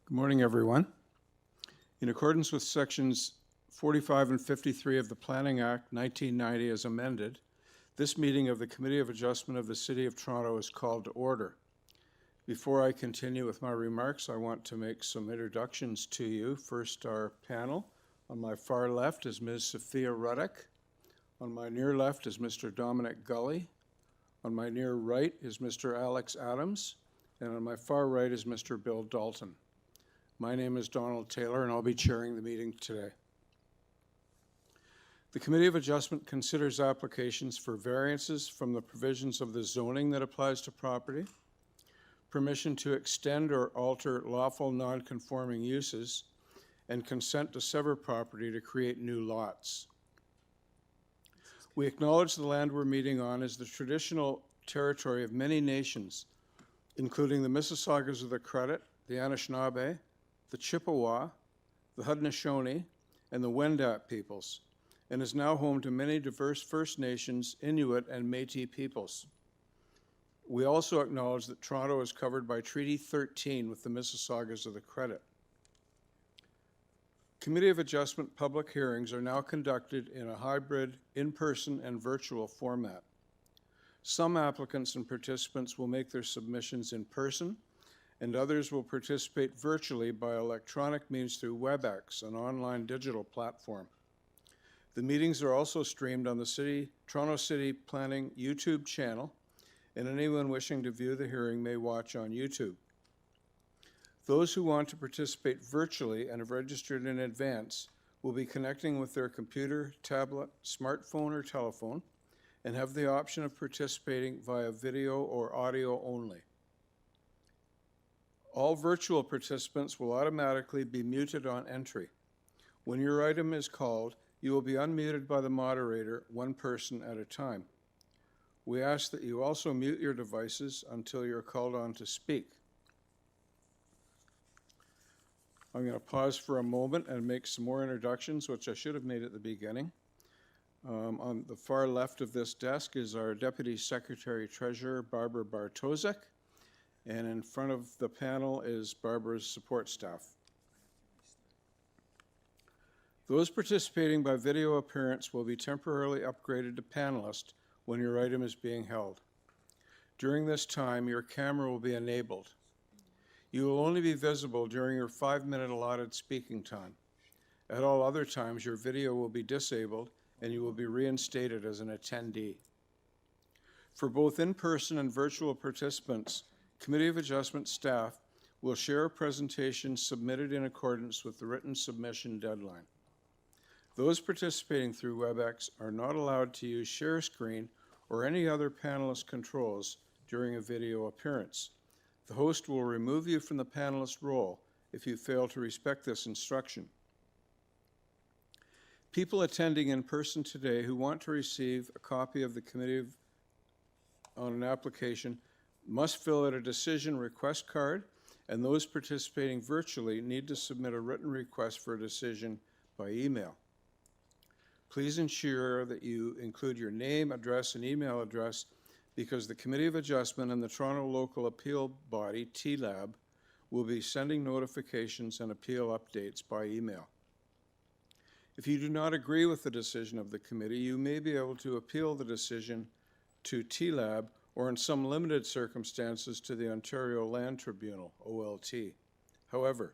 Good morning, everyone. In accordance with sections 45 and 53 of the Planning Act 1990 as amended, this meeting of the Committee of Adjustment of the City of Toronto is called to order. Before I continue with my remarks, I want to make some introductions to you. First, our panel. On my far left is Ms. Sophia Ruddock. On my near left is Mr. Dominic Gully. On my near right is Mr. Alex Adams. And on my far right is Mr. Bill Dalton. My name is Donald Taylor, and I'll be chairing the meeting today. The Committee of Adjustment considers applications for variances from the provisions of the zoning that applies to property, permission to extend or alter lawful non-conforming uses, and consent to sever property to create new lots. We acknowledge the land we're meeting on is the traditional territory of many nations, including the Mississaugas of the Credit, the Anishinaabe, the Chippewa, the Haudenosaunee, and the Wendat peoples, and is now home to many diverse First Nations, Inuit, and Métis peoples. We also acknowledge that Toronto is covered by Treaty 13 with the Mississaugas of the Credit. Committee of Adjustment public hearings are now conducted in a hybrid, in-person, and virtual format. Some applicants and participants will make their submissions in person, and others will participate virtually by electronic means through WebEx, an online digital platform. The meetings are also streamed on the Toronto City Planning YouTube channel, and anyone wishing to view the hearing may watch on YouTube. Those who want to participate virtually and have registered in advance will be connecting with their computer, tablet, smartphone, or telephone, and have the option of participating via video or audio only. All virtual participants will automatically be muted on entry. When your item is called, you will be unmuted by the moderator, one person at a time. We ask that you also mute your devices until you're called on to speak. I'm going to pause for a moment and make some more introductions, which I should have made at the beginning. On the far left of this desk is our Deputy Secretary Treasurer, Barbara Bartosek. And in front of the panel is Barbara's support staff. Those participating by video appearance will be temporarily upgraded to panelist when your item is being held. During this time, your camera will be enabled. You will only be visible during your 5-minute allotted speaking time. At all other times, your video will be disabled and you will be reinstated as an attendee. For both in-person and virtual participants, Committee of Adjustment staff will share a presentation submitted in accordance with the written submission deadline. Those participating through WebEx are not allowed to use share screen or any other panelist controls during a video appearance. The host will remove you from the panelist role if you fail to respect this instruction. People attending in person today who want to receive a copy of the committee on an application must fill out a decision request card, and those participating virtually need to submit a written request for a decision by email. Please ensure that you include your name, address, and email address because the Committee of Adjustment and the Toronto Local Appeal Body, TLAB, will be sending notifications and appeal updates by email. If you do not agree with the decision of the committee, you may be able to appeal the decision to TLAB or in some limited circumstances to the Ontario Land Tribunal, OLT. However,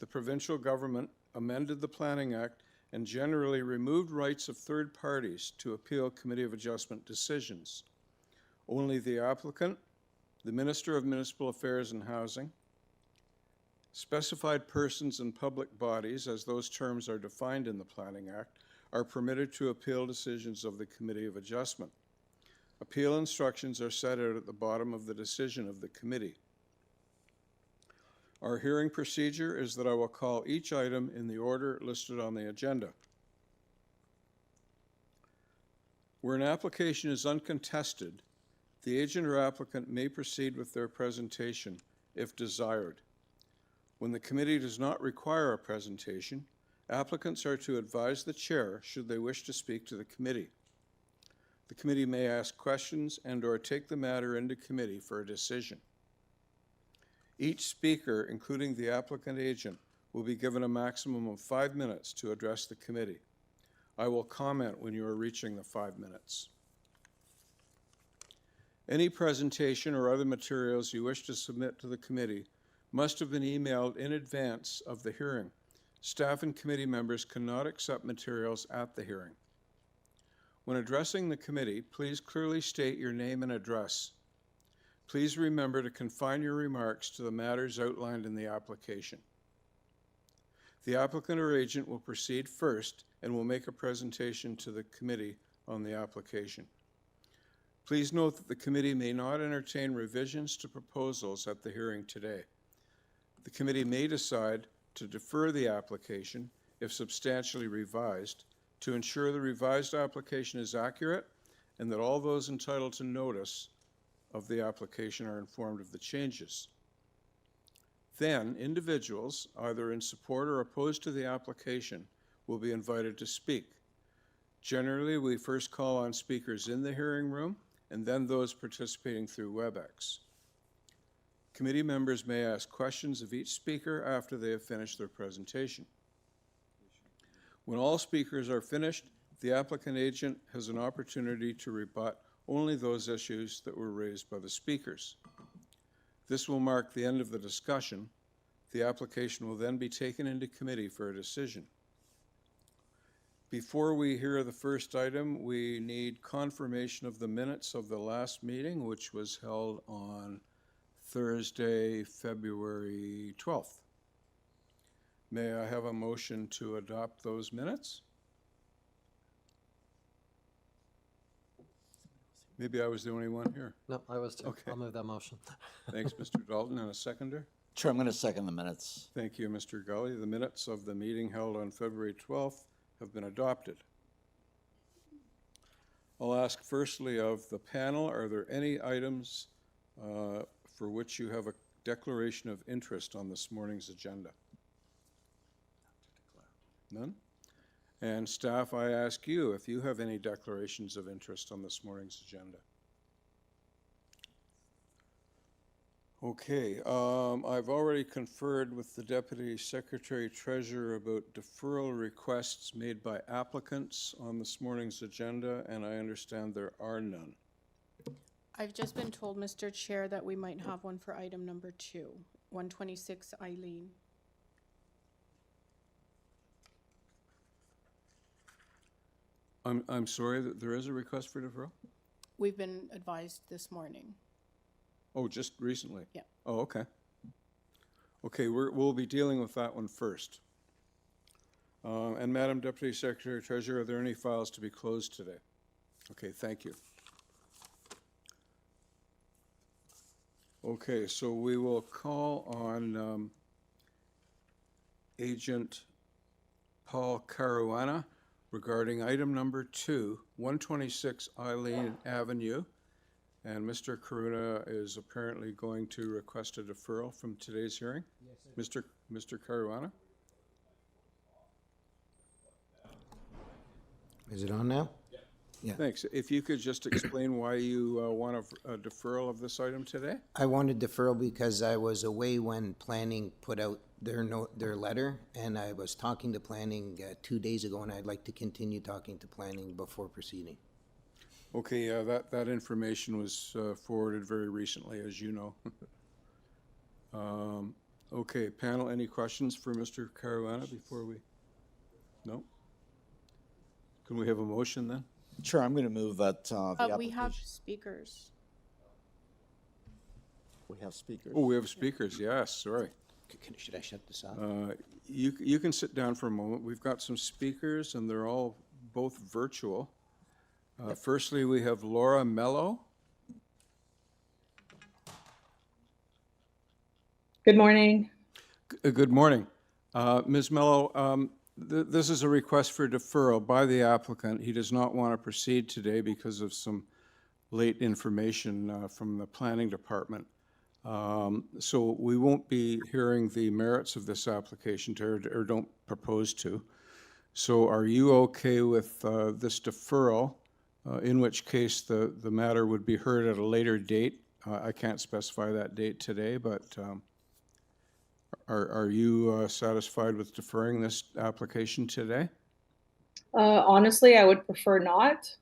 the provincial government amended the Planning Act and generally removed rights of third parties to appeal Committee of Adjustment decisions. Only the applicant, the Minister of Municipal Affairs and Housing, specified persons and public bodies, as those terms are defined in the Planning Act, are permitted to appeal decisions of the Committee of Adjustment. Appeal instructions are set out at the bottom of the decision of the committee. Our hearing procedure is that I will call each item in the order listed on the agenda. Where an application is uncontested, the agent or applicant may proceed with their presentation if desired. When the committee does not require a presentation, applicants are to advise the chair should they wish to speak to the committee. The committee may ask questions and/or take the matter into committee for a decision. Each speaker, including the applicant agent, will be given a maximum of 5 minutes to address the committee. I will comment when you are reaching the 5 minutes. Any presentation or other materials you wish to submit to the committee must have been emailed in advance of the hearing. Staff and committee members cannot accept materials at the hearing. When addressing the committee, please clearly state your name and address. Please remember to confine your remarks to the matters outlined in the application. The applicant or agent will proceed first and will make a presentation to the committee on the application. Please note that the committee may not entertain revisions to proposals at the hearing today. The committee may decide to defer the application if substantially revised to ensure the revised application is accurate and that all those entitled to notice of the application are informed of the changes. Then, individuals, either in support or opposed to the application, will be invited to speak. Generally, we first call on speakers in the hearing room and then those participating through WebEx. Committee members may ask questions of each speaker after they have finished their presentation. When all speakers are finished, the applicant agent has an opportunity to rebut only those issues that were raised by the speakers. This will mark the end of the discussion. The application will then be taken into committee for a decision. Before we hear the first item, we need confirmation of the minutes of the last meeting, which was held on Thursday, February 12th. May I have a motion to adopt those minutes? Maybe I was the only one here. No, I was too. Okay. I'll move that motion. Thanks, Mr. Dalton. And a seconder? Sure, I'm going to second the minutes. Thank you, Mr. Gully. The minutes of the meeting held on February 12th have been adopted. I'll ask firstly of the panel, are there any items for which you have a declaration of interest on this morning's agenda? None? And staff, I ask you if you have any declarations of interest on this morning's agenda. Okay, I've already conferred with the Deputy Secretary Treasurer about deferral requests made by applicants on this morning's agenda, and I understand there are none. I've just been told, Mr. Chair, that we might have one for item number 2, 126 Eileen. I'm sorry that there is a request for deferral? We've been advised this morning. Oh, just recently? Yeah. Oh, okay. Okay, we'll be dealing with that one first. And Madam Deputy Secretary Treasurer, are there any files to be closed today? Okay, thank you. Okay, so we will call on Agent Paul Caruana regarding item number 2, 126 Eileen Avenue. And Mr. Caruana is apparently going to request a deferral from today's hearing. Yes, Mr. Caruana? Is it on now? Yeah. Thanks. If you could just explain why you want a deferral of this item today? I wanted deferral because I was away when planning put out their letter, and I was talking to planning 2 days ago, and I'd like to continue talking to planning before proceeding. Okay, that information was forwarded very recently, as you know. Okay, panel, any questions for Mr. Caruana before we? No? Can we have a motion then? Sure, I'm going to move that the application. We have speakers. We have speakers. Oh, we have speakers, yes, sorry. Should I shut this off? You can sit down for a moment. We've got some speakers, and they're all both virtual. Firstly, we have Laura Mello. Good morning. Good morning. Ms. Mello, this is a request for deferral by the applicant. He does not want to proceed today because of some late information from the planning department. So we won't be hearing the merits of this application or don't propose to. So are you okay with this deferral, in which case the matter would be heard at a later date? I can't specify that date today, but Are you satisfied with deferring this application today? Honestly, I would prefer not.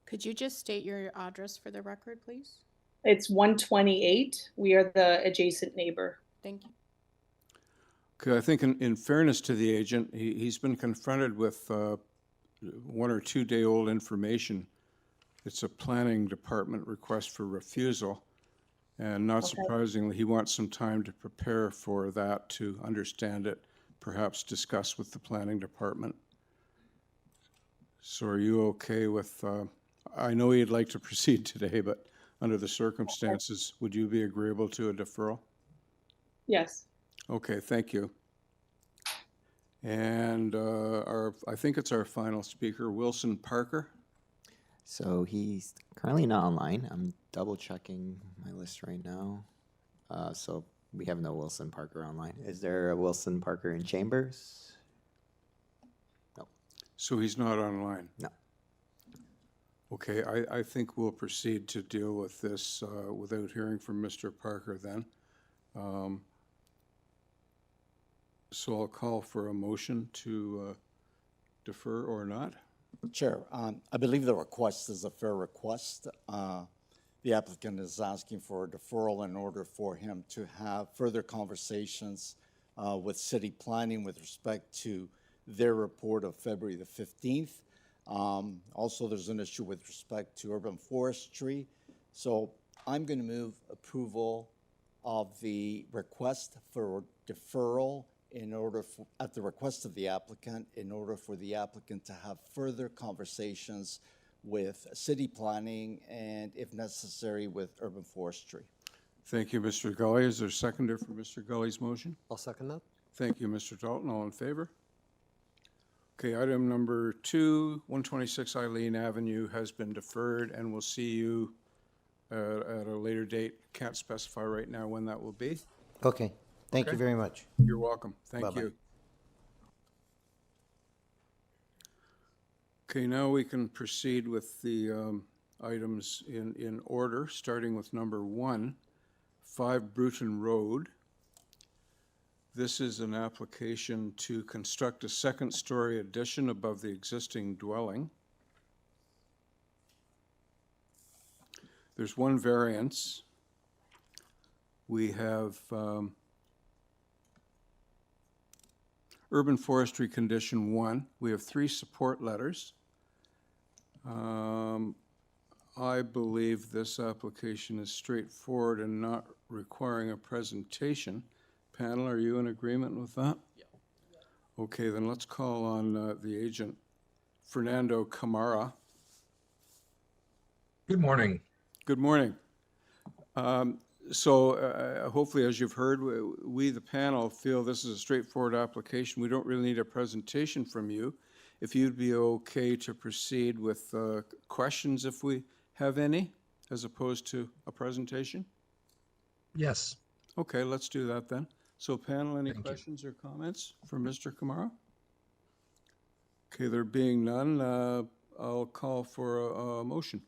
Could you just state your address for the record, please? It's 128. We are the adjacent neighbor. Thank you. Okay, I think in fairness to the agent, he's been confronted with 1 or 2 day old information. It's a planning department request for refusal. And not surprisingly, he wants some time to prepare for that, to understand it, perhaps discuss with the planning department. So are you okay with, I know you'd like to proceed today, but under the circumstances, would you be agreeable to a deferral? Yes. Okay, thank you. And I think it's our final speaker, Wilson Parker. So he's currently not online. I'm double checking my list right now. So we have no Wilson Parker online. Is there a Wilson Parker in Chambers? No. So he's not online? No. Okay, I think we'll proceed to deal with this without hearing from Mr. Parker then. So I'll call for a motion to defer or not. Chair, I believe the request is a fair request. The applicant is asking for a deferral in order for him to have further conversations with city planning with respect to their report of February the 15th. Also, there's an issue with respect to urban forestry. So I'm going to move approval of the request for deferral in order for, at the request of the applicant, in order for the applicant to have further conversations with city planning and, if necessary, with urban forestry. Thank you, Mr. Gully. Is there a seconder for Mr. Gully's motion? I'll second that. Thank you, Mr. Dalton. All in favor? Okay, item number 2, 126 Eileen Avenue has been deferred, and we'll see you at a later date. Can't specify right now when that will be. Okay, thank you Okay. very much. You're welcome. Thank Bye-bye. you. Okay, now we can proceed with the items in order, starting with number 1, 5 Bruton Road. This is an application to construct a second-story addition above the existing dwelling. There's one variance. We have urban forestry condition 1. We have 3 support letters. I believe this application is straightforward and not requiring a presentation. Panel, are you in agreement with that? Yeah. Okay, then let's call on the agent, Fernando Camara. Good morning. Good morning. So hopefully, as you've heard, we, the panel, feel this is a straightforward application. We don't really need a presentation from you. If you'd be okay to proceed with questions if we have any, as opposed to a presentation? Yes. Okay, let's do that then. So panel, any Thank you. questions or comments for Mr. Camara? Okay, there being none, I'll call for a motion.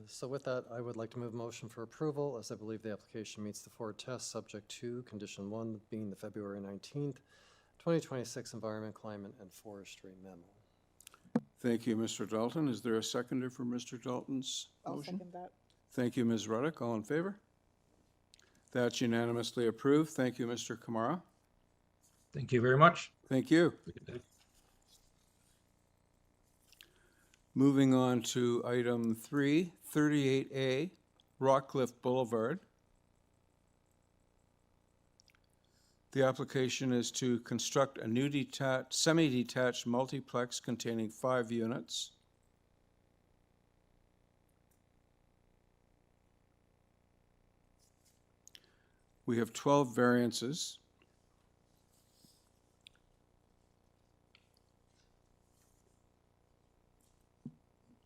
So with that, I would like to move a motion for approval, as I believe the application meets the 4 tests, subject to condition 1 being the February 19th, 2026 Environment, Climate, and Forestry memo. Thank you, Mr. Dalton. Is there a seconder for Mr. Dalton's I'll motion? second that. Thank you, Ms. Ruddock. All in favor? That's unanimously approved. Thank you, Mr. Camara. Thank you very much. Thank you. Moving on to item 3, 38A, Rockcliffe Boulevard. The application is to construct a new semi-detached multiplex containing 5 units. We have 12 variances.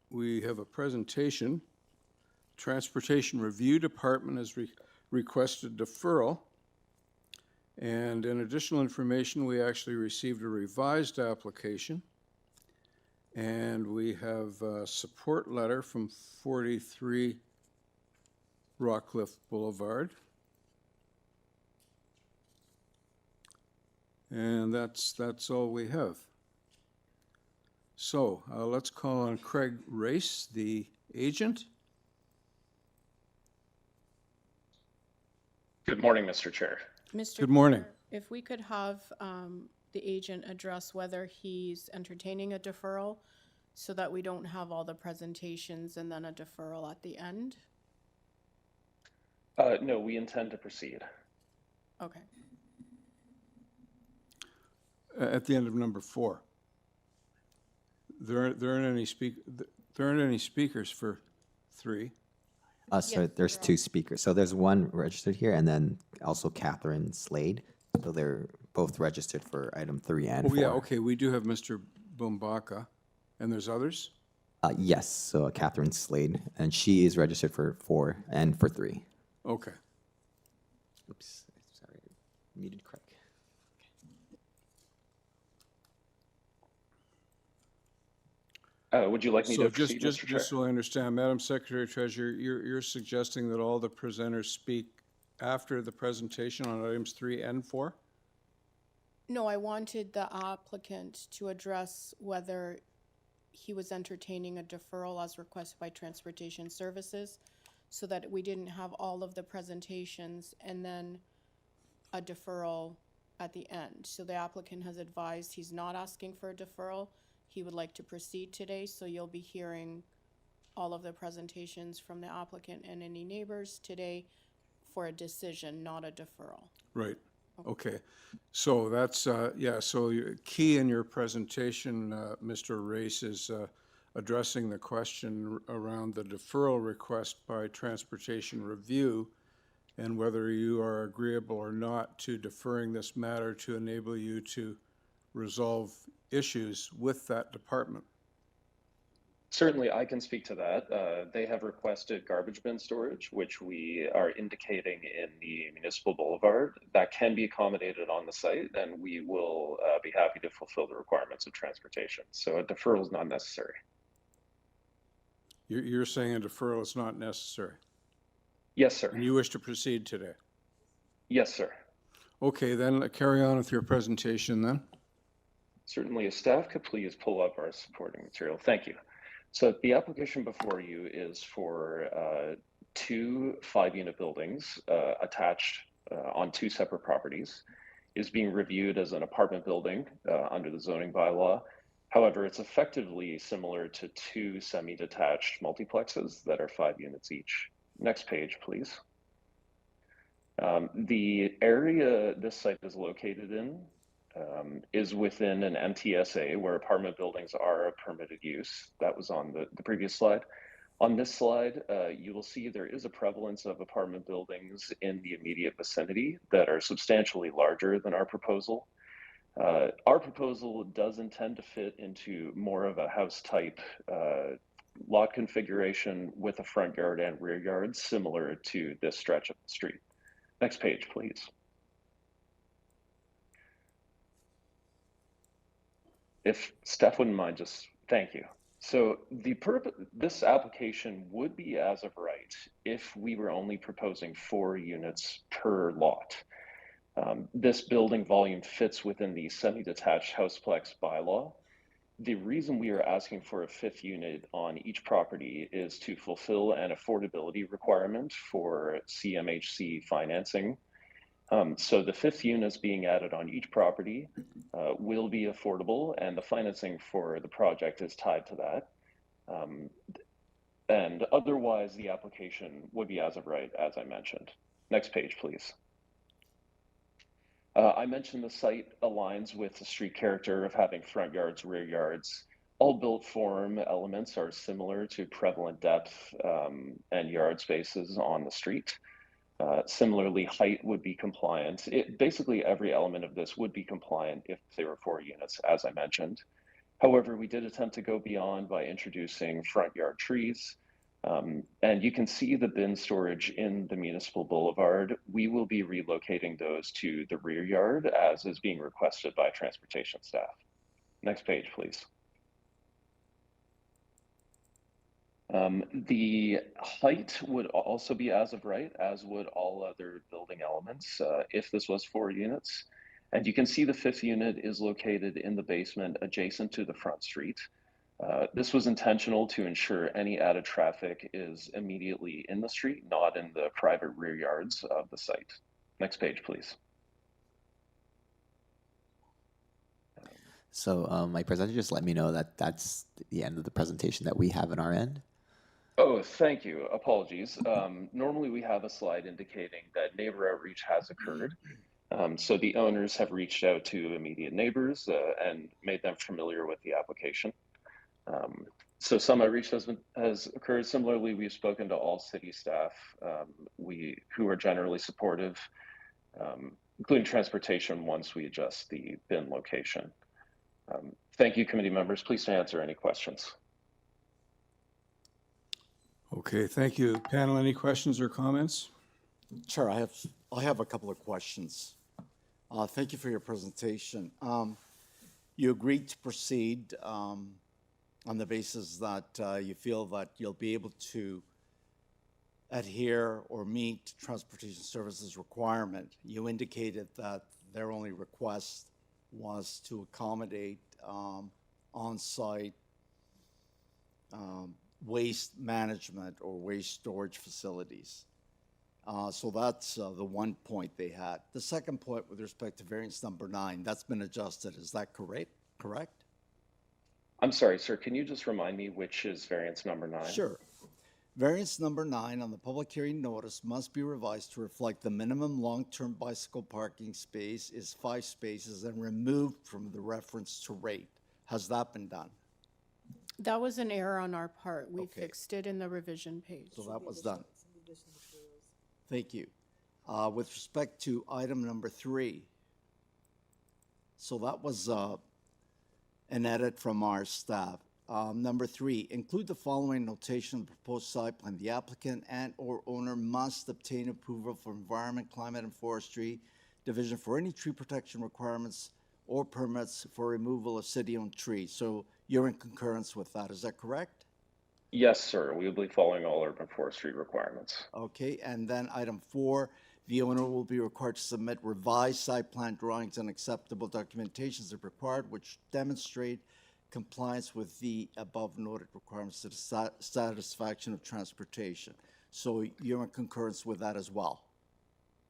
We have a presentation. Transportation Review Department has requested deferral. And in additional information, we actually received a revised application. And we have a support letter from 43 Rockcliffe Boulevard. And that's all we have. So let's call on Craig Race, the agent. Good morning, Mr. Chair. Mr. Good morning. Chair, if we could have the agent address whether he's entertaining a deferral so that we don't have all the presentations and then a deferral at the end. No, we intend to proceed. Okay. At the end of number 4. There aren't any speakers for 3. So Yes, there's they're all- 2 speakers. So there's one registered here, and then also Catherine Slade. So they're both registered for item 3 and 4. Oh, yeah, okay, we do have Mr. Bumbaka, and there's others? Yes, so Catherine Slade, and she is registered for 4 and for 3. Okay. Oops, sorry, muted Craig. Would you like me So to proceed, Mr. Chair? just so I understand, Madam Secretary Treasurer, you're suggesting that all the presenters speak after the presentation on items 3 and 4? No, I wanted the applicant to address whether he was entertaining a deferral as requested by Transportation Services so that we didn't have all of the presentations and then a deferral at the end. So the applicant has advised he's not asking for a deferral. He would like to proceed today, so you'll be hearing all of the presentations from the applicant and any neighbors today for a decision, not a deferral. Right, okay. So that's, yeah, so key in your presentation, Mr. Race, is addressing the question around the deferral request by Transportation Review and whether you are agreeable or not to deferring this matter to enable you to resolve issues with that department. Certainly, I can speak to that. They have requested garbage bin storage, which we are indicating in the municipal boulevard. That can be accommodated on the site, and we will be happy to fulfill the requirements of transportation. So a deferral is not necessary. You're saying a deferral is not necessary, Yes, sir. and you wish to proceed today? Yes, sir. Okay, then carry on with your presentation then. Certainly, if staff could please pull up our supporting material. Thank you. So the application before you is for 2 5-unit buildings attached on 2 separate properties. It is being reviewed as an apartment building under the zoning bylaw. However, it's effectively similar to 2 semi-detached multiplexes that are 5 units each. Next page, please. The area this site is located in is within an MTSA where apartment buildings are a permitted use. That was on the previous slide. On this slide, you will see there is a prevalence of apartment buildings in the immediate vicinity that are substantially larger than our proposal. Our proposal does intend to fit into more of a house type lot configuration with a front yard and rear yard similar to this stretch of the street. Next page, please. If Steph wouldn't mind, just thank you. So this application would be as of right if we were only proposing 4 units per lot. This building volume fits within the semi-detached houseplex bylaw. The reason we are asking for a 5th unit on each property is to fulfill an affordability requirement for CMHC financing. So the 5th units being added on each property will be affordable, and the financing for the project is tied to that. And otherwise, the application would be as of right, as I mentioned. Next page, please. I mentioned the site aligns with the street character of having front yards, rear yards. All built form elements are similar to prevalent depth and yard spaces on the street. Similarly, height would be compliant. Basically, every element of this would be compliant if there were 4 units, as I mentioned. However, we did attempt to go beyond by introducing front yard trees. And you can see the bin storage in the municipal boulevard. We will be relocating those to the rear yard as is being requested by transportation staff. Next page, please. The height would also be as of right, as would all other building elements, if this was 4 units. And you can see the 5th unit is located in the basement adjacent to the front street. This was intentional to ensure any added traffic is immediately in the street, not in the private rear yards of the site. Next page, please. So my presenter just let me know that that's the end of the presentation that we have on our end. Oh, thank you. Apologies. Normally we have a slide indicating that neighbor outreach has occurred. So the owners have reached out to immediate neighbors and made them familiar with the application. So some outreach has occurred. Similarly, we've spoken to all city staff who are generally supportive, including transportation once we adjust the bin location. Thank you, committee members. Please answer any questions. Okay, thank you. Panel, any questions or comments? Chair, I have a couple of questions. Thank you for your presentation. You agreed to proceed on the basis that you feel that you'll be able to adhere or meet transportation services requirement. You indicated that their only request was to accommodate on-site waste management or waste storage facilities. So that's the one point they had. The second point with respect to variance number 9, that's been adjusted. Is that correct? I'm sorry, sir. Can you just remind me which is variance number 9? Sure. Variance number 9 on the public hearing notice must be revised to reflect the minimum long-term bicycle parking space is 5 spaces and removed from the reference to rate. Has that been done? That was an error on our part. We Okay. fixed it in the revision page. So that was done. Thank you. With respect to item number 3, so that was an edit from our staff. Number 3, include the following notation in the proposed site plan. The applicant and/or owner must obtain approval from Environment, Climate, and Forestry Division for any tree protection requirements or permits for removal of city-owned trees. So you're in concurrence with that, is that correct? Yes, sir. We will be following all urban forestry requirements. Okay, and then item 4, the owner will be required to submit revised site plan drawings and acceptable documentations if required, which demonstrate compliance with the above noted requirements to the satisfaction of transportation. So you're in concurrence with that as well?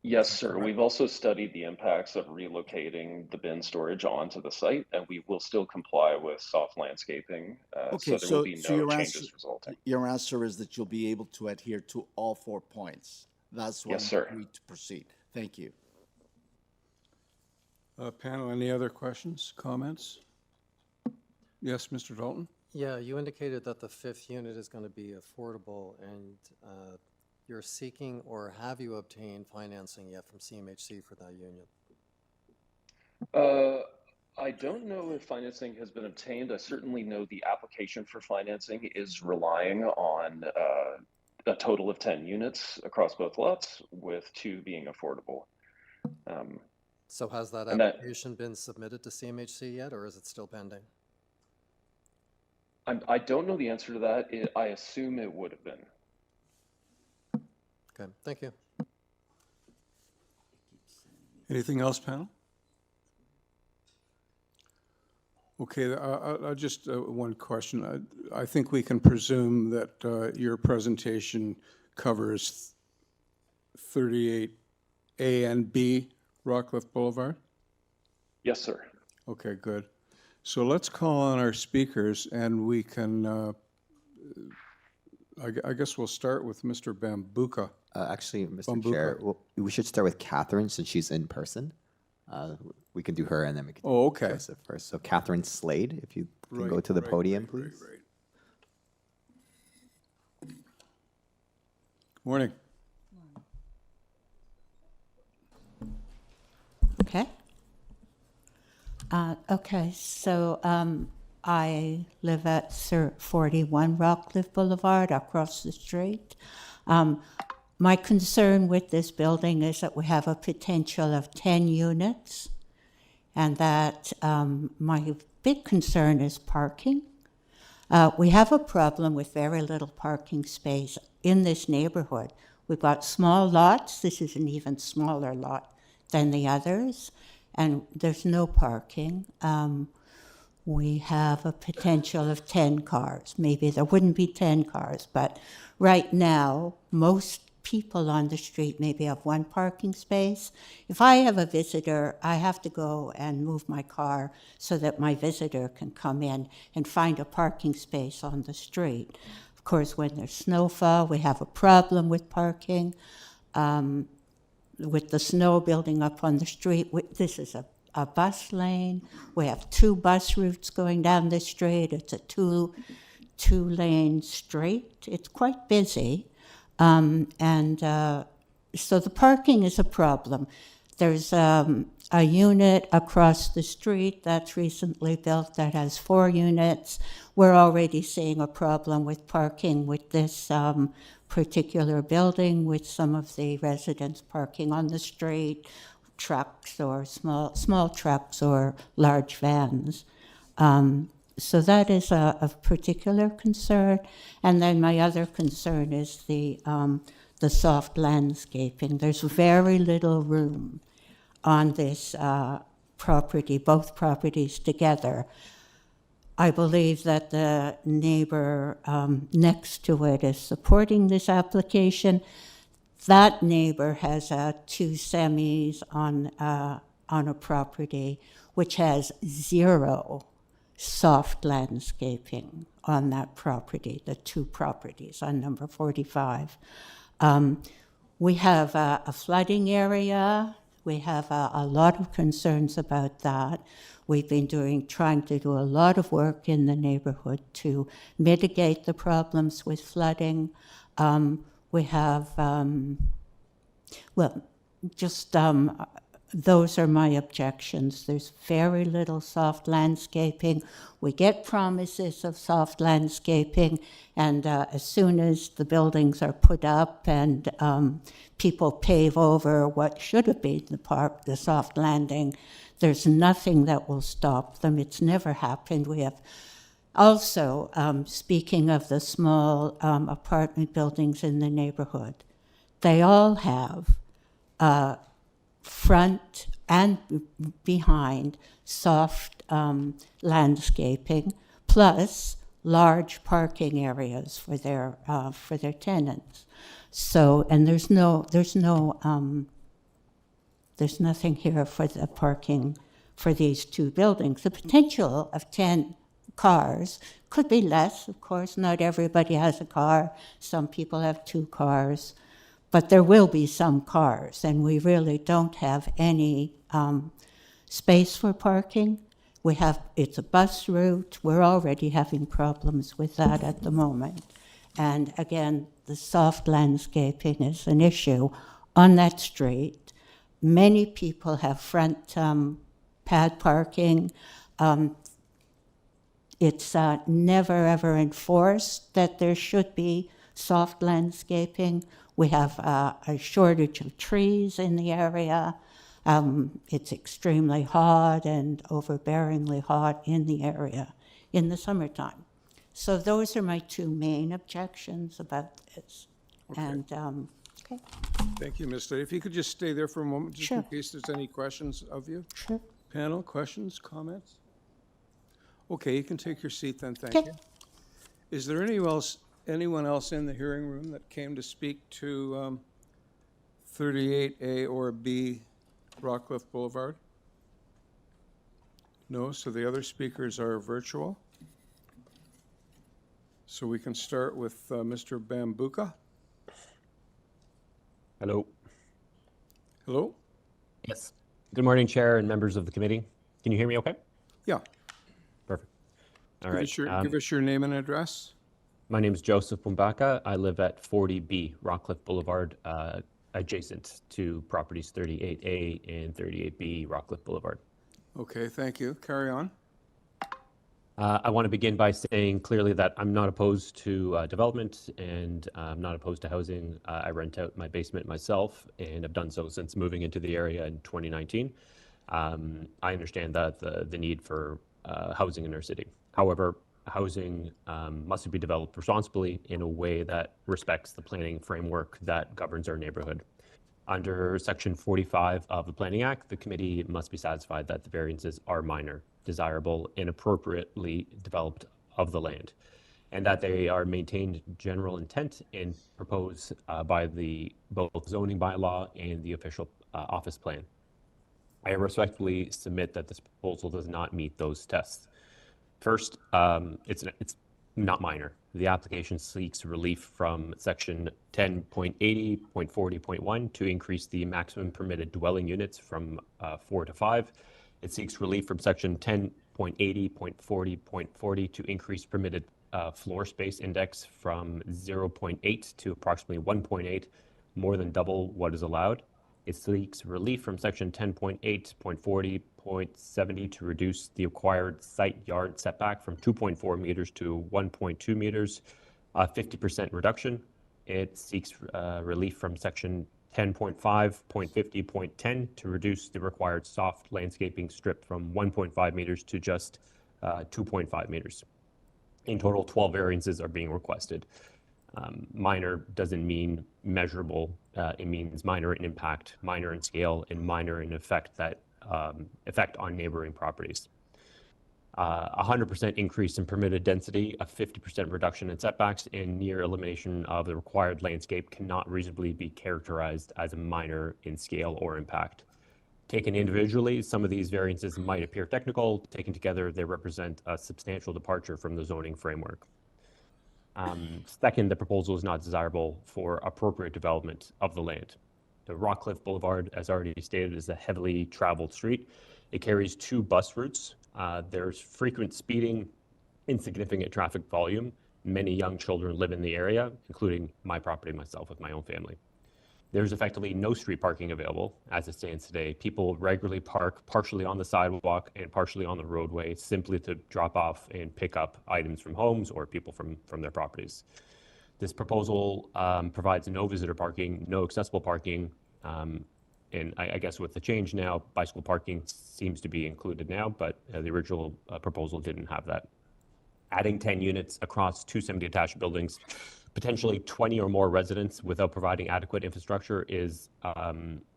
Yes, sir. We've also studied the impacts of relocating the bin storage onto the site, and we will still comply with soft landscaping, Okay, so there will be no your changes answer, resulting. your answer is that you'll be able to adhere to all 4 points. That's why Yes, you sir. agreed to proceed. Thank you. Panel, any other questions, comments? Yes, Mr. Dalton? Yeah, you indicated that the 5th unit is going to be affordable, and you're seeking, or have you obtained financing yet from CMHC for that unit? I don't know if financing has been obtained. I certainly know the application for financing is relying on a total of 10 units across both lots, with 2 being affordable. So has that And that- application been submitted to CMHC yet, or is it still pending? I don't know the answer to that. I assume it would have been. Okay, thank you. Anything else, panel? Okay, I just, one question. I think we can presume that your presentation covers 38A and B Rockcliffe Boulevard? Yes, sir. Okay, good. So let's call on our speakers, and we can, I guess we'll start with Mr. Bambuka. Actually, Mr. Bambuka. Chair, we should start with Catherine since she's in person. We can do her and then we can Oh, do okay. Joseph first. So Catherine Slade, if you can go Right, to the right, podium, right, please. right, right. Morning. Okay. Okay, so I live at 41 Rockcliffe Boulevard across the street. My concern with this building is that we have a potential of 10 units, and that my big concern is parking. We have a problem with very little parking space in this neighborhood. We've got small lots. This is an even smaller lot than the others, and there's no parking. We have a potential of 10 cars. Maybe there wouldn't be 10 cars, but right now, most people on the street maybe have one parking space. If I have a visitor, I have to go and move my car so that my visitor can come in and find a parking space on the street. Of course, when there's snowfall, we have a problem with parking. With the snow building up on the street, this is a bus lane. We have 2 bus routes going down the street. It's a two-lane street. It's quite busy. So the parking is a problem. There's a unit across the street that's recently built that has 4 units. We're already seeing a problem with parking with this particular building, with some of the residents parking on the street, trucks or small trucks or large vans. So that is a particular concern. And then my other concern is the soft landscaping. There's very little room on this property, both properties together. I believe that the neighbor next to it is supporting this application. That neighbor has 2 semis on a property which has 0 soft landscaping on that property, the 2 properties on number 45. We have a flooding area. We have a lot of concerns about that. We've been trying to do a lot of work in the neighborhood to mitigate the problems with flooding. We have, those are my objections. There's very little soft landscaping. We get promises of soft landscaping, and as soon as the buildings are put up and people pave over what should have been the soft landing, there's nothing that will stop them. It's never happened. We have also, speaking of the small apartment buildings in the neighborhood, they all have front and behind soft landscaping, plus large parking areas for their tenants. So, and there's nothing here for the parking for these 2 buildings. The potential of 10 cars could be less, of course. Not everybody has a car. Some people have 2 cars. But there will be some cars, and we really don't have any space for parking. It's a bus route. We're already having problems with that at the moment. And again, the soft landscaping is an issue on that street. Many people have front pad parking. It's never ever enforced that there should be soft landscaping. We have a shortage of trees in the area. It's extremely hot and overbearingly hot in the area in the summertime. So those are my 2 main objections about this. Okay. And, okay. Thank you, Ms. Lady. If you could just stay there for a moment, just in Sure. case there's any questions of you. Sure. Panel, questions, comments? Okay, you can take your seat then, thank Okay. you. Is there anyone else in the hearing room that came to speak to 38A or B Rockcliffe Boulevard? No, so the other speakers are virtual. So we can start with Mr. Bambuka. Hello. Hello? Yes. Good morning, Chair and members of the committee. Can you hear me okay? Yeah. Perfect. All Give right. us give us your name and address. My name is Joseph Bumbaka. I live at 40B Rockcliffe Boulevard, adjacent to properties 38A and 38B Rockcliffe Boulevard. Okay, thank you. Carry on. I want to begin by saying clearly that I'm not opposed to development, and I'm not opposed to housing. I rent out my basement myself and have done so since moving into the area in 2019. I understand that the need for housing in our city. However, housing must be developed responsibly in a way that respects the planning framework that governs our neighborhood. Under Section 45 of the Planning Act, the committee must be satisfied that the variances are minor, desirable, and appropriately developed of the land, and that they are maintained general intent and proposed by both zoning bylaw and the official office plan. I respectfully submit that this proposal does not meet those tests. First, it's not minor. The application seeks relief from Section 10.80.40.1 to increase the maximum permitted dwelling units from 4 to 5. It seeks relief from Section 10.80.40.40 to increase permitted floor space index from 0.8 to approximately 1.8, more than double what is allowed. It seeks relief from Section 10.8.40.70 to reduce the required site yard setback from 2.4 meters to 1.2 meters, a 50% reduction. It seeks relief from Section 10.5.50.10 to reduce the required soft landscaping strip from 1.5 meters to just 2.5 meters. In total, 12 variances are being requested. Minor doesn't mean measurable. It means minor in impact, minor in scale, and minor in effect on neighboring properties. 100% increase in permitted density, a 50% reduction in setbacks, and near elimination of the required landscape cannot reasonably be characterized as a minor in scale or impact. Taken individually, some of these variances might appear technical. Taken together, they represent a substantial departure from the zoning framework. Second, the proposal is not desirable for appropriate development of the land. The Rockcliffe Boulevard, as already stated, is a heavily traveled street. It carries 2 bus routes. There's frequent speeding, insignificant traffic volume. Many young children live in the area, including my property myself with my own family. There's effectively no street parking available as it stands today. People regularly park partially on the sidewalk and partially on the roadway simply to drop off and pick up items from homes or people from their properties. This proposal provides no visitor parking, no accessible parking, and I guess with the change now, bicycle parking seems to be included now, but the original proposal didn't have that. Adding 10 units across 2 semi-detached buildings, potentially 20 or more residents without providing adequate infrastructure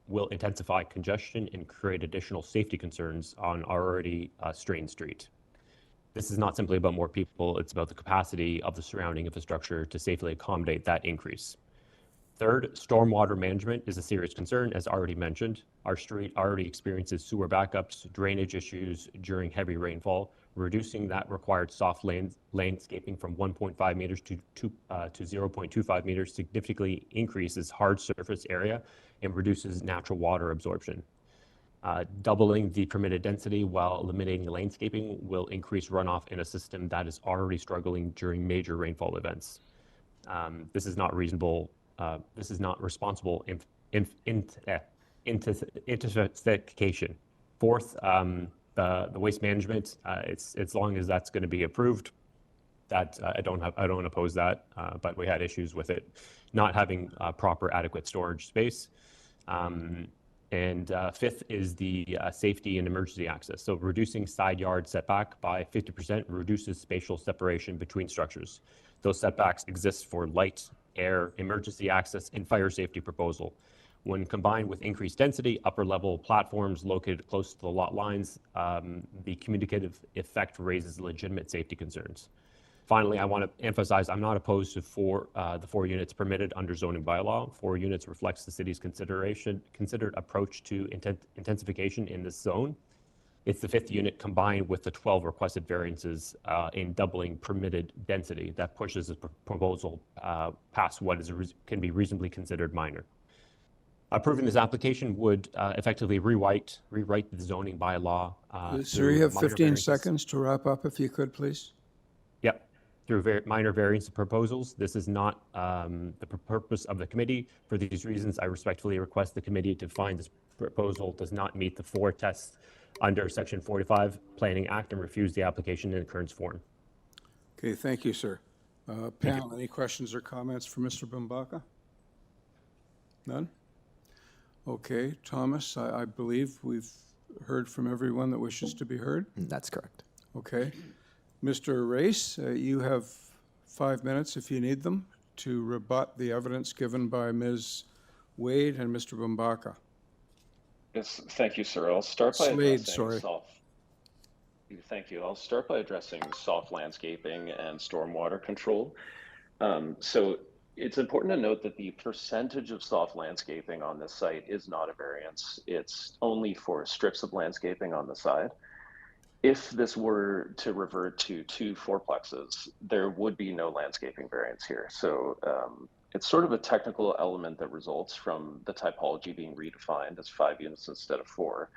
will intensify congestion and create additional safety concerns on our already strained street. This is not simply about more people, it's about the capacity of the surrounding infrastructure to safely accommodate that increase. Third, stormwater management is a serious concern, as already mentioned. Our street already experiences sewer backups, drainage issues during heavy rainfall. Reducing that required soft landscaping from 1.5 meters to 0.25 meters significantly increases hard surface area and reduces natural water absorption. Doubling the permitted density while eliminating landscaping will increase runoff in a system that is already struggling during major rainfall events. This is not reasonable. This is not responsible intensification. Fourth, the waste management. It's as long as that's going to be approved, that I don't oppose that. But we had issues with it not having proper adequate storage space. And fifth is the safety and emergency access. So reducing side yard setback by 50% reduces spatial separation between structures. Those setbacks exist for light, air, emergency access, and fire safety proposal. When combined with increased density, upper level platforms located close to the lot lines, the communicative effect raises legitimate safety concerns. Finally, I want to emphasize I'm not opposed to the 4 units permitted under zoning bylaw. 4 units reflects the city's considered approach to intensification in this zone. It's the 5th unit combined with the 12 requested variances in doubling permitted density that pushes the proposal past what can be reasonably considered minor. Approving this application would effectively rewrite the zoning bylaw. Sir, you have 15 seconds to wrap up if you could, please. Yep. Through minor variance proposals. This is not the purpose of the committee. For these reasons, I respectfully request the committee to find this proposal does not meet the 4 tests under Section 45 Planning Act and refuse the application in the current form. Okay, thank you, sir. Panel, any questions or comments for Mr. Bumbaka? None? Okay, Thomas, I believe we've heard from everyone that wishes to be heard. That's correct. Okay. Mr. Race, you have 5 minutes if you need them to rebut the evidence given by Ms. Wade and Mr. Bumbaka. Yes, thank you, sir. I'll start by Slade, addressing sorry. Thank you. I'll start by addressing soft landscaping and stormwater control. So it's important to note that the percentage of soft landscaping on this site is not a variance. It's only for strips of landscaping on the side. If this were to revert to 2 fourplexes, there would be no landscaping variance here. So it's sort of a technical element that results from the typology being redefined as 5 units instead of 4.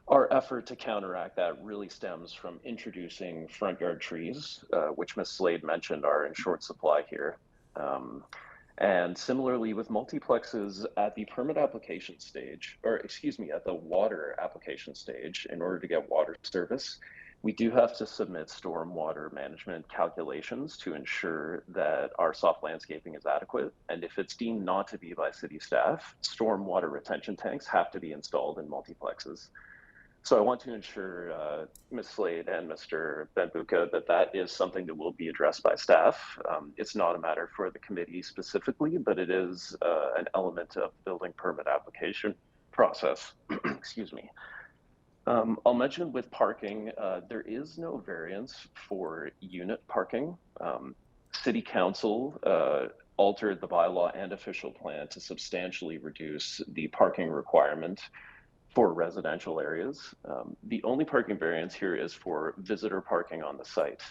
Our effort to counteract that really stems from introducing front yard trees, which Ms. Slade mentioned are in short supply here. And similarly with multiplexes at the permit application stage, or excuse me, at the water application stage, in order to get water service, we do have to submit stormwater management calculations to ensure that our soft landscaping is adequate. And if it's deemed not to be by city staff, stormwater retention tanks have to be installed in multiplexes. So I want to ensure Ms. Slade and Mr. Benbuka that that is something that will be addressed by staff. It's not a matter for the committee specifically, but it is an element of the building permit application process. Excuse me. I'll mention with parking, there is no variance for unit parking. City Council altered the bylaw and official plan to substantially reduce the parking requirement for residential areas. The only parking variance here is for visitor parking on the site.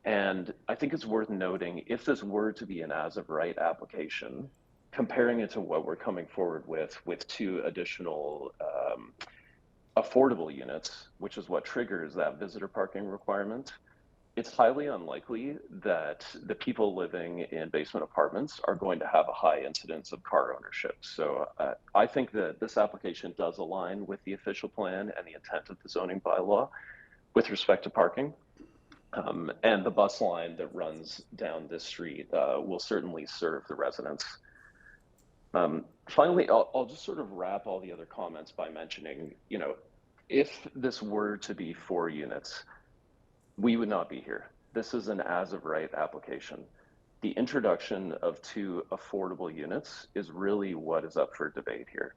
And I think it's worth noting, if this were to be an as-of-right application, comparing it to what we're coming forward with 2 additional affordable units, which is what triggers that visitor parking requirement, it's highly unlikely that the people living in basement apartments are going to have a high incidence of car ownership. So I think that this application does align with the official plan and the intent of the zoning bylaw with respect to parking. And the bus line that runs down this street will certainly serve the residents. Finally, I'll just sort of wrap all the other comments by mentioning, you know, if this were to be 4 units, we would not be here. This is an as-of-right application. The introduction of 2 affordable units is really what is up for debate here.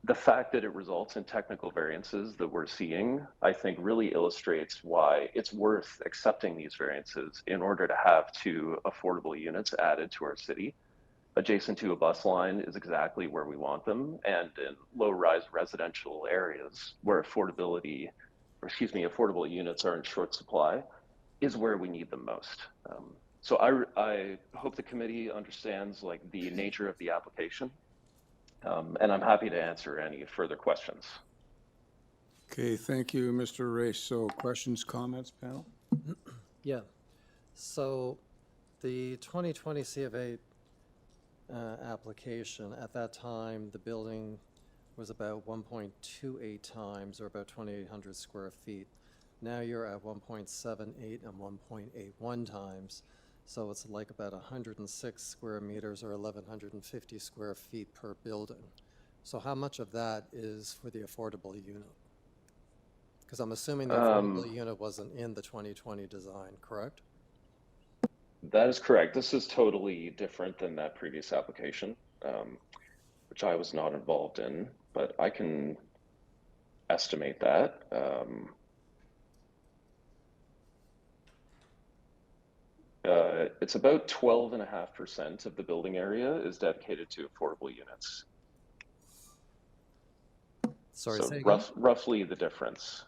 The fact that it results in technical variances that we're seeing, I think really illustrates why it's worth accepting these variances in order to have 2 affordable units added to our city. Adjacent to a bus line is exactly where we want them, and in low-rise residential areas where affordable units are in short supply is where we need them most. So I hope the committee understands like the nature of the application, and I'm happy to answer any further questions. Okay, thank you, Mr. Race. So questions, comments, panel? Yeah. So the 2020 C of A application, at that time, the building was about 1.28 times, or about 2,800 square feet. Now you're at 1.78 and 1.81 times. So it's like about 106 square meters or 1,150 square feet per building. So how much of that is for the affordable unit? Because I'm assuming the affordable unit wasn't in the 2020 design, correct? That is correct. This is totally different than that previous application, which I was not involved in, but I can estimate that. It's about 12.5% of the building area is dedicated to affordable units. Sorry, so say again? roughly the difference.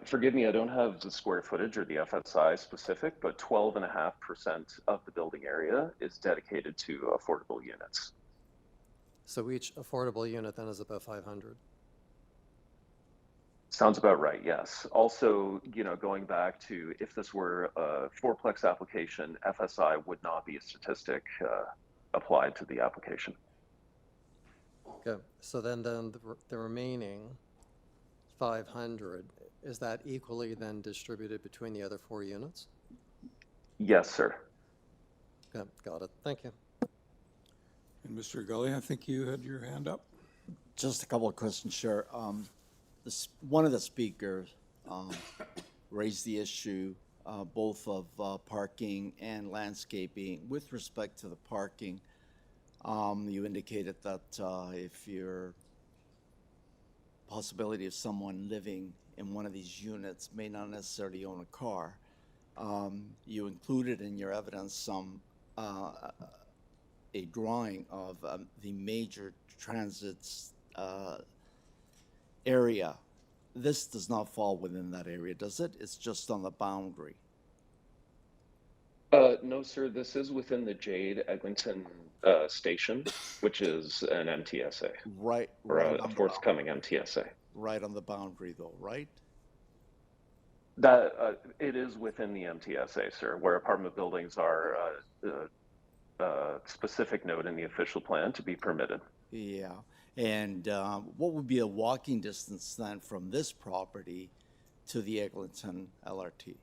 Forgive me, I don't have the square footage or the FSI specific, but 12.5% of the building area is dedicated to affordable units. So each affordable unit then is about 500. Sounds about right, yes. Also, you know, going back to if this were a 4-plex application, FSI would not be a statistic applied to the application. Okay, so then the remaining 500, is that equally then distributed between the other 4 units? Yes, sir. Okay, got it. Thank you. And Mr. Gully, I think you had your hand up. Just a couple of questions, Chair. one of the speakers raised the issue both of parking and landscaping. With respect to the parking, you indicated that if your possibility of someone living in one of these units may not necessarily own a car, you included in your evidence some a drawing of the major transit area. This does not fall within that area, does it? It's just on the boundary. No, sir, this is within the Jade Eglinton station, which is an MTSA, Right, or right a on the forthcoming MTSA. right on the boundary, though, right? That it is within the MTSA, sir, where apartment buildings are specific note in the official plan to be permitted. Yeah. And what would be a walking distance then from this property to the Eglinton LRT?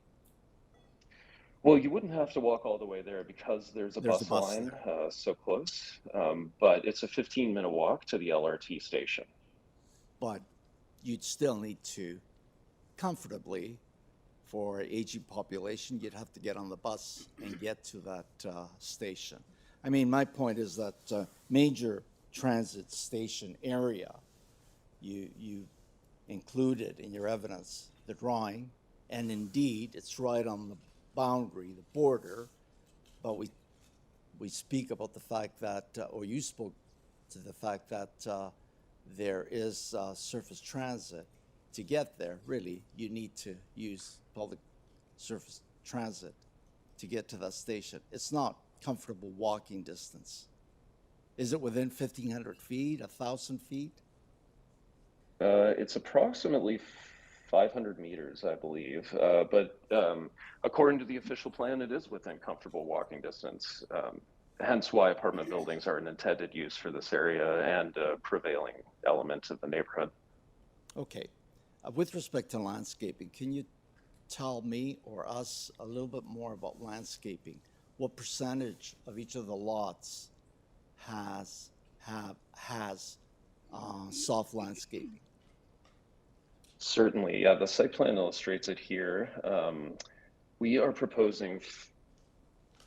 Well, you wouldn't have to walk all the way there because there's a bus line so close, but it's a 15-minute walk to the LRT station. But you'd still need to comfortably, for an aging population, you'd have to get on the bus and get to that station. I mean, my point is that major transit station area, you included in your evidence the drawing, and indeed it's right on the boundary, the border, but we speak about the fact that, or you spoke to the fact that there is surface transit. To get there, really, you need to use public surface transit to get to that station. It's not comfortable walking distance. Is it within 1,500 feet, 1,000 feet? It's approximately 500 meters, I believe, but according to the official plan, it is within comfortable walking distance. Hence why apartment buildings are an intended use for this area and a prevailing element of the neighborhood. Okay. With respect to landscaping, can you tell me or us a little bit more about landscaping? What percentage of each of the lots has soft landscaping? Certainly, yeah, the site plan illustrates it here. We are proposing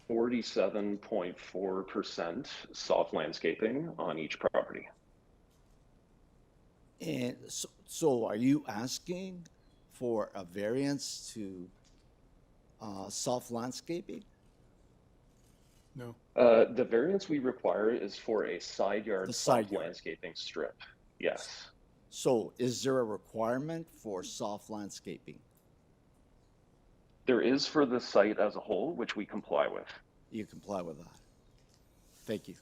47.4% soft landscaping on each property. And so are you asking for a variance to soft landscaping? No. The variance we require is for a side yard soft yard. landscaping strip. Yes. So is there a requirement for soft landscaping? There is for the site as a whole, which we comply with. You comply with that. Thank you.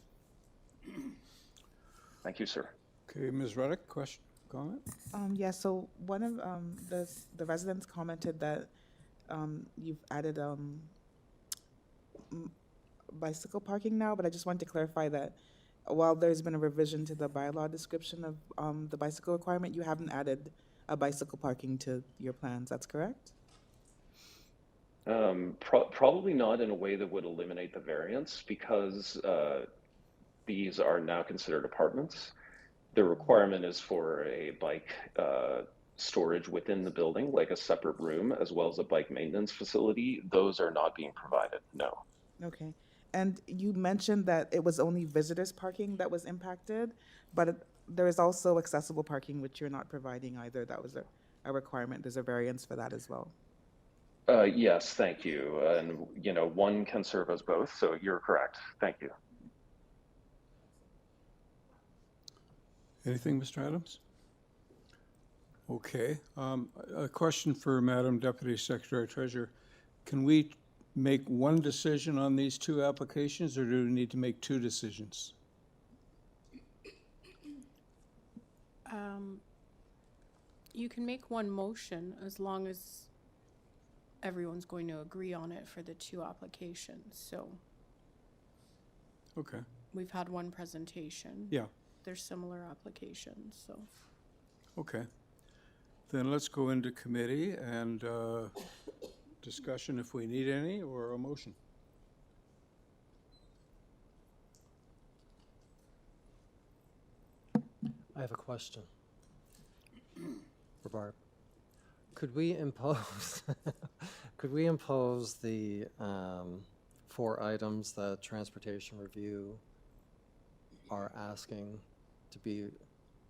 Thank you, sir. Okay, Ms. Reddick, question, comment? Yeah, so one of the residents commented that you've added bicycle parking now, but I just wanted to clarify that while there's been a revision to the bylaw description of the bicycle requirement, you haven't added a bicycle parking to your plans, that's correct? Probably not in a way that would eliminate the variance because these are now considered apartments. The requirement is for a bike storage within the building, like a separate room, as well as a bike maintenance facility. Those are not being provided, no. Okay. And you mentioned that it was only visitors parking that was impacted, but there is also accessible parking, which you're not providing either. That was a requirement. There's a variance for that as well. Yes, thank you. And, you know, one can serve as both, so you're correct. Thank you. Anything, Mr. Adams? Okay. A question for Madam Deputy Secretary Treasurer. Can we make one decision on these two applications, or do we need to make two decisions? You can make one motion as long as everyone's going to agree on it for the two applications. So Okay. we've had one presentation. Yeah. They're similar applications, so. Okay. Then let's go into committee and discussion if we need any, or a motion. I have a question. Barb, could we impose, could we impose the 4 items that Transportation Review are asking to be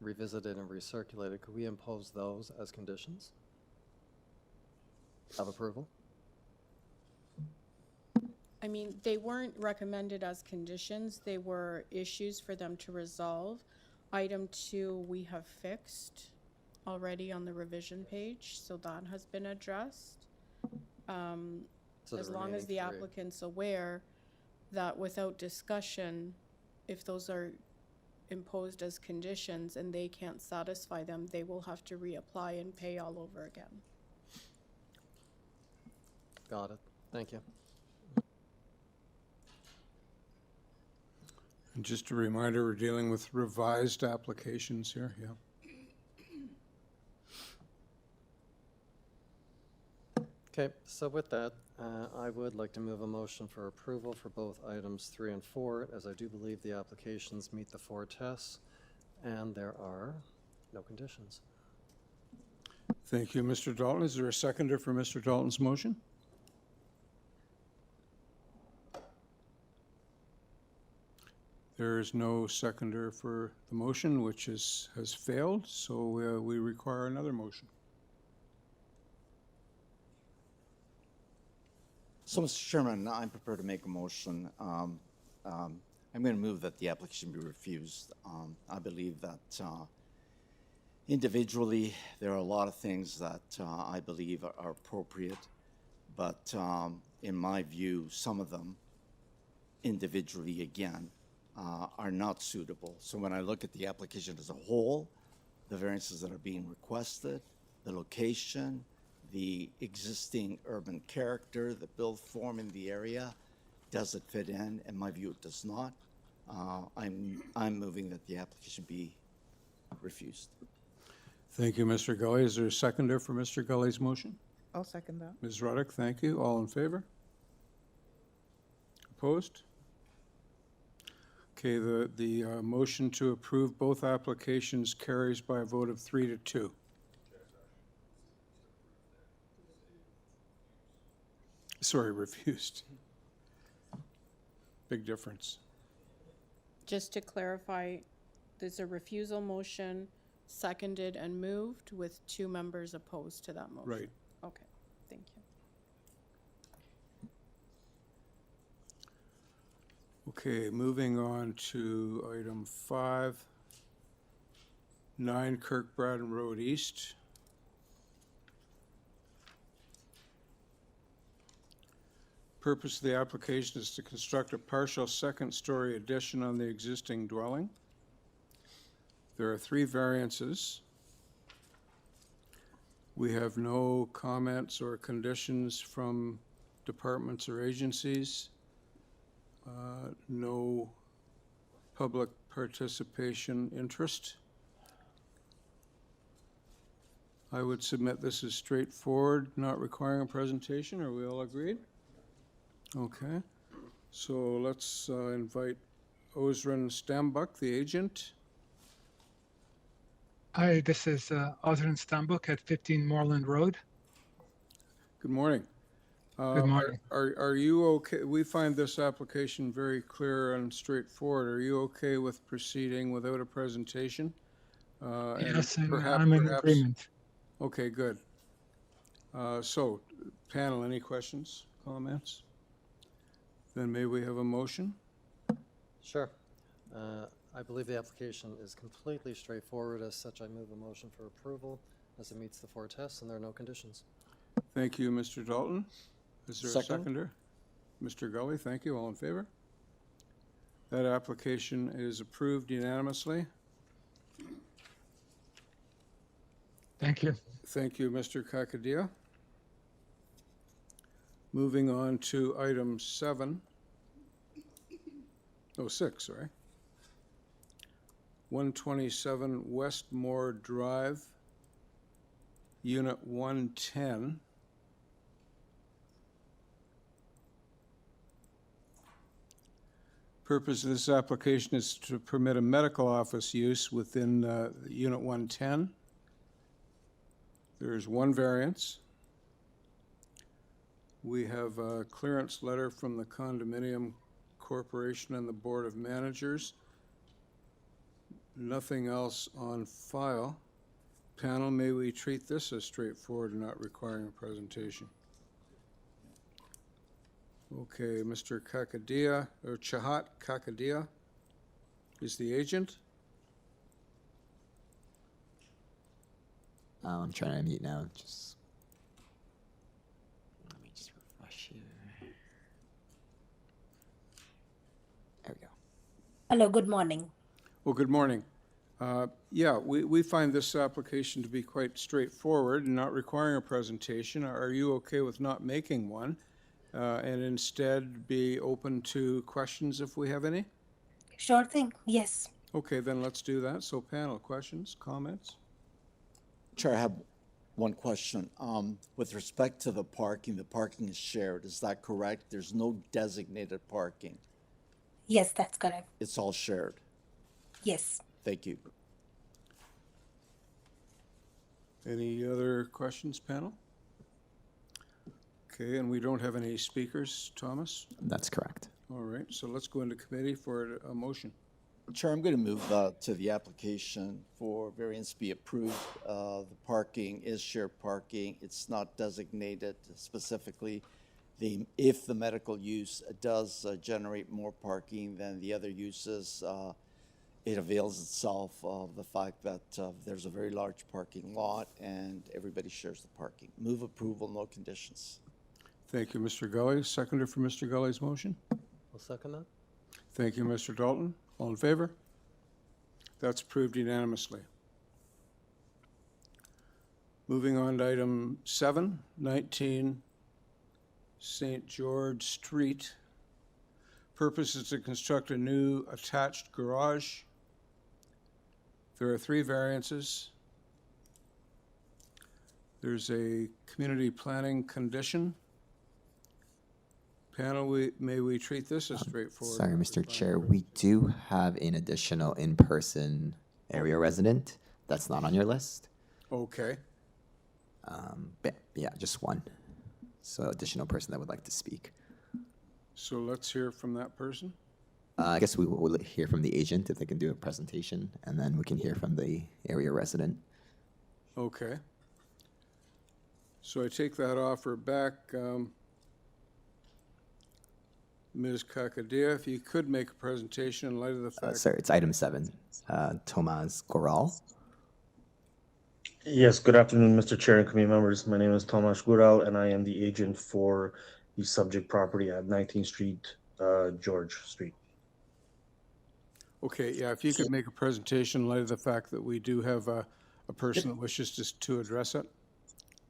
revisited and recirculated? Could we impose those as conditions of approval? I mean, they weren't recommended as conditions, they were issues for them to resolve. Item 2, we have fixed already on the revision page, so that has been addressed. So As the long as remaining the 3. applicant's aware that without discussion, if those are imposed as conditions and they can't satisfy them, they will have to reapply and pay all over again. Got it. Thank you. And just a reminder, we're dealing with revised applications here, yeah. Okay, so with that, I would like to move a motion for approval for both items 3 and 4, as I do believe the applications meet the 4 tests, and there are no conditions. Thank you, Mr. Dalton. Is there a seconder for Mr. Dalton's motion? There is no seconder for the motion, which has failed, so we require another motion. So, Mr. Chairman, I'm prepared to make a motion. I'm going to move that the application be refused. I believe that individually, there are a lot of things that I believe are appropriate, but in my view, some of them individually, again, are not suitable. So when I look at the application as a whole, the variances that are being requested, the location, the existing urban character, the build form in the area, does it fit in? In my view, it does not. I'm moving that the application be refused. Thank you, Mr. Gully. Is there a seconder for Mr. Gully's motion? I'll second that. Ms. Ruddock, thank you. All in favor? Opposed? Okay, the motion to approve both applications carries by a vote of 3 to 2. Sorry, refused. Big difference. Just to clarify, there's a refusal motion, seconded and moved with 2 members opposed to that motion. Right. Okay, thank you. Okay, moving on to item 5, 9 Kirk Bradden Road East. Purpose of the application is to construct a partial second-story addition on the existing dwelling. There are 3 variances. We have no comments or conditions from departments or agencies. No public participation interest. I would submit this is straightforward, not requiring a presentation. Are we all agreed? Okay, so let's invite Ozran Stambuk, the agent. Hi, this is Ozran Stambuk at 15 Moreland Road. Good morning. Good morning. Are you okay? We find this application very clear and straightforward. Are you okay with proceeding without a presentation? Yes, I'm in agreement. Okay, good. So, panel, any questions, comments? Then may we have a motion? Sure. I believe the application is completely straightforward. As such, I move a motion for approval as it meets the 4 tests and there are no conditions. Thank you, Mr. Dalton. Is there a Second. seconder? Mr. Gully, thank you. All in favor? That application is approved unanimously. Thank you. Thank you, Mr. Kakadia. Moving on to item 6, sorry. 127 Westmore Drive, Unit 110. Purpose of this application is to permit a medical office use within Unit 110. There's one variance. We have a clearance letter from the condominium corporation and the Board of Managers. Nothing else on file. Panel, may we treat this as straightforward and not requiring a presentation? Okay, Mr. Kakadia, or Chahat Kakadia is the agent. I'm trying to unmute now. Just let me just refresh here. There we go. Hello, good morning. Well, good morning. Yeah, we find this application to be quite straightforward and not requiring a presentation. Are you okay with not making one and instead be open to questions if we have any? Sure thing, yes. Okay, then let's do that. So panel, questions, comments? Chair, I have one question. With respect to the parking is shared. Is that correct? There's no designated parking. Yes, that's correct. It's all shared. Yes. Thank you. Any other questions, panel? Okay, and we don't have any speakers, Thomas? That's correct. All right, so let's go into committee for a motion. Chair, I'm going to move to the application for variance be approved. The parking is shared parking. It's not designated specifically. If the medical use does generate more parking than the other uses, it avails itself of the fact that there's a very large parking lot and everybody shares the parking. Move approval, no conditions. Thank you, Mr. Gully. Seconder for Mr. Gully's motion. I'll second that. Thank you, Mr. Dalton. All in favor? That's approved unanimously. Moving on to item 7, 19 St. George Street. Purpose is to construct a new attached garage. There are 3 variances. There's a community planning condition. Panel, may we treat this as straightforward? Sorry, Mr. Chair, we do have an additional in-person area resident that's not on your list. Okay. But yeah, just one. So additional person that would like to speak. So let's hear from that person. I guess we will hear from the agent if they can do a presentation, and then we can hear from the area resident. Okay. So I take that offer back. Ms. Kakadia, if you could make a presentation in light of the fact. Sorry, it's item 7. Tomas Goral. Yes, good afternoon, Mr. Chair and committee members. My name is Tomas Gural, and I am the agent for the subject property at 19th Street, George Street. Okay, yeah, if you could make a presentation in light of the fact that we do have a person that wishes to address it.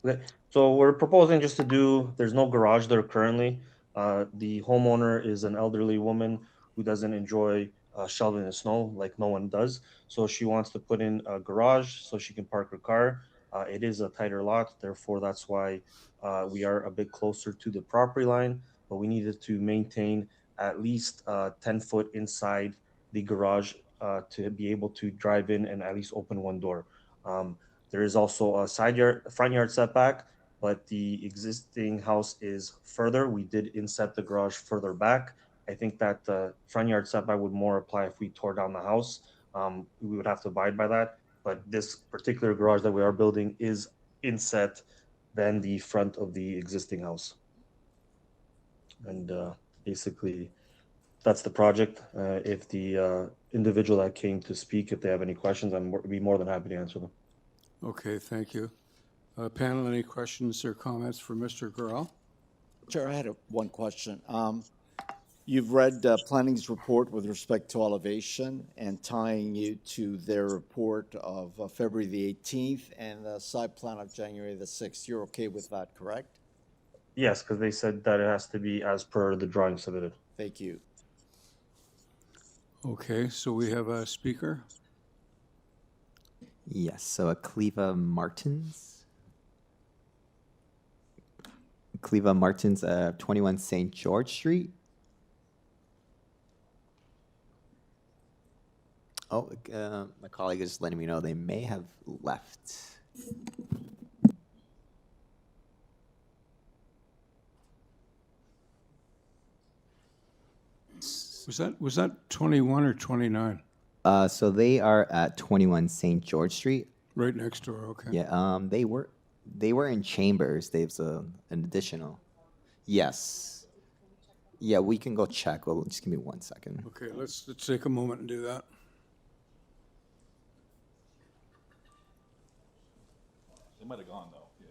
Okay, so we're proposing just to do, there's no garage there currently. The homeowner is an elderly woman who doesn't enjoy shoveling the snow like no one does. So she wants to put in a garage so she can park her car. It is a tighter lot, therefore that's why we are a bit closer to the property line, but we needed to maintain at least 10 foot inside the garage to be able to drive in and at least open one door. There is also a front yard setback, but the existing house is further. We did inset the garage further back. I think that the front yard setback would more apply if we tore down the house. We would have to abide by that. But this particular garage that we are building is inset than the front of the existing house. And basically, that's the project. If the individual that came to speak, if they have any questions, I'd be more than happy to answer them. Okay, thank you. Panel, any questions or comments for Mr. Gural? Chair, I had one question. You've read planning's report with respect to elevation and tying you to their report of February the 18th and the site plan of January the 6th. You're okay with that, correct? Yes, because they said that it has to be as per the drawing submitted. Thank you. Okay, so we have a speaker. Yes, so Cleva Martins. Cleva Martins, 21 St. George Street. Oh, my colleague is letting me know they may have left. Was that 21 or 29? So they are at 21 St. George Street. Right next door, okay. Yeah, they were in Chambers. There's an additional. Yes. Yeah, we can go check. Well, just give me 1 second. Okay, let's take a moment and do that. They might have gone though. Yeah.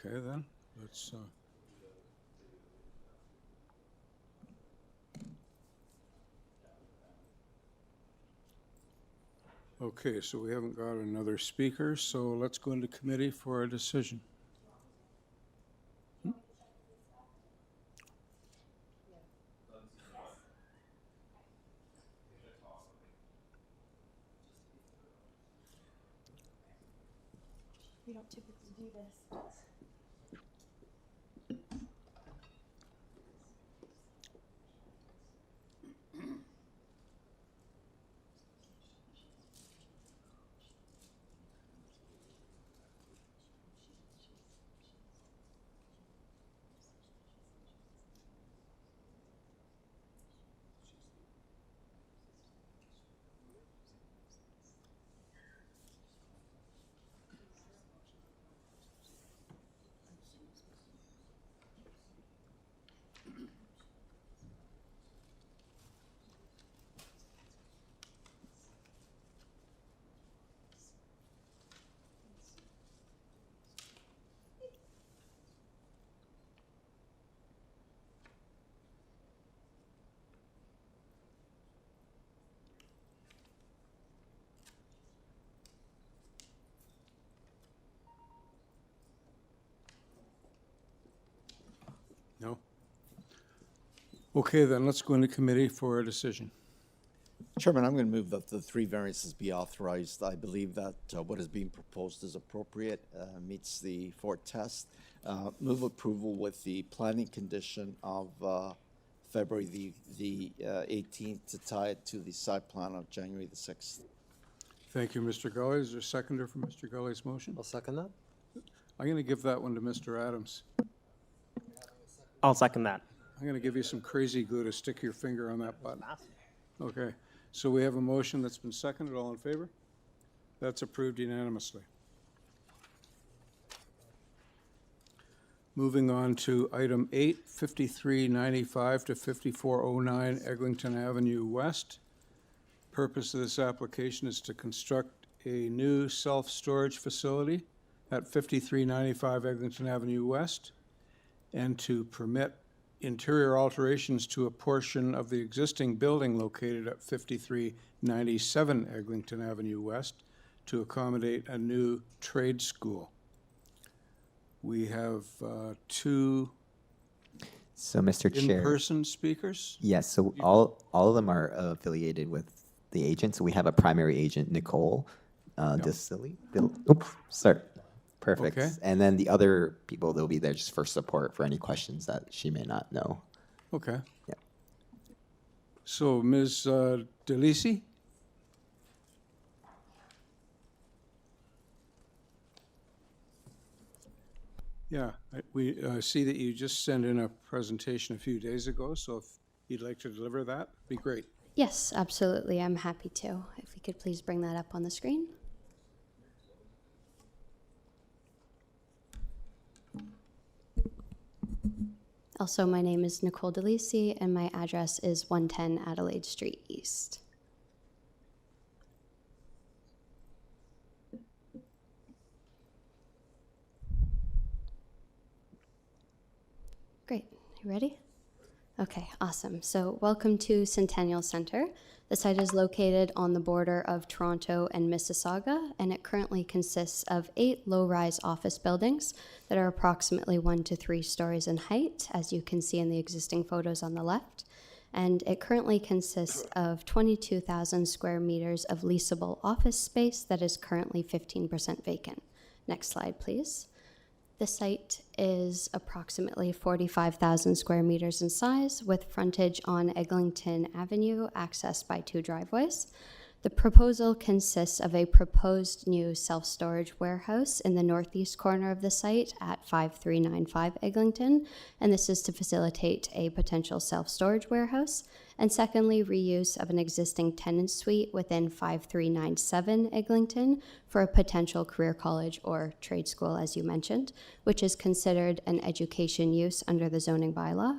Okay, then, let's, okay, so we haven't got another speaker, so let's go into committee for a decision. We don't typically do this. No? Okay, then, let's go into committee for a decision. Chairman, I'm going to move that the three variances be authorized. I believe that what is being proposed is appropriate, meets the fourth test. Move approval with the planning condition of February the 18th to tie it to the site plan of January the 6th. Thank you, Mr. Gully. Is there a seconder for Mr. Gully's motion? I'll second that. I'm going to give that one to Mr. Adams. I'll second that. I'm going to give you some crazy glue to stick your finger on that button. Okay, so we have a motion that's been seconded. All in favor? That's approved unanimously. Moving on to item 8, 5395 to 5409 Eglinton Avenue West. Purpose of this application is to construct a new self-storage facility at 5395 Eglinton Avenue West and to permit interior alterations to a portion of the existing building located at 5397 Eglinton Avenue West to accommodate a new trade school. We have two So, Mr. Chair. in-person speakers. Yes, so all of them are affiliated with the agent. So we have a primary agent, Nicole DeSilly. Oops, sorry. Perfect. Okay. And then the other people, they'll be there just for support for any questions that she may not know. Okay. Yeah. So, Ms. DeLisi? Yeah, we see that you just sent in a presentation a few days ago, so if you'd like to deliver that, be great. Yes, absolutely. I'm happy to. If we could please bring that up on the screen. Also, my name is Nicole DeLisi, and my address is 110 Adelaide Street East. Great. You ready? Okay, awesome. So welcome to Centennial Centre. The site is located on the border of Toronto and Mississauga, and it currently consists of 8 low-rise office buildings that are approximately 1 to 3 stories in height, as you can see in the existing photos on the left. And it currently consists of 22,000 square meters of leasable office space that is currently 15% vacant. Next slide, please. The site is approximately 45,000 square meters in size, with frontage on Eglinton Avenue, accessed by 2 driveways. The proposal consists of a proposed new self-storage warehouse in the northeast corner of the site at 5395 Eglinton, and this is to facilitate a potential self-storage warehouse. And secondly, reuse of an existing tenant suite within 5397 Eglinton for a potential career college or trade school, as you mentioned, which is considered an education use under the zoning bylaw.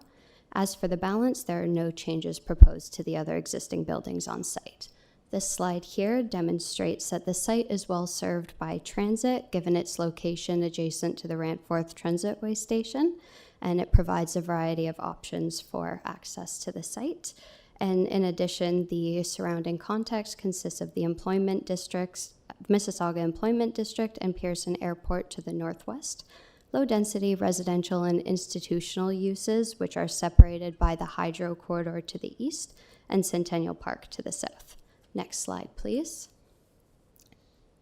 As for the balance, there are no changes proposed to the other existing buildings on site. This slide here demonstrates that the site is well served by transit, given its location adjacent to the Rantforth Transitway Station, and it provides a variety of options for access to the site. And in addition, the surrounding context consists of the employment districts, Mississauga Employment District and Pearson Airport to the northwest, low-density residential and institutional uses, which are separated by the Hydro Corridor to the east and Centennial Park to the south. Next slide, please.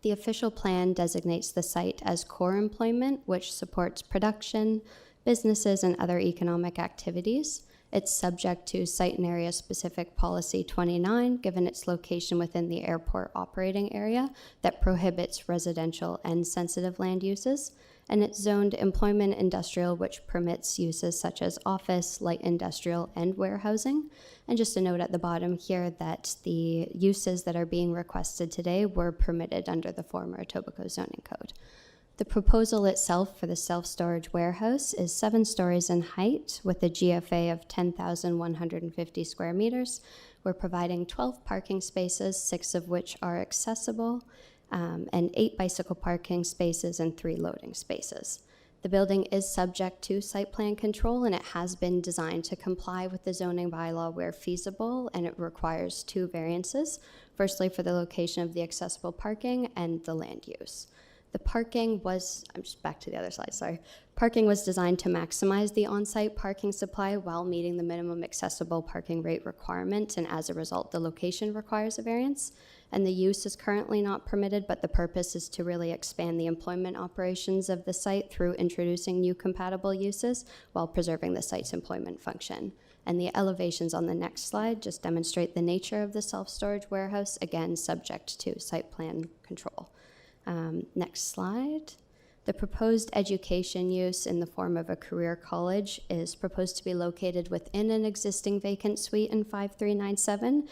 The official plan designates the site as core employment, which supports production, businesses, and other economic activities. It's subject to Site and Area Specific Policy 29, given its location within the airport operating area that prohibits residential and sensitive land uses. And it's zoned employment industrial, which permits uses such as office, light industrial, and warehousing. And just a note at the bottom here that the uses that are being requested today were permitted under the former Etobicoke zoning code. The proposal itself for the self-storage warehouse is 7 stories in height with a GFA of 10,150 square meters. We're providing 12 parking spaces, 6 of which are accessible, and 8 bicycle parking spaces and 3 loading spaces. The building is subject to site plan control, and it has been designed to comply with the zoning bylaw where feasible, and it requires 2 variances. Firstly, for the location of the accessible parking and the land use. The parking was, I'm just back to the other slide, sorry. Parking was designed to maximize the on-site parking supply while meeting the minimum accessible parking rate requirement, and as a result, the location requires a variance. And the use is currently not permitted, but the purpose is to really expand the employment operations of the site through introducing new compatible uses while preserving the site's employment function. And the elevations on the next slide just demonstrate the nature of the self-storage warehouse, again, subject to site plan control. Next slide. The proposed education use in the form of a career college is proposed to be located within an existing vacant suite in 5397.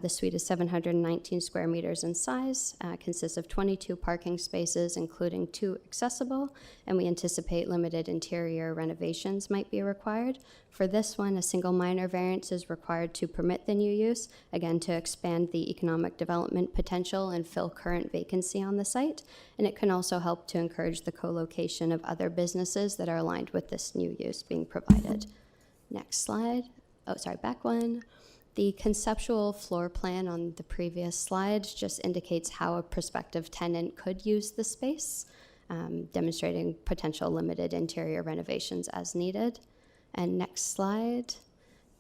The suite is 719 square meters in size, consists of 22 parking spaces, including 2 accessible, and we anticipate limited interior renovations might be required. For this one, a single minor variance is required to permit the new use, again, to expand the economic development potential and fill current vacancy on the site, and it can also help to encourage the co-location of other businesses that are aligned with this new use being provided. Next slide. Oh, sorry, back one. The conceptual floor plan on the previous slide just indicates how a prospective tenant could use the space, demonstrating potential limited interior renovations as needed. And next slide.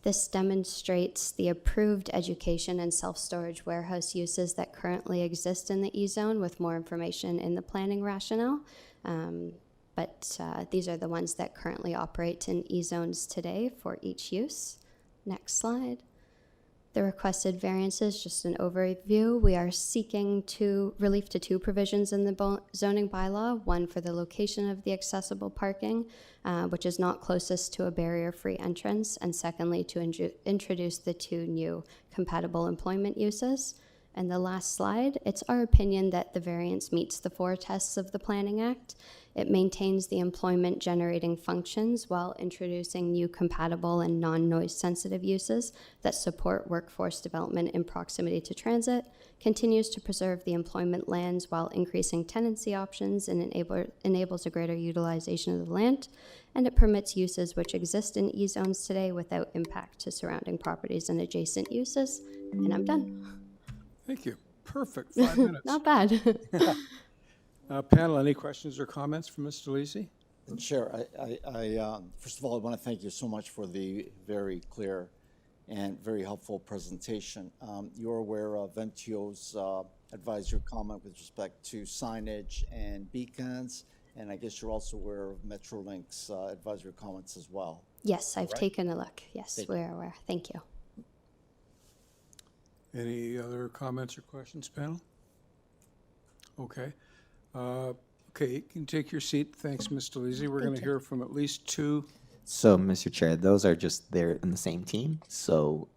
This demonstrates the approved education and self-storage warehouse uses that currently exist in the E-zone, with more information in the planning rationale. But these are the ones that currently operate in E-zones today for each use. Next slide. The requested variances, just an overview, we are seeking relief to two provisions in the zoning bylaw, one for the location of the accessible parking, which is not closest to a barrier-free entrance, and secondly, to introduce the two new compatible employment uses. And the last slide, it's our opinion that the variance meets the 4 tests of the Planning Act. It maintains the employment generating functions while introducing new compatible and non-noise sensitive uses that support workforce development in proximity to transit, continues to preserve the employment lands while increasing tenancy options and enables a greater utilization of the land, and it permits uses which exist in E-zones today without impact to surrounding properties and adjacent uses. And I'm done. Thank you. Perfect. 5 minutes. Not bad. Panel, any questions or comments from Mr. Lisi? Chair, first of all, I want to thank you so much for the very clear and very helpful presentation. You're aware of MTO's advisory comment with respect to signage and beacons, and I guess you're also aware of Metrolink's advisory comments as well. Yes, I've taken a look. Yes, we're aware. Thank you. Any other comments or questions, panel? Okay. Okay, you can take your seat. Thanks, Mr. Lisi. We're going to hear from at least 2. So, Mr. Chair, those are just there in the same team. So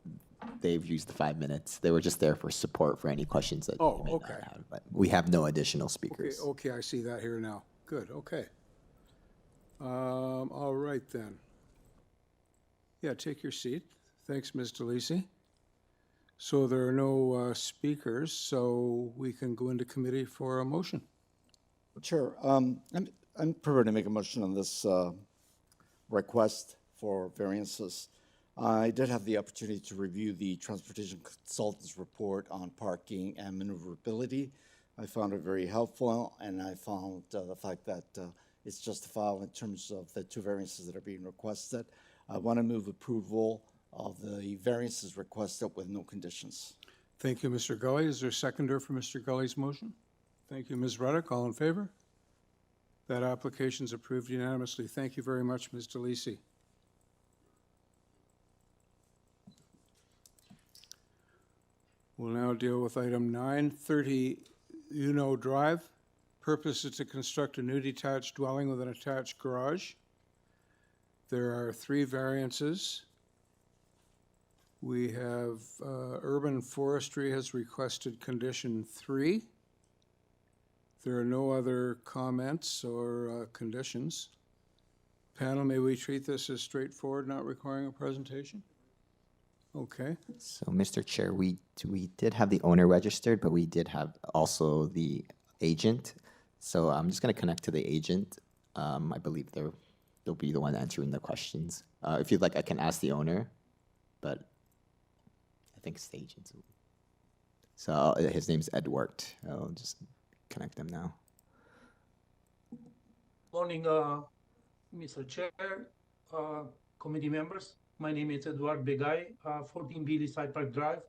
they've used the 5 minutes. They were just there for support for any questions that you may not have. But we have no additional speakers. Okay, I see that here now. Good, okay. All right then. Yeah, take your seat. Thanks, Mr. Lisi. So there are no speakers, so we can go into committee for a motion. Chair, I'm prepared to make a motion on this request for variances. I did have the opportunity to review the transportation consultant's report on parking and maneuverability. I found it very helpful, and I found the fact that it's justifiable in terms of the 2 variances that are being requested. I want to move approval of the variances requested with no conditions. Thank you, Mr. Gully. Is there a seconder for Mr. Gully's motion? Thank you, Ms. Ruddock. All in favor? That application is approved unanimously. Thank you very much, Ms. DeLisi. We'll now deal with item 930 Uno Drive. Purpose is to construct a new detached dwelling with an attached garage. There are 3 variances. We have Urban Forestry has requested condition 3. There are no other comments or conditions. Panel, may we treat this as straightforward, not requiring a presentation? Okay. So, Mr. Chair, we did have the owner registered, but we did have also the agent. So I'm just going to connect to the agent. I believe they'll be the one answering the questions. If you'd like, I can ask the owner, but I think it's the agent. So his name's Edward. I'll just connect them now. Morning, Mr. Chair, committee members. My name is Edward Begay, 14 Billy Side Park Drive,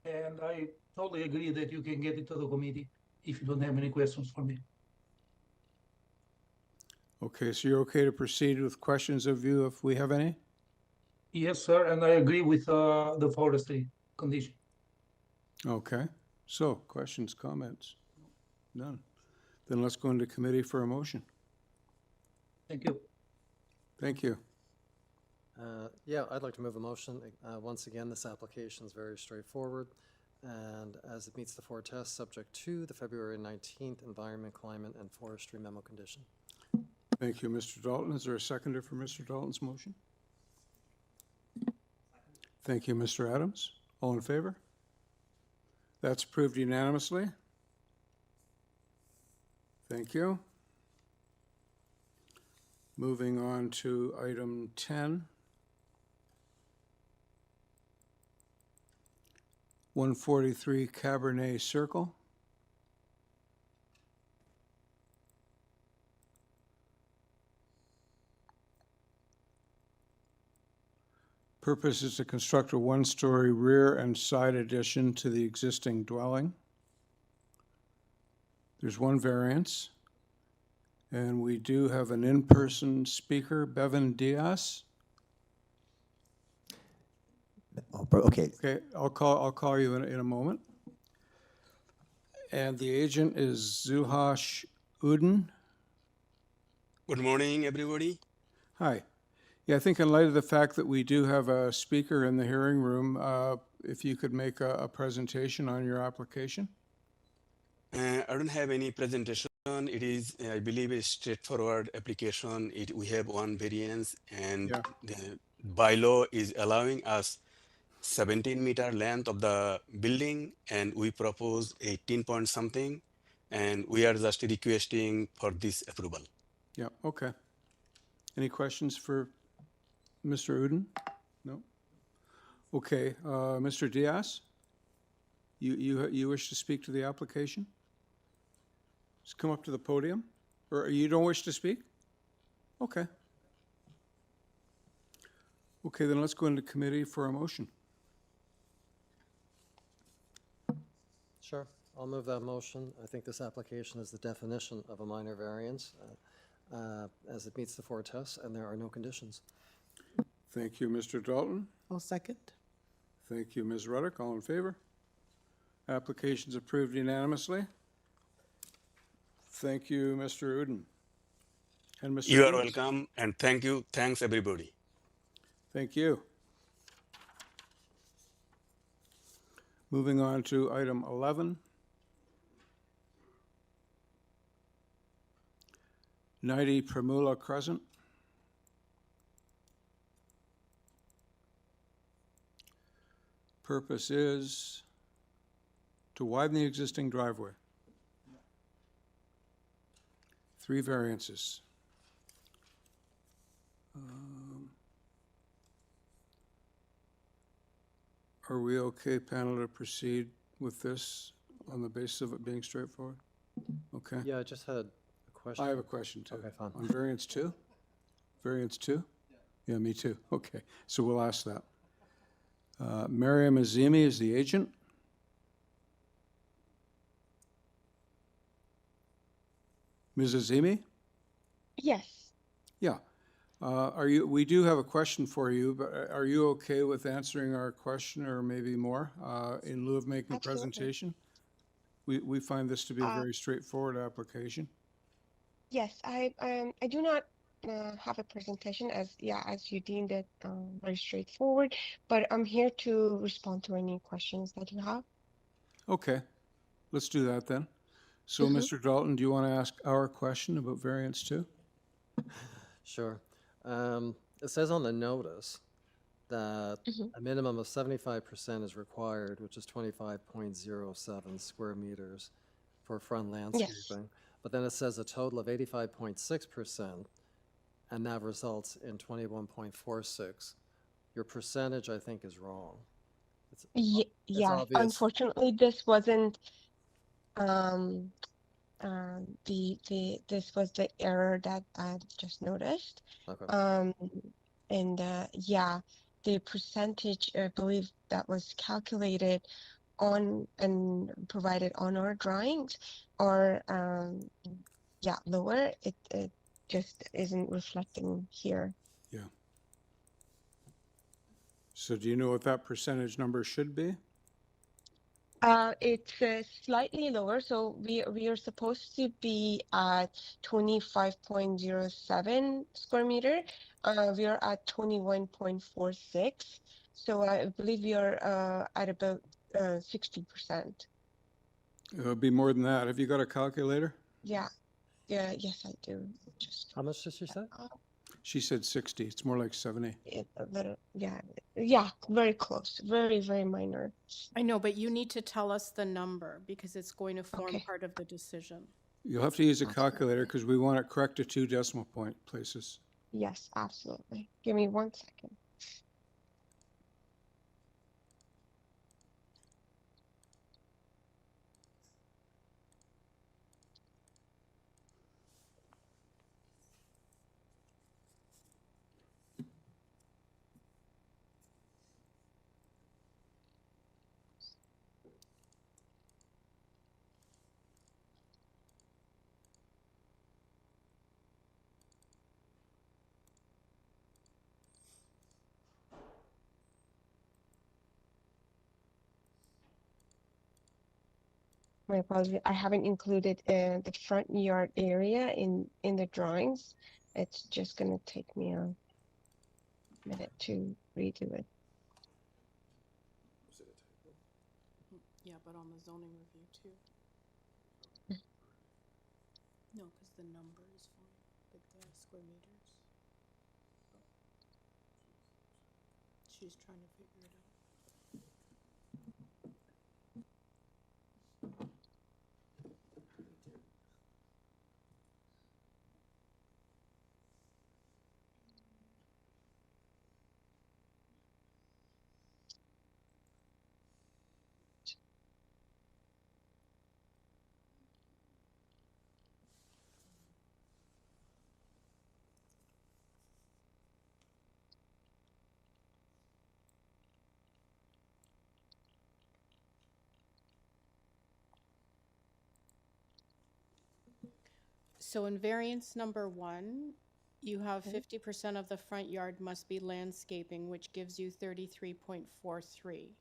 and I totally agree that you can get it to the committee if you don't have any questions for me. Okay, so you're okay to proceed with questions of you if we have any? Yes, sir, and I agree with the forestry condition. Okay, so questions, comments? None. Then let's go into committee for a motion. Thank you. Thank you. Yeah, I'd like to move a motion. Once again, this application is very straightforward, and as it meets the 4 tests, subject to the February 19th Environment, Climate, and Forestry Memo Condition. Thank you, Mr. Dalton. Is there a seconder for Mr. Dalton's motion? Thank you, Mr. Adams. All in favor? That's approved unanimously. Thank you. Moving on to item 10. 143 Cabernet Circle. Purpose is to construct a 1-story rear and side addition to the existing dwelling. There's 1 variance. And we do have an in-person speaker, Bevan Diaz. Oh, okay. Okay, I'll call you in a moment. And the agent is Zuhash Uden. Good morning, everybody. Hi. Yeah, I think in light of the fact that we do have a speaker in the hearing room, if you could make a presentation on your application. I don't have any presentation. It is, I believe, a straightforward application. We have one variance, and Yeah. the bylaw is allowing us 17-meter length of the building, and we propose 18 point something, and we are just requesting for this approval. Yeah, okay. Any questions for Mr. Uden? No? Okay, Mr. Diaz? You wish to speak to the application? Just come up to the podium, or you don't wish to speak? Okay. Okay, then let's go into committee for a motion. Sure, I'll move that motion. I think this application is the definition of a minor variance, as it meets the 4 tests, and there are no conditions. Thank you, Mr. Dalton. I'll second. Thank you, Ms. Ruddock. All in favor? Application's approved unanimously. Thank you, Mr. Uden. And Mr. You are Diaz. welcome, and thank you. Thanks, everybody. Thank you. Moving on to item 11. 90 PRIMULA Crescent. Purpose is to widen the existing driveway. 3 variances. Are we okay, panel, to proceed with this on the basis of it being straightforward? Okay. Yeah, I just had a question. I have a question too. Okay, fine. On variance 2? Variance 2? Yeah, me too. Okay, so we'll ask that. Miriam Azimi is the agent. Ms. Azimi? Yes. Yeah. We do have a question for you, but are you okay with answering our question or maybe more in lieu of making a Absolutely. presentation? We find this to be a very straightforward application. Yes, I do not have a presentation as you deemed it very straightforward, but I'm here to respond to any questions that you have. Okay, let's do that then. So, Mr. Dalton, do you want to ask our question about variance 2? Sure. It says on the notice that a minimum of 75% is required, which is 25.07 square meters for front landscaping. But then it says a total of 85.6%, and that results in 21.46. Your percentage, I think, is wrong. Yeah, obvious. unfortunately, this wasn't this was the error that I just noticed. Okay. And yeah, the percentage, I believe that was calculated on and provided on our drawings are lower. It just isn't reflecting here. Yeah. So do you know what that percentage number should be? It's slightly lower, so we are supposed to be at 25.07 square meter. We are at 21.46, so I believe we are at about 60%. It would be more than that. Have you got a calculator? Yeah, yes, I do. Just how much did she say? She said 60. It's more like 70. A little, yeah, very close, very, very minor. I know, but you need to tell us the number because it's going to form part of the decision. You'll have to use a calculator because we want it correct to 2 decimal point places. Yes, absolutely. Give me 1 second. My apologies. I haven't included the front yard area in the drawings. It's just gonna take me a minute to redo it. Yeah, but on the zoning review too. No, because the number is fine, like the square meters. She's trying to figure it out. So in variance number 1, you have 50% of the front yard must be landscaping, which gives you 33.43.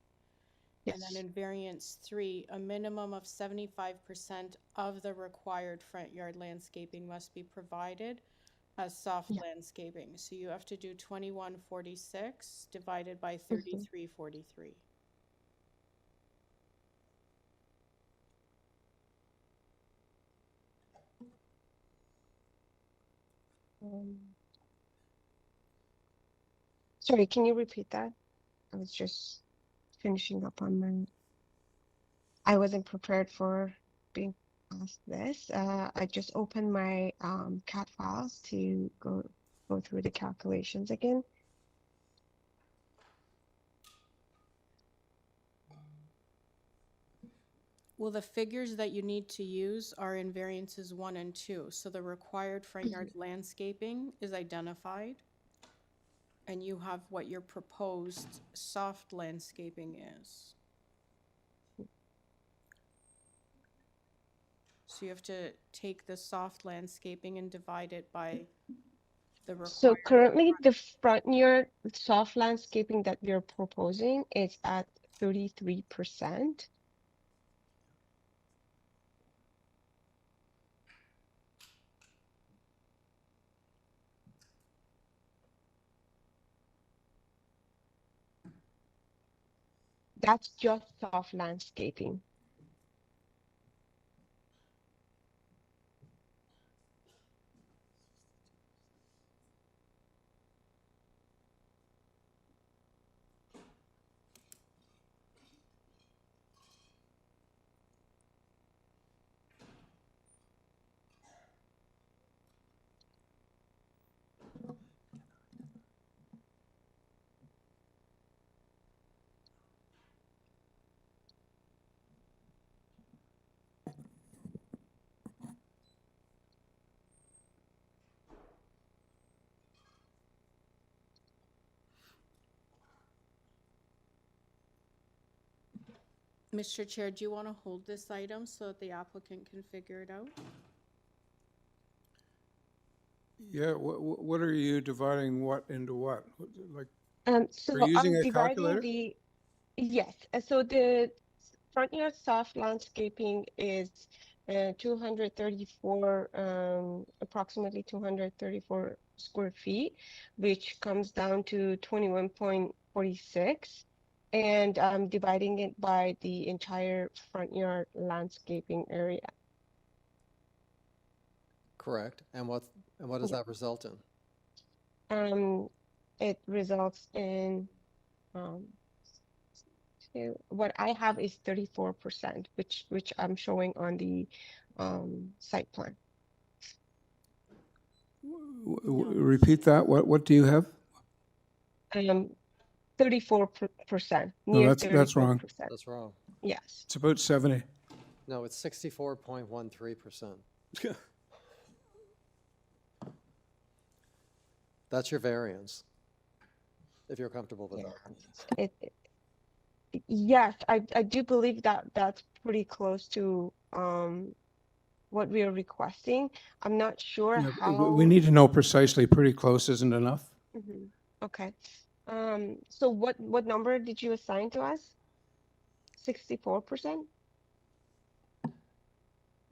And then in variance 3, a minimum of 75% of the required front yard landscaping must be provided as soft landscaping. So you have to do 2146 divided by 3343. Sorry, can you repeat that? I was just finishing up on my. I wasn't prepared for being asked this. I just opened my CAD files to go through the calculations again. Well, the figures that you need to use are in variances 1 and 2. So the required front yard landscaping is identified. And you have what your proposed soft landscaping is. So you have to take the soft landscaping and divide it by the required. So currently the front yard soft landscaping that we're proposing is at 33%. That's just soft landscaping. Mr. Chair, do you want to hold this item so that the applicant can figure it out? Yeah, what are you dividing what into what? Like, So are you using I'm a dividing calculator? yes. So the front yard soft landscaping is 234, approximately 234 square feet, which comes down to 21.46. And I'm dividing it by the entire front yard landscaping area. Correct. And what does that result in? It results in what I have is 34%, which I'm showing on the site plan. Repeat that. What do you have? 34%. No, Near that's wrong. 34%. That's wrong. Yes. It's about 70. No, it's 64.13%. That's your variance, if you're comfortable with that. Yes, I do believe that that's pretty close to what we are requesting. I'm not sure Yeah, how. we need to know precisely. Pretty close isn't enough. Okay. So what number did you assign to us? 64%?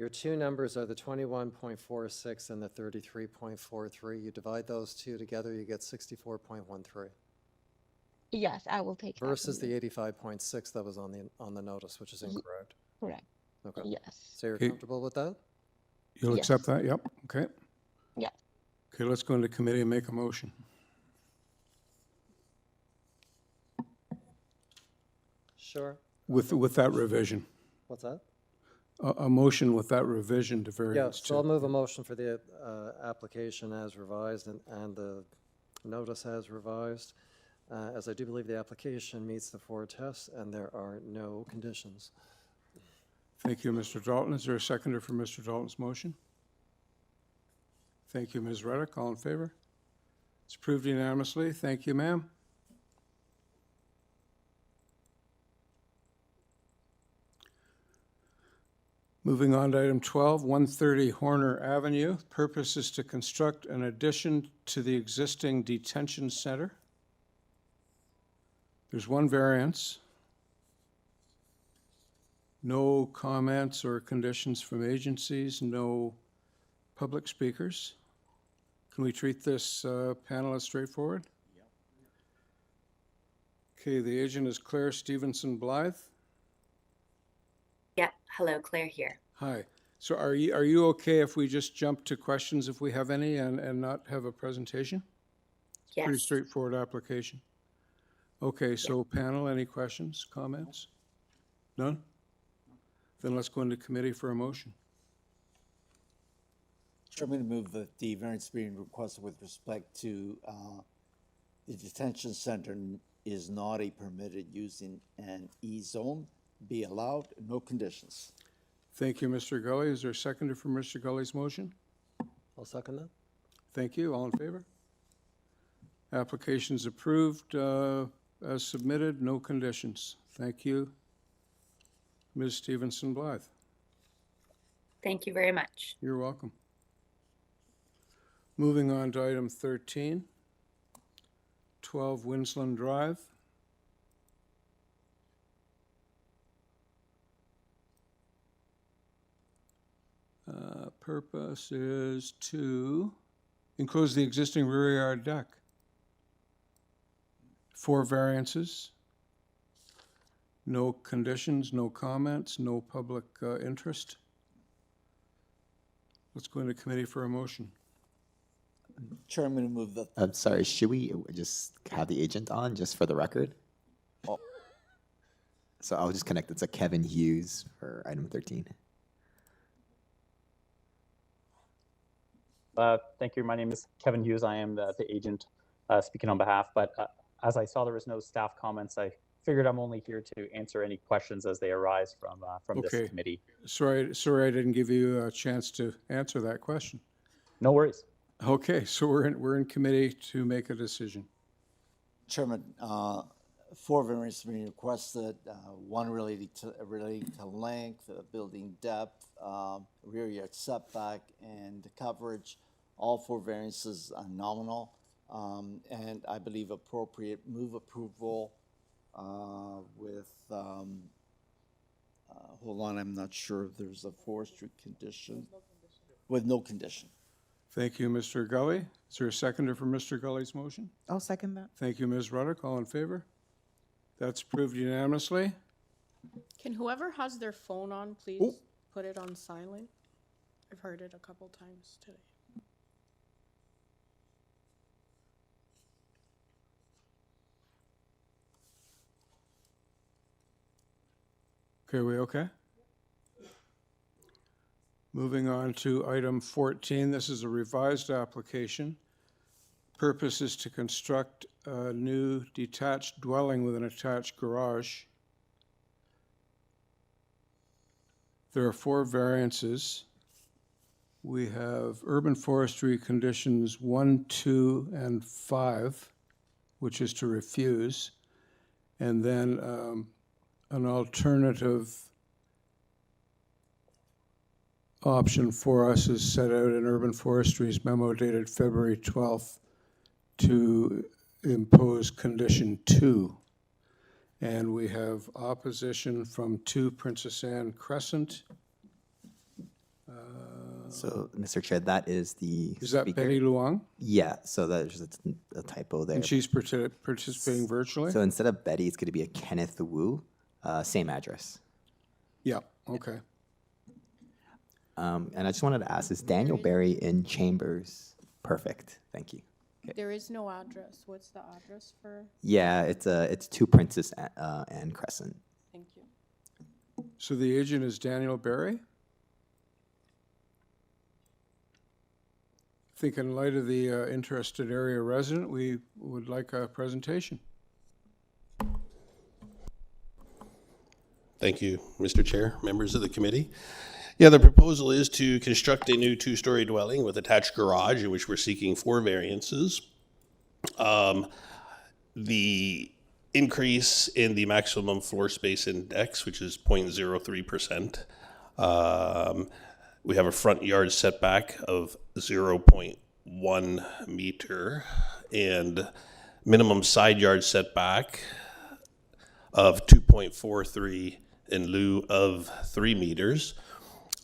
Your two numbers are the 21.46 and the 33.43. You divide those two together, you get 64.13 Yes, I will take that. versus from the you. 85.6 that was on the notice, which is incorrect. Correct. Okay. Yes. So you're Okay. comfortable with that? You'll accept that? Yep, okay. Yeah. Okay, let's go into committee and make a motion. Sure. With that revision. What's that? A motion with that revision to Yeah, variance so I'll two. move a motion for the application as revised and the notice as revised, as I do believe the application meets the four tests and there are no conditions. Thank you, Mr. Dalton. Is there a seconder for Mr. Dalton's motion? Thank you, Ms. Reddick. All in favor? It's approved unanimously. Thank you, ma'am. Moving on to item 12, 130 Horner Avenue. Purpose is to construct an addition to the existing detention center. There's one variance. No comments or conditions from agencies, no public speakers. Can we treat this panel as straightforward? Okay, the agent is Claire Stevenson Blythe. Yeah, hello, Claire here. Hi. So are you okay if we just jump to questions if we have any and not have a presentation? It's a pretty Yes. straightforward application. Okay, so panel, any questions, comments? None? Then let's go into committee for a motion. Chairman, I move that the variance being requested with respect to the detention center is not a permitted use in an E-zone be allowed, no conditions. Thank you, Mr. Gully. Is there a seconder for Mr. Gully's motion? I'll second that. Thank you. All in favor? Application's approved as submitted, no conditions. Thank you, Ms. Stevenson Blythe. Thank you very much. You're welcome. Moving on to item 13, 12 Winsland Drive. Purpose is to enclose the existing rear yard deck. 4 variances. No conditions, no comments, no public interest. Let's go into committee for a motion. Chairman, I move that. I'm sorry, should we just have the agent on just for the record? Oh. So I'll just connect it to Kevin Hughes for item 13. Thank you. My name is Kevin Hughes. I am the agent speaking on behalf. But as I saw there was no staff comments, I figured I'm only here to answer any questions as they arise from this committee. Sorry I didn't give you a chance to answer that question. No worries. Okay, so we're in committee to make a decision. Chairman, 4 variances being requested, one relating to length, building depth, rear yard setback, and coverage. All 4 variances are nominal, and I believe appropriate move approval with, hold on, I'm not sure if there's a forestry condition. With no condition. Thank you, Mr. Gully. Is there a seconder for Mr. Gully's motion? I'll second that. Thank you, Ms. Ruddock. All in favor? That's approved unanimously. Can whoever has their phone on, please Oh. put it on silent? I've heard it a couple times today. Okay, we okay? Moving on to item 14. This is a revised application. Purpose is to construct a new detached dwelling with an attached garage. There are 4 variances. We have urban forestry conditions 1, 2, and 5, which is to refuse. And then an alternative option for us is set out in urban forestry's memo dated February 12th to impose condition 2. And we have opposition from 2 Princess Anne Crescent So, Mr. Chair, that is the Is that speaker. Betty Luong? Yeah, so there's a typo there. And she's participating virtually? So instead of Betty, it's going to be a Kenneth Wu, same address. Yeah, okay. And I just wanted to ask, is Daniel Barry in Chambers? Perfect, thank you. There is no address. What's the address for? Yeah, it's 2 Princess and Crescent. Thank you. So the agent is Daniel Barry? I think in light of the interested area resident, we would like a presentation. Thank you, Mr. Chair, members of the committee. Yeah, the proposal is to construct a new 2-story dwelling with attached garage, in which we're seeking 4 variances. The increase in the maximum floor space index, which is 0.03%. We have a front yard setback of 0.1 meter and minimum side yard setback of 2.43 in lieu of 3 meters.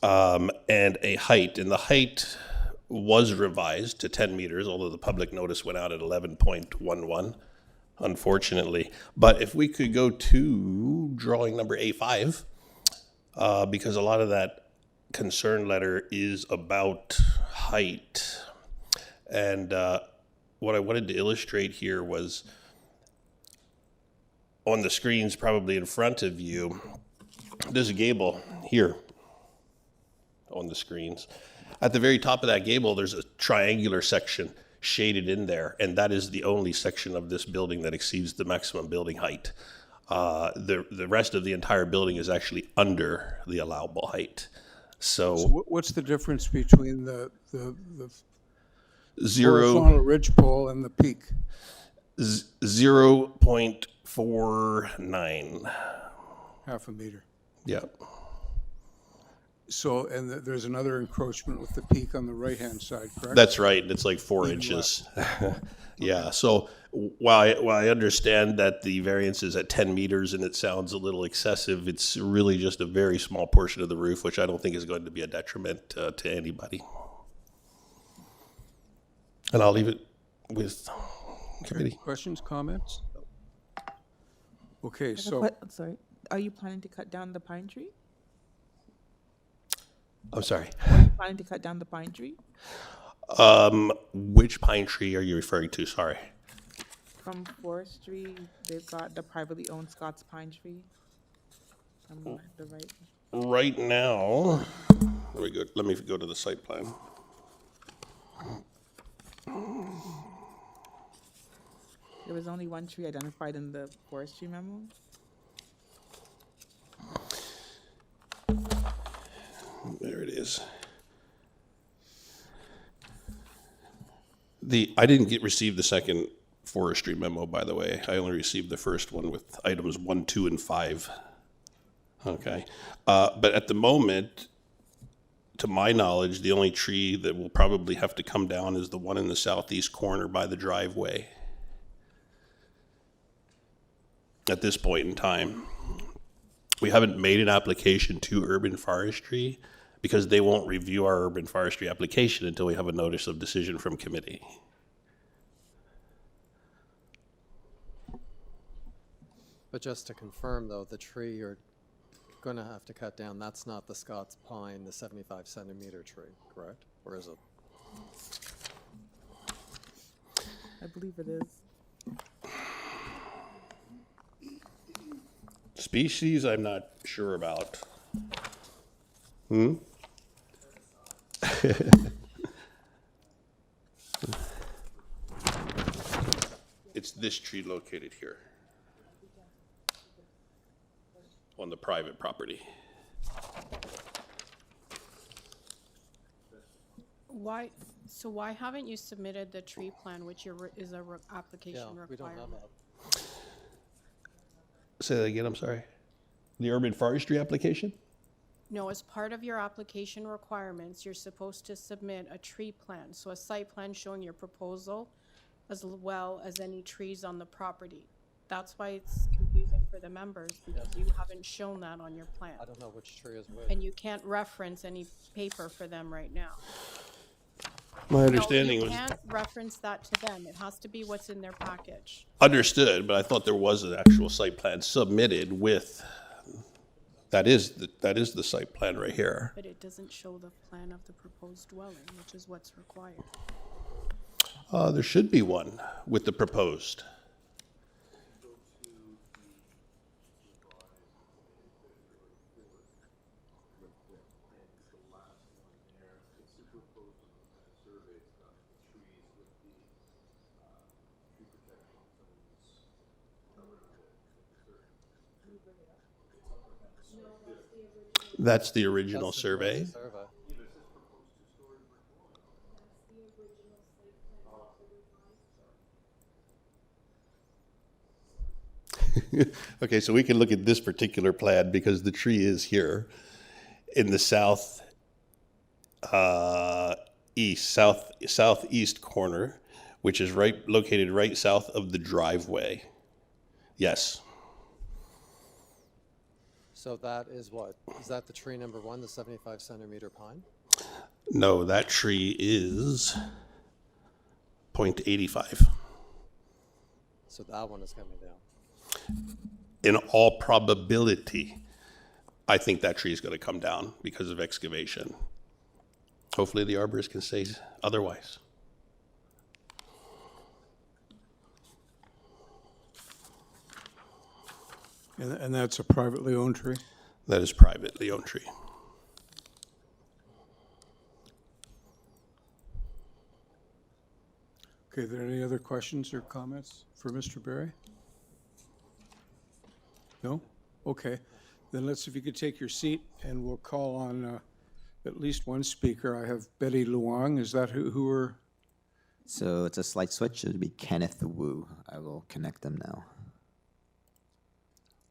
And a height, and the height was revised to 10 meters, although the public notice went out at 11.11, unfortunately. But if we could go to drawing number A5, because a lot of that concern letter is about height. And what I wanted to illustrate here was on the screens probably in front of you, there's a gable here on the screens. At the very top of that gable, there's a triangular section shaded in there, and that is the only section of this building that exceeds the maximum building height. The rest of the entire building is actually under the allowable height. So what's the difference between the zero horizontal ridge pole and the peak? 0.49. Half a meter. Yeah. So, and there's another encroachment with the peak on the right-hand side, correct? That's right. It's like 4 inches. Yeah. So while I understand that the variance is at 10 meters and it sounds a little excessive, it's really just a very small portion of the roof, which I don't think is going to be a detriment to anybody. And I'll leave it with committee. Questions, comments? Okay, I have a so sorry, are you planning to cut down the pine tree? I'm sorry. Are you planning to cut down the pine tree? Which pine tree are you referring to? Sorry. From forestry, they've got the privately owned Scott's pine tree. On the right. Right now, let me go to the site plan. There was only one tree identified in the forestry memo. There it is. I didn't receive the second forestry memo, by the way. I only received the first one with items 1, 2, and 5. Okay. But at the moment, to my knowledge, the only tree that will probably have to come down is the one in the southeast corner by the driveway. At this point in time, we haven't made an application to urban forestry because they won't review our urban forestry application until we have a notice of decision from committee. But just to confirm, though, the tree you're going to have to cut down, that's not the Scots pine, the 75-centimeter tree, correct? Or is it? I believe it is. Species, I'm not sure about. It's this tree located here on the private property. Why haven't you submitted the tree plan, which is a application We don't have requirement? that. Say that again, I'm sorry. The urban forestry application? No, as part of your application requirements, you're supposed to submit a tree plan, so a site plan showing your proposal as well as any trees on the property. That's why it's confusing for the members because you haven't shown that on your plan. I don't know which tree is which. And you can't reference any paper for them right now. My understanding No, was you can't reference that to them. It has to be what's in their package. understood, but I thought there was an actual site plan submitted with, that is the site plan right here. But it doesn't show the plan of the proposed dwelling, which is what's required. There should be one with the proposed. That's the original survey. Okay, so we can look at this particular plan because the tree is here in the southeast corner, which is located right south of the driveway. Yes. So that is what? Is that the tree number one, the 75 centimeter pine? No, that tree is 0.85. So that one is coming down. In all probability, I think that tree is going to come down because of excavation. Hopefully the arborist can say otherwise. And that's a privately owned tree? That is privately owned tree. Okay, are there any other questions or comments for Mr. Berry? No? Okay. Then if you could take your seat and we'll call on at least one speaker. I have Betty Luong. Is that who we're? So it's a slight switch. It would be Kenneth Wu. I will connect them now.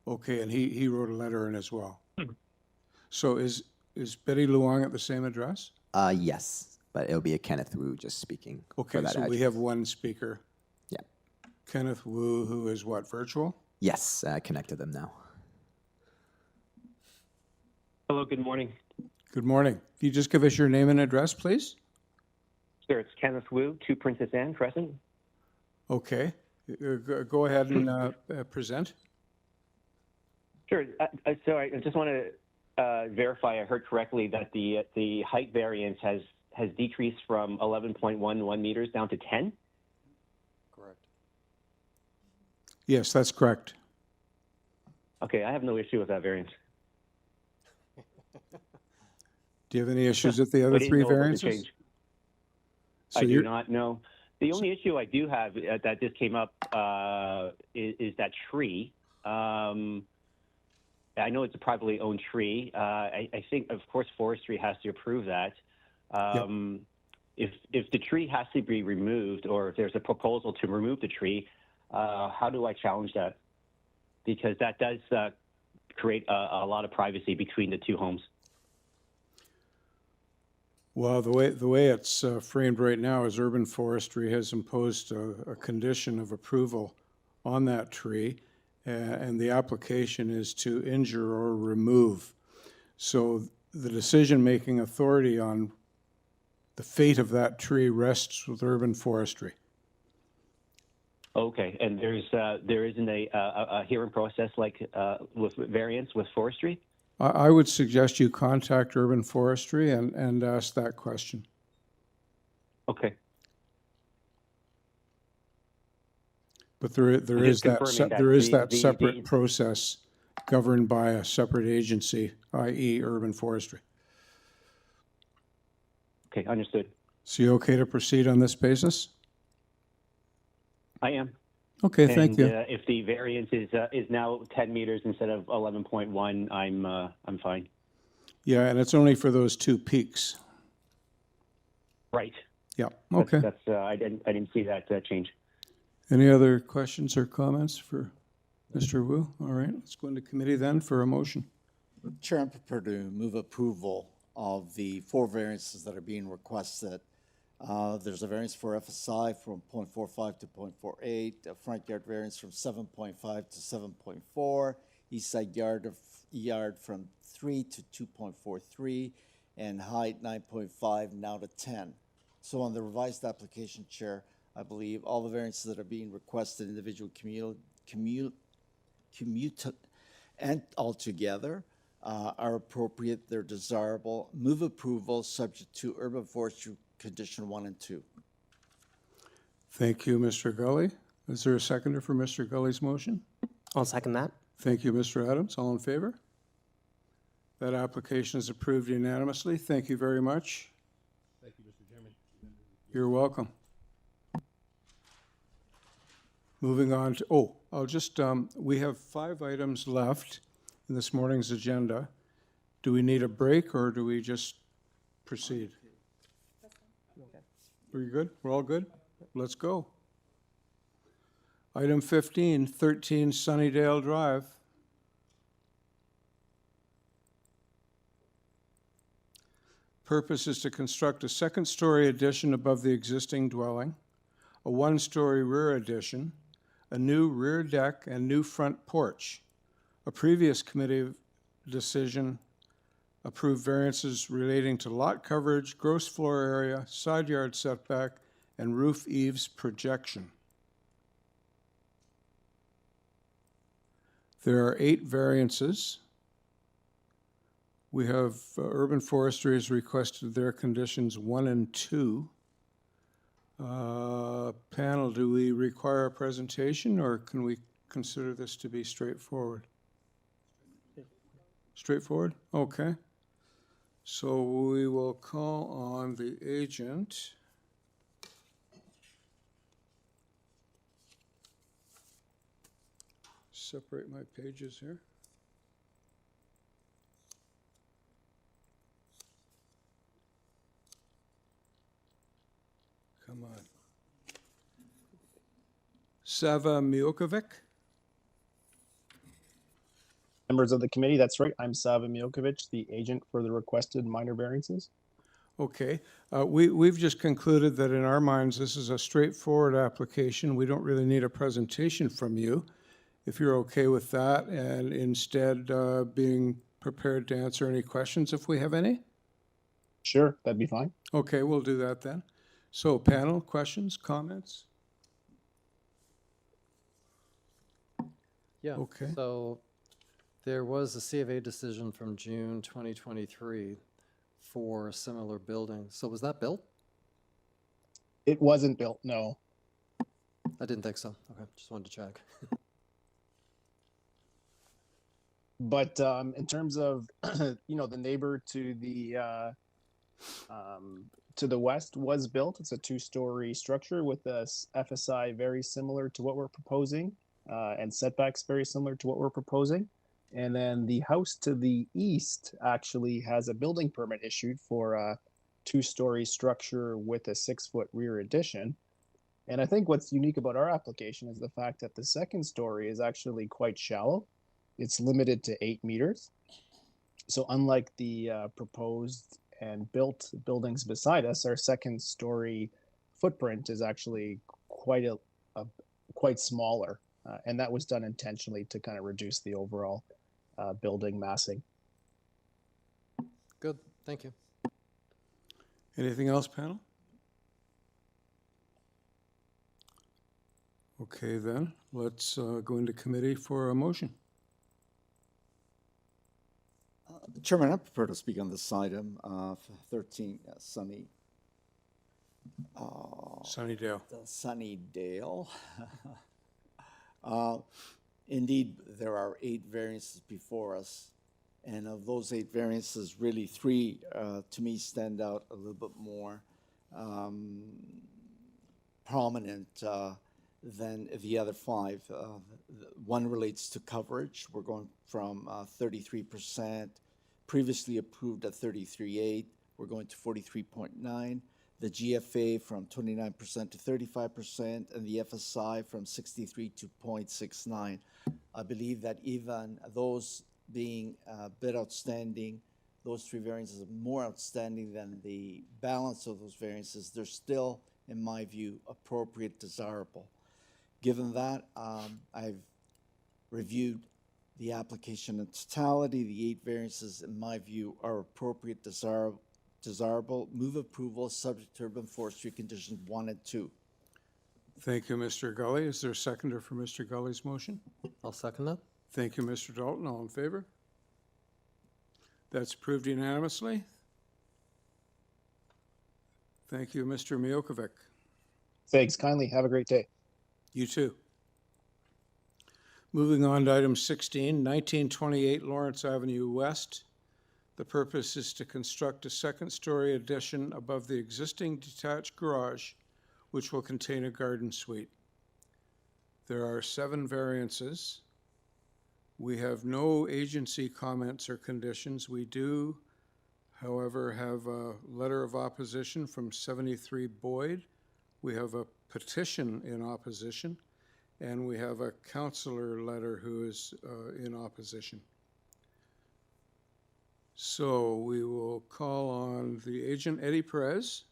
Okay, and he wrote a letter in as well. So is Betty Luong at the same address? Yes, but it'll be a Kenneth Wu just speaking. Okay, for that so we address. have one speaker. Yeah. Kenneth Wu, who is what, virtual? Yes, I connected them now. Hello, good morning. Good morning. Can you just give us your name and address, please? Sure, it's Kenneth Wu, 2 Princess Anne Crescent. Okay. Go ahead and present. Sure. So I just want to verify I heard correctly that the height variance has decreased from 11.11 meters down to 10? Correct. Yes, that's correct. Okay, I have no issue with that variance. Do you have any issues with the I other didn't three know about the variances? change. So I do you're- not know. The only issue I do have that just came up is that tree. I know it's a privately owned tree. I think, of course, forestry has to approve that. If the tree has to be removed, or if there's a proposal to remove the tree, how do I challenge that? Because that does create a lot of privacy between the two homes. Well, the way it's framed right now is urban forestry has imposed a condition of approval on that tree, and the application is to injure or remove. So the decision-making authority on the fate of that tree rests with urban forestry. Okay, and there isn't a hearing process like with variance with forestry? I would suggest you contact urban forestry and ask that question. Okay. But there is just that confirming that there is that the- separate process governed by a separate agency, i.e. urban forestry. Okay, understood. So you okay to proceed on this basis? I am. Okay, thank you. If the variance is now 10 meters instead of 11.1, I'm fine. Yeah, and it's only for those two peaks. Right. Yeah, okay. That's I didn't see that change. Any other questions or comments for Mr. Wu? All right, let's go into committee then for a motion. Chair, I'm prepared to move approval of the 4 variances that are being requested There's a variance for FSI from 0.45 to 0.48, a front yard variance from 7.5 to 7.4, east side yard from 3 to 2.43, and height 9.5 now to 10. So on the revised application, Chair, I believe all the variances that are being requested, individual commute and altogether, are appropriate, they're desirable. Move approval subject to urban forestry condition 1 and 2. Thank you, Mr. Gully. Is there a seconder for Mr. Gully's motion? I'll second that. Thank you, Mr. Adams. All in favor? That application is approved unanimously. Thank you very much. Thank you, Mr. Chairman. You're welcome. Moving on to, I'll just, we have 5 items left in this morning's agenda. Do we need a break or do we just proceed? Are you good? We're all good? Let's go. Item 15, 13 Sunnydale Drive. Purpose is to construct a second-story addition above the existing dwelling, a one-story rear addition, a new rear deck, and new front porch. A previous committee decision approved variances relating to lot coverage, gross floor area, side yard setback, and roof eaves projection. There are 8 variances. We have Urban Forestry has requested their conditions 1 and 2. Panel, do we require a presentation or can we consider this to be straightforward? Straightforward? Okay. So we will call on the agent. Separate my pages here. Come on. Sava Miokovic? Members of the committee, that's right. I'm Sava Milkovic, the agent for the requested minor variances. Okay. We've just concluded that in our minds, this is a straightforward application. We don't really need a presentation from you. If you're okay with that, and instead being prepared to answer any questions if we have any? Sure, that'd be fine. Okay, we'll do that then. So panel, questions, comments? Yeah. Okay. So there was a C of A decision from June 2023 for a similar building. So was that built? It wasn't built, no. I didn't think so. Okay, just wanted to check. But in terms of, the neighbor to the west was built. It's a 2-story structure with a FSI very similar to what we're proposing, and setbacks very similar to what we're proposing. And then the house to the east actually has a building permit issued for a 2-story structure with a 6-foot rear addition. And I think what's unique about our application is the fact that the second story is actually quite shallow. It's limited to 8 meters. So unlike the proposed and built buildings beside us, our second story footprint is actually quite smaller. And that was done intentionally to kind of reduce the overall building massing. Good, thank you. Anything else, panel? Okay, then, let's go into committee for a motion. Chairman, I'm prepared to speak on this item, 13 Sunnydale. Sunnydale. Indeed, there are 8 variances before us. And of those 8 variances, really 3 to me stand out a little bit more prominent than the other 5. One relates to coverage. We're going from 33%, previously approved at 33.8. We're going to 43.9. The GFA from 29% to 35%, and the FSI from 63 to 0.69. I believe that even those being a bit outstanding, those 3 variances are more outstanding than the balance of those variances, they're still, in my view, appropriate, desirable. Given that, I've reviewed the application in totality. The 8 variances, in my view, are appropriate, desirable. Move approval subject to urban forestry conditions 1 and 2. Thank you, Mr. Gully. Is there a seconder for Mr. Gully's motion? I'll second that. Thank you, Mr. Dalton. All in favor? That's approved unanimously. Thank you, Mr. Miokovic. Thanks kindly. Have a great day. You too. Moving on to item 16, 1928 Lawrence Avenue West. The purpose is to construct a second-story addition above the existing detached garage, which will contain a garden suite. There are 7 variances. We have no agency comments or conditions. We do, however, have a letter of opposition from 73 Boyd. We have a petition in opposition, and we have a counselor letter who is in opposition. So we will call on the agent, Eddie Perez.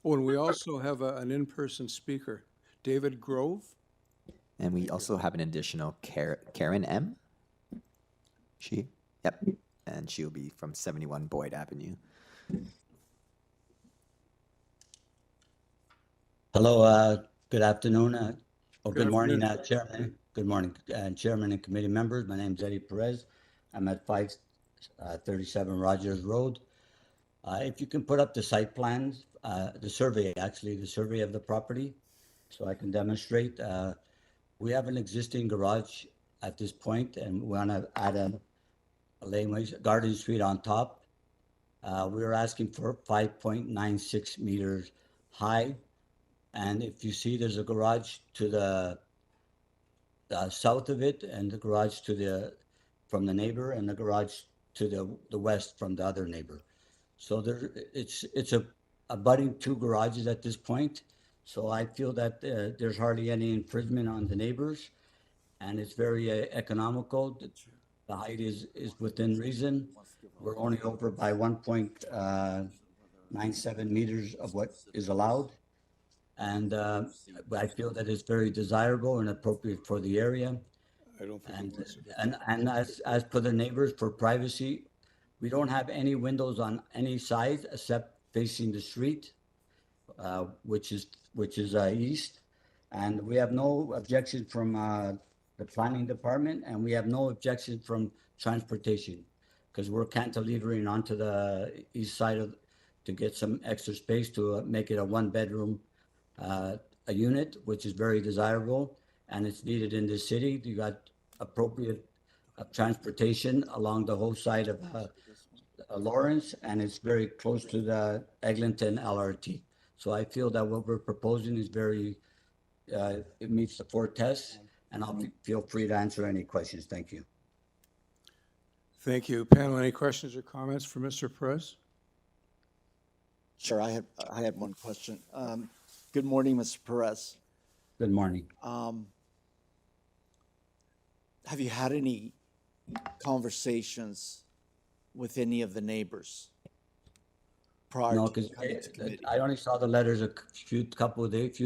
Oh, and we also have an in-person speaker, David Grove. And we also have an additional Karen M. Yep. And she'll be from 71 Boyd Avenue. Hello, good afternoon, or Good good morning, afternoon. Chairman. Good morning, Chairman and committee members. My name is Eddie Perez. I'm at 537 Rogers Road. If you can put up the site plans, the survey of the property, so I can demonstrate. We have an existing garage at this point, and we want to add a laneway garden suite on top. We are asking for 5.96 meters high. And if you see, there's a garage to the south of it, and the garage to from the neighbor, and the garage to the west from the other neighbor. So it's abutting 2 garages at this point. So I feel that there's hardly any infringement on the neighbors, and it's very economical. The height is within reason. We're only over by 1.97 meters of what is allowed. And I feel that it's very desirable and appropriate for the area. I don't think And as per the neighbors, for privacy, we don't have any windows on any side except facing the street, which is east. And we have no objection from the planning department, and we have no objection from transportation, because we're cantilevering onto the east side to get some extra space to make it a 1-bedroom a unit, which is very desirable, and it's needed in this city. You got appropriate transportation along the whole side of Lawrence, and it's very close to the Eglinton LRT. So I feel that what we're proposing is it meets the 4 tests, and I'll feel free to answer any questions. Thank you. Thank you. Panel, any questions or comments for Mr. Perez? Sure, I had one question. Good morning, Mr. Perez. Good morning. Have you had any conversations with any of the neighbors prior No, to because coming to committee? I only saw the letters a few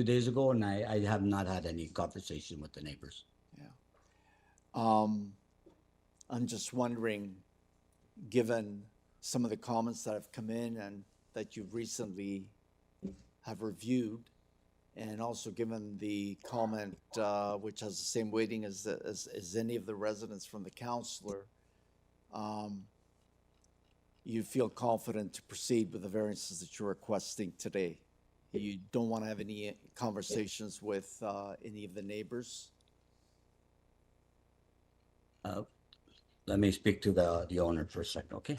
days ago, and I have not had any conversation with the neighbors. I'm just wondering, given some of the comments that have come in and that you've recently have reviewed, and also given the comment which has the same weighting as any of the residents from the counselor, you feel confident to proceed with the variances that you're requesting today? You don't want to have any conversations with any of the neighbors? Let me speak to the owner for a second, okay?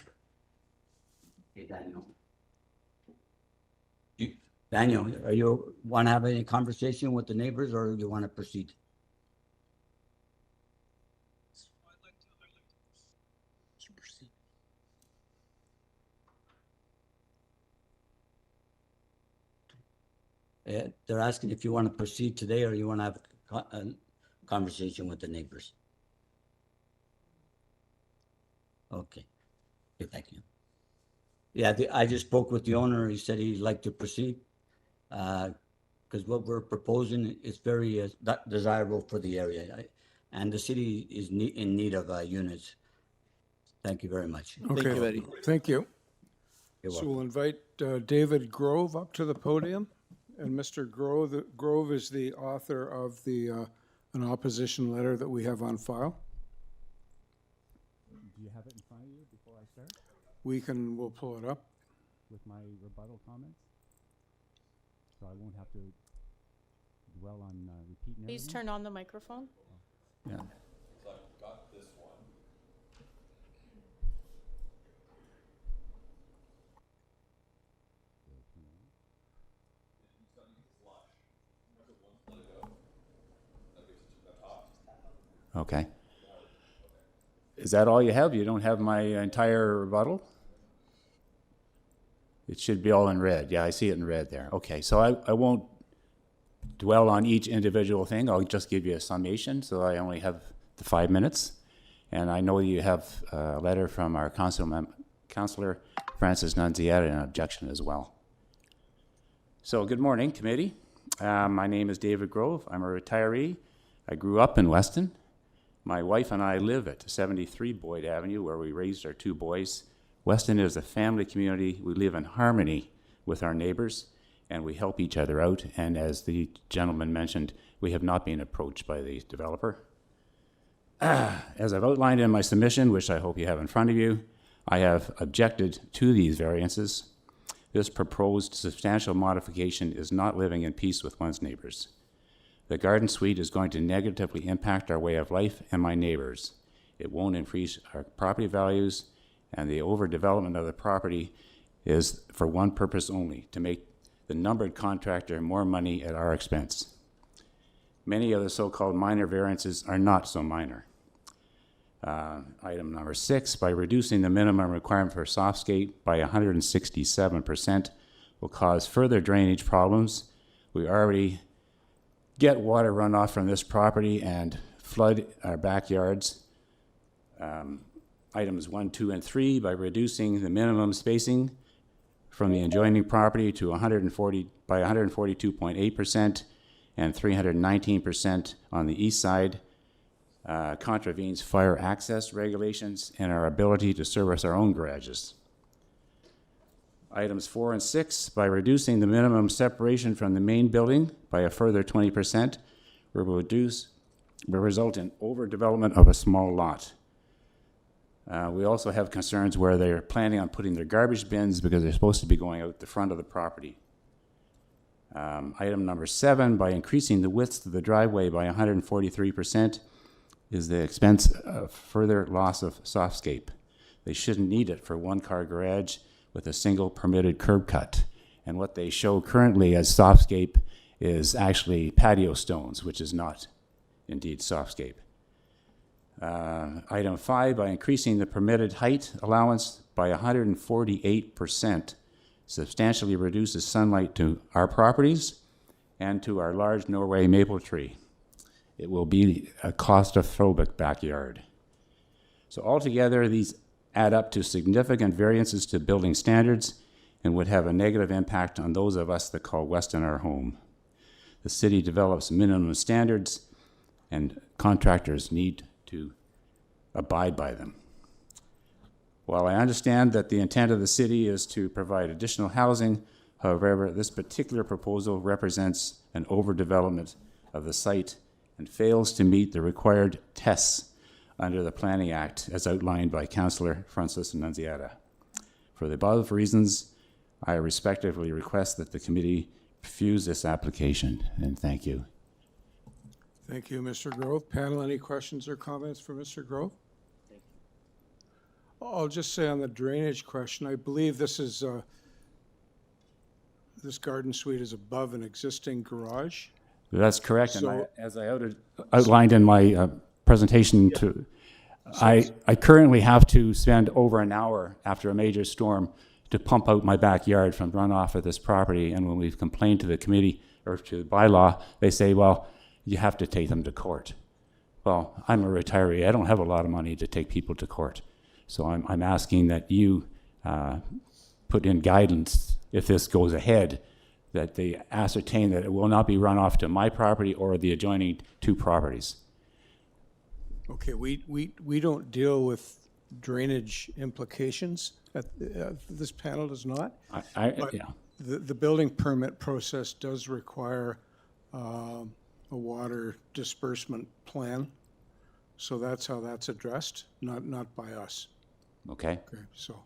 Hey, Daniel. Daniel, are you want to have any conversation with the neighbors, or you want to proceed? They're asking if you want to proceed today, or you want to have a conversation with the neighbors. Okay. Okay, thank you. Yeah, I just spoke with the owner. He said he'd like to proceed because what we're proposing is very desirable for the area. And the city is in need of units. Thank you very much. Okay, thank you. You're So welcome. we'll invite David Grove up to the podium. And Mr. Grove is the author of an opposition letter that we have on file. Do you have it in front of you before I start We'll pull it up. with my rebuttal comments? So I won't have to dwell on repeating Please everything. turn on the microphone. Yeah. So I've got this one. Okay. Is that all you have? You don't have my entire rebuttal? It should be all in red. Yeah, I see it in red there. Okay, so I won't dwell on each individual thing. I'll just give you a summation, so I only have the 5 minutes. And I know you have a letter from our Councillor Francis Nunziata, an objection as well. So good morning, committee. My name is David Grove. I'm a retiree. I grew up in Weston. My wife and I live at 73 Boyd Avenue, where we raised our 2 boys. Weston is a family community. We live in harmony with our neighbors, and we help each other out. And as the gentleman mentioned, we have not been approached by the developer. As I've outlined in my submission, which I hope you have in front of you, I have objected to these variances. This proposed substantial modification is not living in peace with one's neighbors. The garden suite is going to negatively impact our way of life and my neighbors. It won't increase our property values, and the overdevelopment of the property is for one purpose only, to make the numbered contractor more money at our expense. Many of the so-called minor variances are not so minor. Item number 6, by reducing the minimum requirement for softscape by 167% will cause further drainage problems. We already get water runoff from this property and flood our backyards. Items 1, 2, and 3, by reducing the minimum spacing from the adjoining property to 142.8% and 319% on the east side, contravenes fire access regulations and our ability to service our own garages. Items 4 and 6, by reducing the minimum separation from the main building by a further 20%, will result in overdevelopment of a small lot. We also have concerns where they're planning on putting their garbage bins because they're supposed to be going out the front of the property. Item number 7, by increasing the width of the driveway by 143%, is the expense of further loss of softscape. They shouldn't need it for one-car garage with a single permitted curb cut. And what they show currently as softscape is actually patio stones, which is not indeed softscape. Item 5, by increasing the permitted height allowance by 148%, substantially reduces sunlight to our properties and to our large Norway maple tree. It will be a claustrophobic backyard. So altogether, these add up to significant variances to building standards and would have a negative impact on those of us that call Weston our home. The city develops minimum standards, and contractors need to abide by them. While I understand that the intent of the city is to provide additional housing, however, this particular proposal represents an overdevelopment of the site and fails to meet the required tests under the Planning Act as outlined by Councillor Francis Nunziata. For the above reasons, I respectfully request that the committee refuse this application, and thank you. Thank you, Mr. Grove. Panel, any questions or comments for Mr. Grove? I'll just say on the drainage question, I believe this is this garden suite is above an existing garage. That's correct, So- and as I outlined in my presentation, I currently have to spend over an hour after a major storm to pump out my backyard from runoff of this property, and when we've complained to the committee or to the bylaw, they say, well, you have to take them to court. Well, I'm a retiree. I don't have a lot of money to take people to court. So I'm asking that you put in guidance, if this goes ahead, that they ascertain that it will not be run off to my property or the adjoining two properties. Okay, we don't deal with drainage implications. This panel does not. But Yeah. the building permit process does require a water disbursement plan. So that's how that's addressed, not by us. Okay. Okay, so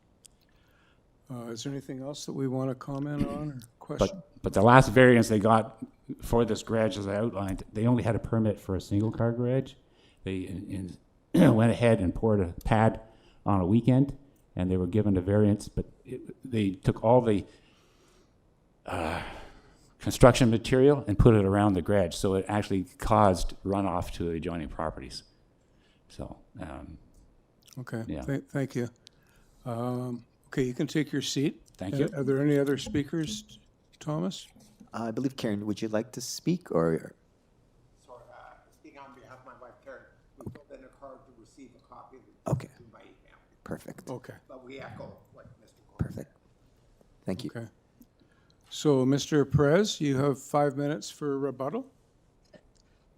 is there anything else that we want to comment on or question? But the last variance they got for this garage, as I outlined, they only had a permit for a single car garage. They went ahead and poured a pad on a weekend, and they were given a variance, but they took all the construction material and put it around the garage, so it actually caused runoff to the adjoining properties. So, Okay, yeah. Thank you. Okay, you can take your seat. Thank you. Are there any other speakers, Thomas? I believe, Karen, would you like to speak, or? Sorry, speaking on behalf of my wife Karen, we filled in a card to receive a copy of the Okay. by email. Perfect. Okay. But we echo what Mr. Corr Perfect. Thank you. Okay. So, Mr. Perez, you have 5 minutes for rebuttal.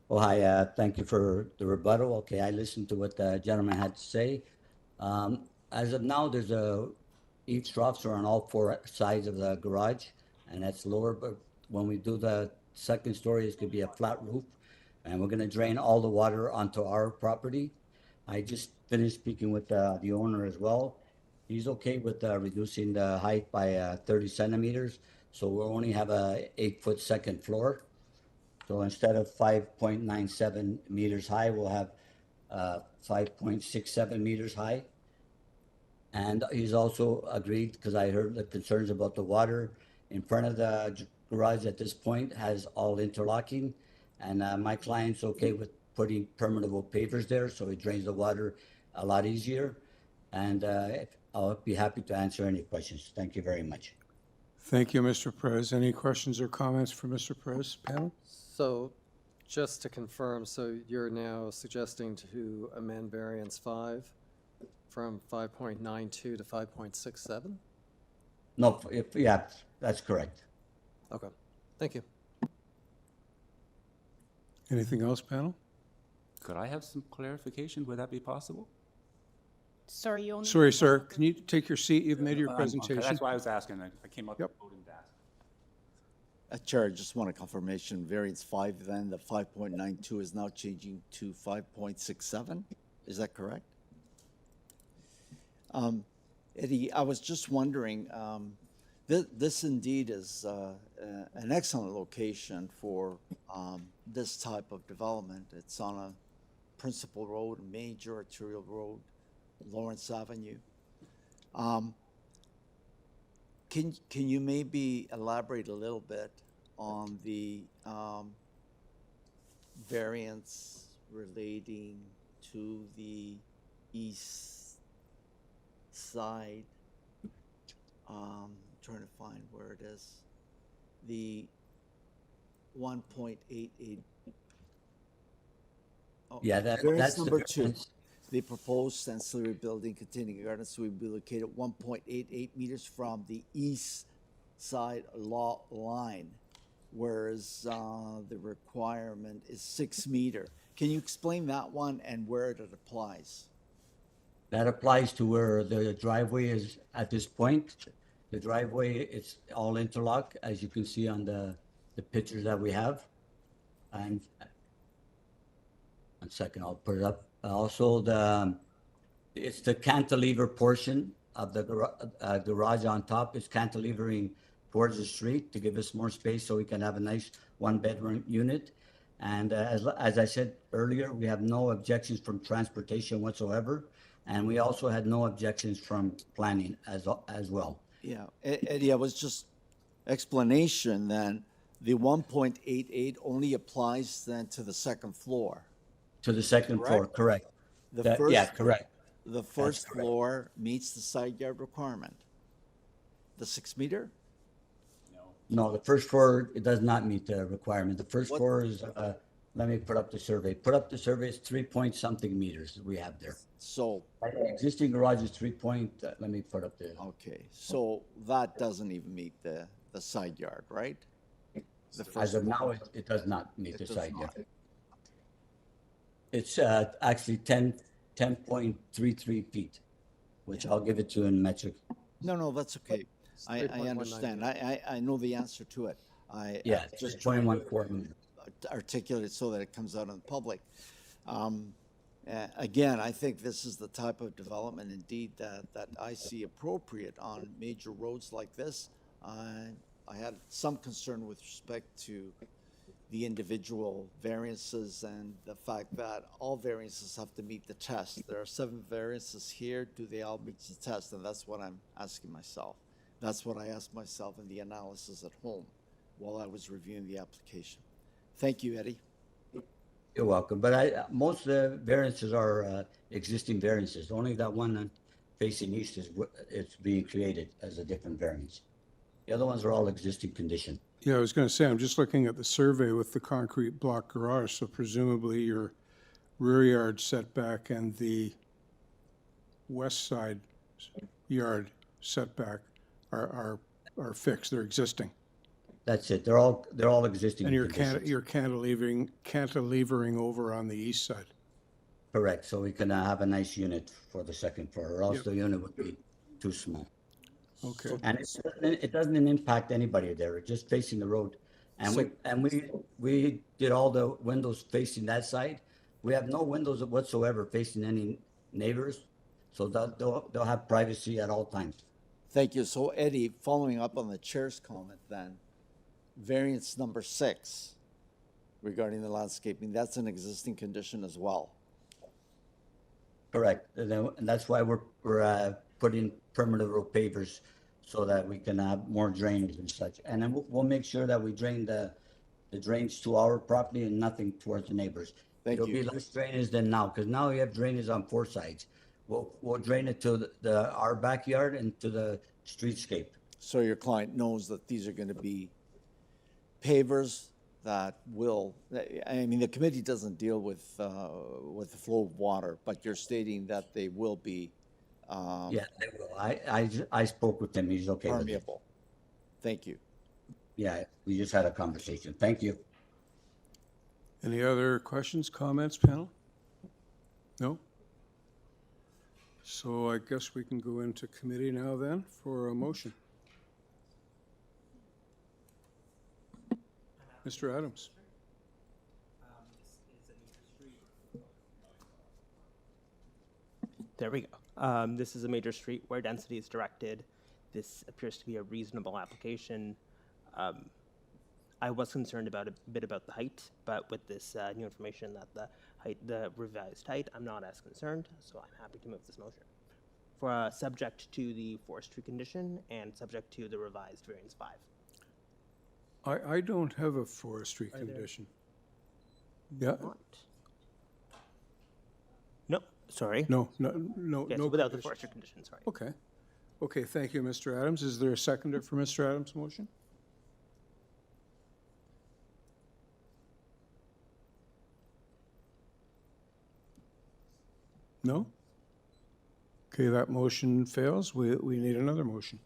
Well, hi, thank you for the rebuttal. Okay, I listened to what the gentleman had to say. As of now, there's eaves troughs are on all four sides of the garage, and that's lower, but when we do the second story, it's gonna be a flat roof, and we're gonna drain all the water onto our property. I just finished speaking with the owner as well. He's okay with reducing the height by 30 centimeters, so we'll only have a 8-foot second floor. So instead of 5.97 meters high, we'll have 5.67 meters high. And he's also agreed, because I heard the concerns about the water in front of the garage at this point has all interlocking. And my client's okay with putting permeable pavers there, so it drains the water a lot easier. And I'll be happy to answer any questions. Thank you very much. Thank you, Mr. Perez. Any questions or comments for Mr. Perez, panel? So just to confirm, so you're now suggesting to amend variance 5 from 5.92 to 5.67? No, yeah, that's correct. Okay, thank you. Anything else, panel? Could I have some clarification? Would that be possible? Sorry, you only. Sorry, sir. Can you take your seat? You've made your Okay, presentation. that's why I was asking. I came up Yep. with the voting to ask. Chair, I just want a confirmation, variance 5, then the 5.92 is now changing to 5.67? Is that correct? Eddie, I was just wondering, this indeed is an excellent location for this type of development. It's on a principal road, a major arterial road, Lawrence Avenue. Can you maybe elaborate a little bit on the variance relating to the east side? Trying to find where it is. The 1.88. Oh, Yeah, that's variance the number 2. variance. The proposed ancillary building containing a garden suite will be located 1.88 meters from the east side lot line, whereas the requirement is 6 meter. Can you explain that one and where it applies? That applies to where the driveway is at this point. The driveway, it's all interlock, as you can see on the pictures that we have. And 1 second, I'll put it up. Also, it's the cantilever portion of the garage on top. It's cantilevering towards the street to give us more space so we can have a nice 1-bedroom unit. And as I said earlier, we have no objections from transportation whatsoever. And we also had no objections from planning as well. Yeah, Eddie, I was just explanation then, the 1.88 only applies then to the second floor. To the second floor, correct. Yeah, correct. The first floor meets the side yard requirement. The 6 meter? No, the first floor, it does not meet the requirement. The first floor is let me put up the survey. Put up the survey, it's 3 point something meters we have there. So, The existing garage is 3 point, let me put up the, okay, so that doesn't even meet the side yard, right? The as first of one. now, it does not meet the It does side not. yard. It's actually 10.33 feet, which I'll give it to you in metric. No, that's okay. I 3.19. understand. I know the answer to it. I Yeah, just just trying to 0.14 meters. articulate it so that it comes out in the public. Again, I think this is the type of development indeed that I see appropriate on major roads like this. I had some concern with respect to the individual variances and the fact that all variances have to meet the test. There are 7 variances here. Do they all meet the test? And that's what I'm asking myself. That's what I asked myself in the analysis at home while I was reviewing the application. Thank you, Eddie. You're welcome, but most of the variances are existing variances. Only that one facing east is it's being created as a different variance. The other ones are all existing condition. Yeah, I was going to say, I'm just looking at the survey with the concrete block garage, so presumably your rear yard setback and the west side yard setback are fixed, they're existing. That's it. They're all existing And conditions. you're cantilevering over on the east side. Correct. So we can have a nice unit for the second floor, or else Yep. the unit would be too small. Okay. And it doesn't impact anybody there. It's just facing the road. And we did all the windows facing that side. We have no windows whatsoever facing any neighbors, so they'll have privacy at all times. Thank you. So Eddie, following up on the chair's comment then, variance number 6 regarding the landscaping, that's an existing condition as well. Correct. And that's why we're putting permanent road pavers so that we can have more drainage and such. And then we'll make sure that we drain the drains to our property and nothing towards the neighbors. Thank It'll you. be less drainage than now, because now you have drainage on 4 sides. We'll drain it to our backyard and to the streetscape. So your client knows that these are going to be pavers that will, I mean, the committee doesn't deal with the flow of water, but you're stating that they will be Yeah, they will. I spoke with him. He's okay with it. permeable. Thank you. Yeah, we just had a conversation. Thank you. Any other questions, comments, panel? No? So I guess we can go into committee now then for a motion. Mr. Adams. There we go. This is a major street where density is directed. This appears to be a reasonable application. I was concerned about a bit about the height, but with this new information that the revised height, I'm not as concerned, so I'm happy to move this motion. For subject to the forestry condition and subject to the revised variance 5. I don't have a forestry Are there- condition. Yeah, Not. No, sorry. no. Yes, No without the condition. forestry condition, sorry. Okay. Okay, thank you, Mr. Adams. Is there a seconder for Mr. Adams' motion? No? Okay, that motion fails. We need another motion.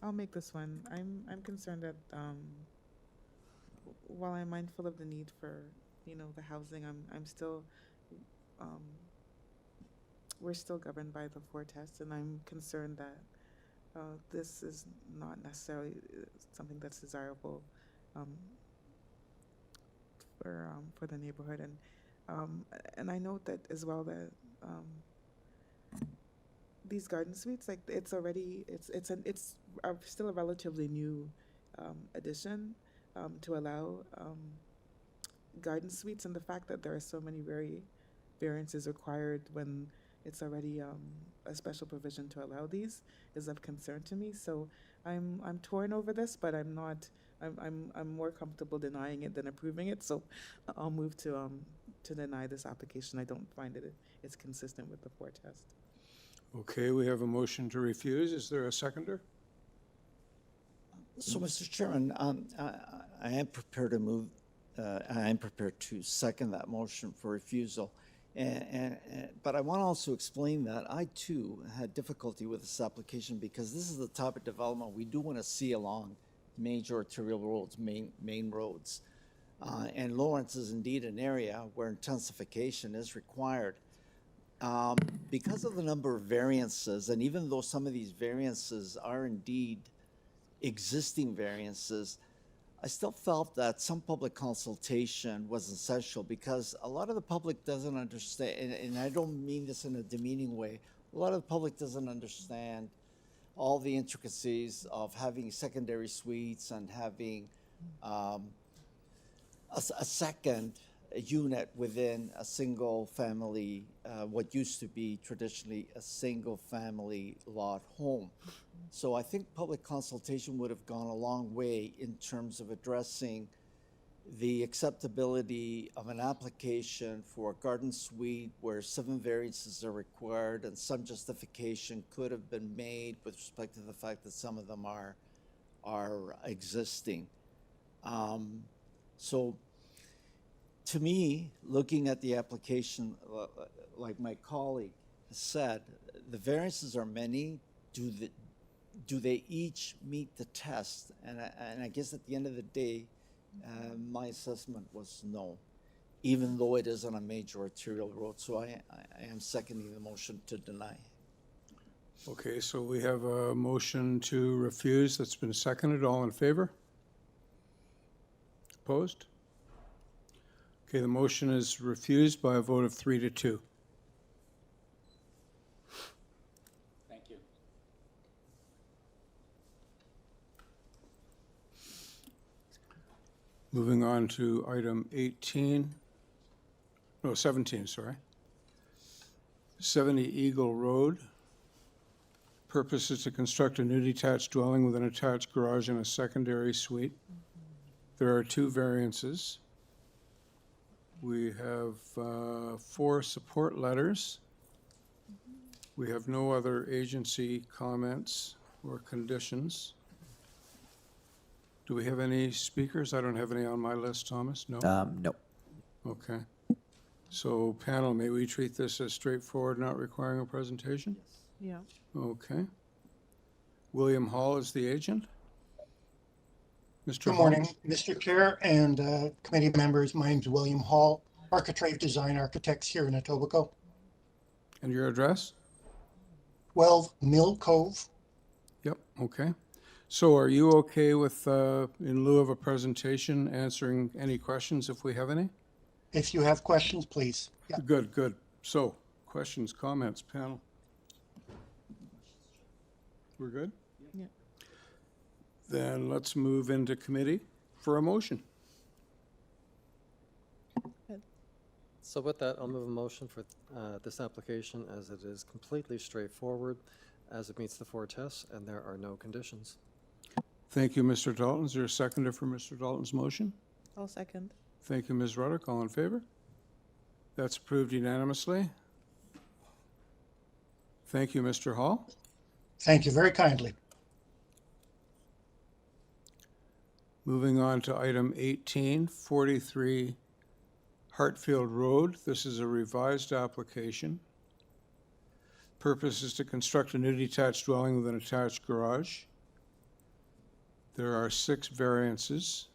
I'll make this one. I'm concerned that while I'm mindful of the need for, the housing, I'm still we're still governed by the 4 tests, and I'm concerned that this is not necessarily something that's desirable for the neighborhood, and I note that as well that these garden suites, like it's still a relatively new addition to allow garden suites, and the fact that there are so many variances required when it's already a special provision to allow these is of concern to me. So I'm torn over this, but I'm not I'm more comfortable denying it than approving it, so I'll move to deny this application. I don't find it's consistent with the four test. Okay, we have a motion to refuse. Is there a seconder? So, Mr. Chairman, I am prepared to move, I am prepared to second that motion for refusal. But I want to also explain that I too had difficulty with this application because this is the type of development we do want to see along major arterial roads, main roads. And Lawrence is indeed an area where intensification is required. Because of the number of variances, and even though some of these variances are indeed existing variances, I still felt that some public consultation was essential because a lot of the public doesn't understand, and I don't mean this in a demeaning way, a lot of the public doesn't understand all the intricacies of having secondary suites and having a second unit within a single family, what used to be traditionally a single family lot home. So I think public consultation would have gone a long way in terms of addressing the acceptability of an application for a garden suite where 7 variances are required and some justification could have been made with respect to the fact that some of them are existing. So to me, looking at the application, like my colleague said, the variances are many. Do they each meet the test? And I guess at the end of the day, my assessment was no, even though it is on a major arterial road. So I am seconding the motion to deny. Okay, so we have a motion to refuse that's been seconded. All in favor? Opposed? Okay, the motion is refused by a vote of 3-2. Thank you. Moving on to item 17, sorry. 70 Eagle Road. Purpose is to construct a new detached dwelling with an attached garage and a secondary suite. There are 2 variances. We have 4 support letters. We have no other agency comments or conditions. Do we have any speakers? I don't have any on my list, Thomas. No? No. Okay. So panel, may we treat this as straightforward, not requiring a presentation? Yeah. Okay. William Hall is the agent. Mr. Good Hall? morning, Mr. Chair and committee members. My name's William Hall, Architrave Design Architects here in Etobicoke. And your address? 12 Mill Cove. Yep, okay. So are you okay with, in lieu of a presentation, answering any questions if we have any? If you have questions, please. Yeah. Good, good. So, questions, comments, panel? We're good? Yeah. Then let's move into committee for a motion. So with that, I'll move a motion for this application as it is completely straightforward, as it meets the 4 tests, and there are no conditions. Thank you, Mr. Dalton. Is there a seconder for Mr. Dalton's motion? I'll second. Thank you, Ms. Ruddock. All in favor? That's approved unanimously. Thank you, Mr. Hall. Thank you very kindly. Moving on to item 18, 43 Hartfield Road. This is a revised application. Purpose is to construct a new detached dwelling with an attached garage. There are 6 variances.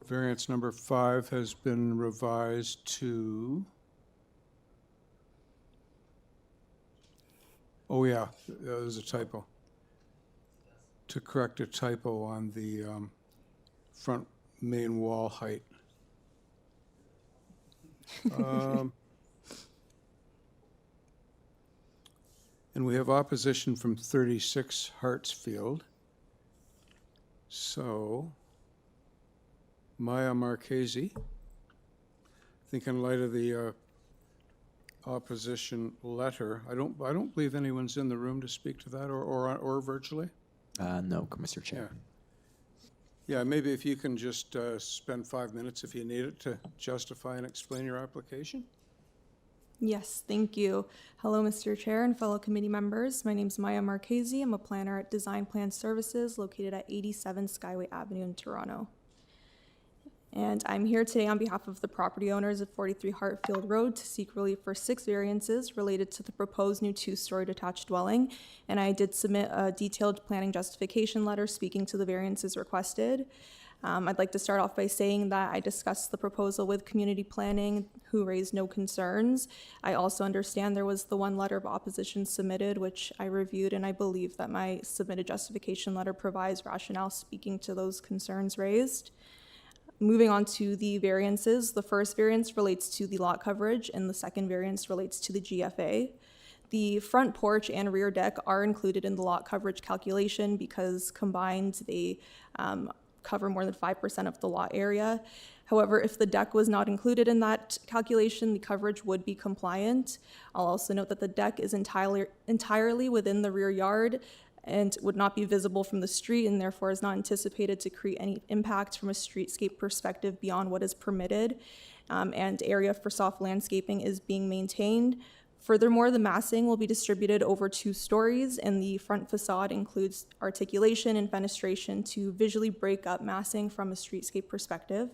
Variance number 5 has been revised to, oh yeah, there's a typo. To correct a typo on the front main wall height. And we have opposition from 36 Hartsfield. So, Maya Marchese, I think in light of the opposition letter, I don't believe anyone's in the room to speak to that or virtually. No, Mr. Chair. Yeah, maybe if you can just spend 5 minutes if you need it to justify and explain your application. Yes, thank you. Hello, Mr. Chair and fellow committee members. My name is Maya Marchese. I'm a planner at Design Plan Services located at 87 Skyway Avenue in Toronto. And I'm here today on behalf of the property owners of 43 Hartfield Road to seek relief for 6 variances related to the proposed new 2-story detached dwelling. And I did submit a detailed planning justification letter speaking to the variances requested. I'd like to start off by saying that I discussed the proposal with community planning, who raised no concerns. I also understand there was the one letter of opposition submitted, which I reviewed, and I believe that my submitted justification letter provides rationale speaking to those concerns raised. Moving on to the variances, the first variance relates to the lot coverage, and the second variance relates to the GFA. The front porch and rear deck are included in the lot coverage calculation because combined they cover more than 5% of the lot area. However, if the deck was not included in that calculation, the coverage would be compliant. I'll also note that the deck is entirely within the rear yard and would not be visible from the street and therefore is not anticipated to create any impact from a streetscape perspective beyond what is permitted, and area for soft landscaping is being maintained. Furthermore, the massing will be distributed over 2 stories, and the front facade includes articulation and fenestration to visually break up massing from a streetscape perspective.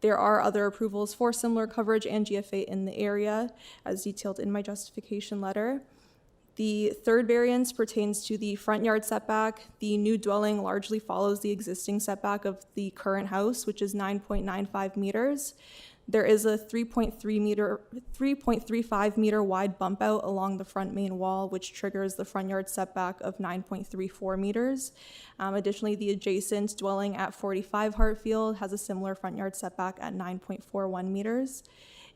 There are other approvals for similar coverage and GFA in the area, as detailed in my justification letter. The third variance pertains to the front yard setback. The new dwelling largely follows the existing setback of the current house, which is 9.95 meters. There is a 3.35 meter wide bump out along the front main wall, which triggers the front yard setback of 9.34 meters. Additionally, the adjacent dwelling at 45 Hartfield has a similar front yard setback at 9.41 meters.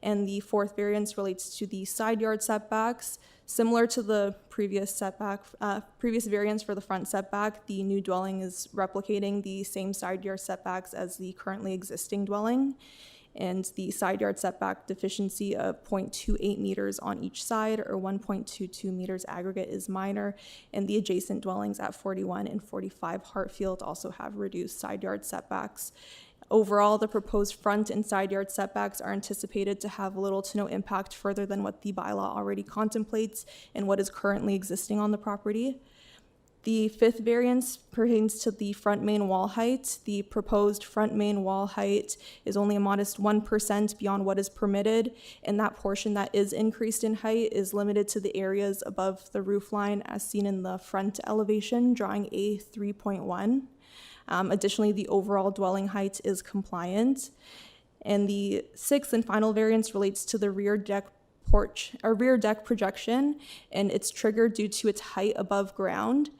And the fourth variance relates to the side yard setbacks. Similar to the previous variance for the front setback, the new dwelling is replicating the same side yard setbacks as the currently existing dwelling. And the side yard setback deficiency of 0.28 meters on each side or 1.22 meters aggregate is minor, and the adjacent dwellings at 41 and 45 Hartfield also have reduced side yard setbacks. Overall, the proposed front and side yard setbacks are anticipated to have little to no impact further than what the bylaw already contemplates and what is currently existing on the property. The fifth variance pertains to the front main wall height. The proposed front main wall height is only a modest 1% beyond what is permitted, and that portion that is increased in height is limited to the areas above the roof line as seen in the front elevation, drawing A 3.1. Additionally, the overall dwelling height is compliant. And the sixth and final variance relates to the rear deck projection, and it's triggered due to its height above ground.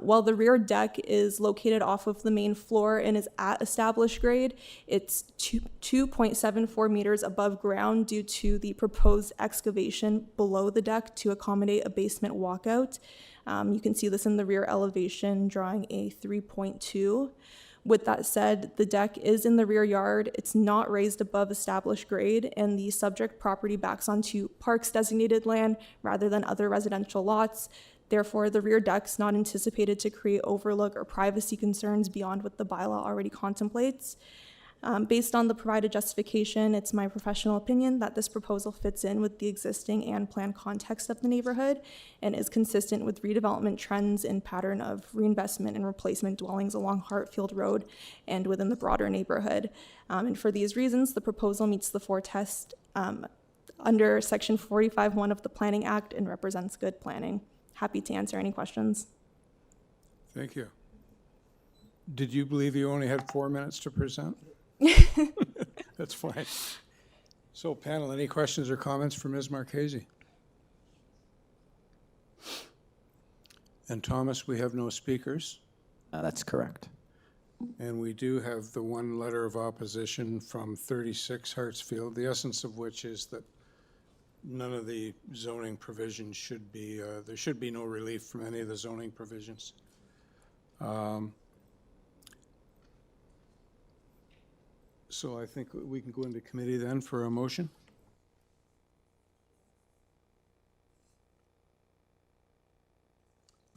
While the rear deck is located off of the main floor and is at established grade, it's 2.74 meters above ground due to the proposed excavation below the deck to accommodate a basement walkout. You can see this in the rear elevation, drawing A 3.2. With that said, the deck is in the rear yard, it's not raised above established grade, and the subject property backs onto parks designated land rather than other residential lots. Therefore, the rear deck is not anticipated to create overlook or privacy concerns beyond what the bylaw already contemplates. Based on the provided justification, it's my professional opinion that this proposal fits in with the existing and planned context of the neighborhood and is consistent with redevelopment trends and pattern of reinvestment and replacement dwellings along Hartfield Road and within the broader neighborhood. And for these reasons, the proposal meets the 4 tests under Section 45(1) of the Planning Act and represents good planning. Happy to answer any questions. Thank you. Did you believe you only had 4 minutes to present? That's fine. So panel, any questions or comments for Ms. Marchese? And Thomas, we have no speakers. That's correct. And we do have the one letter of opposition from 36 Hartsfield, the essence of which is that none of the zoning provisions should be, there should be no relief from any of the zoning provisions. So I think we can go into committee then for a motion.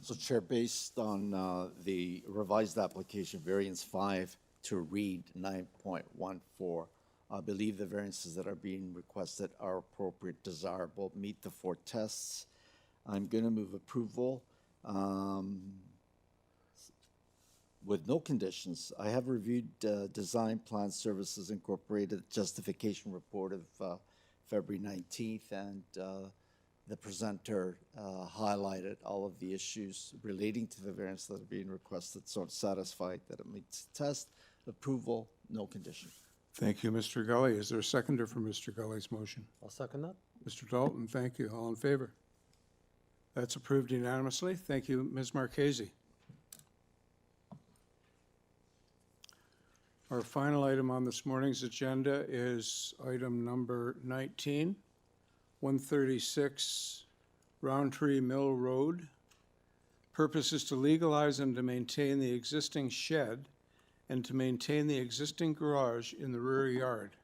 So Chair, based on the revised application, variance 5 to read 9.14, I believe the variances that are being requested are appropriate, desirable, meet the 4 tests. I'm going to move approval with no conditions. I have reviewed Design Plan Services Incorporated justification report of February 19th, and the presenter highlighted all of the issues relating to the variance that are being requested, so I'm satisfied that it meets the test. Approval, no condition. Thank you, Mr. Gully. Is there a seconder for Mr. Gully's motion? I'll second that. Mr. Dalton, thank you. All in favor? That's approved unanimously. Thank you, Ms. Marchese. Our final item on this morning's agenda is item number 19, 136 Roundtree Mill Road. Purpose is to legalize and to maintain the existing shed and to maintain the existing garage in the rear yard.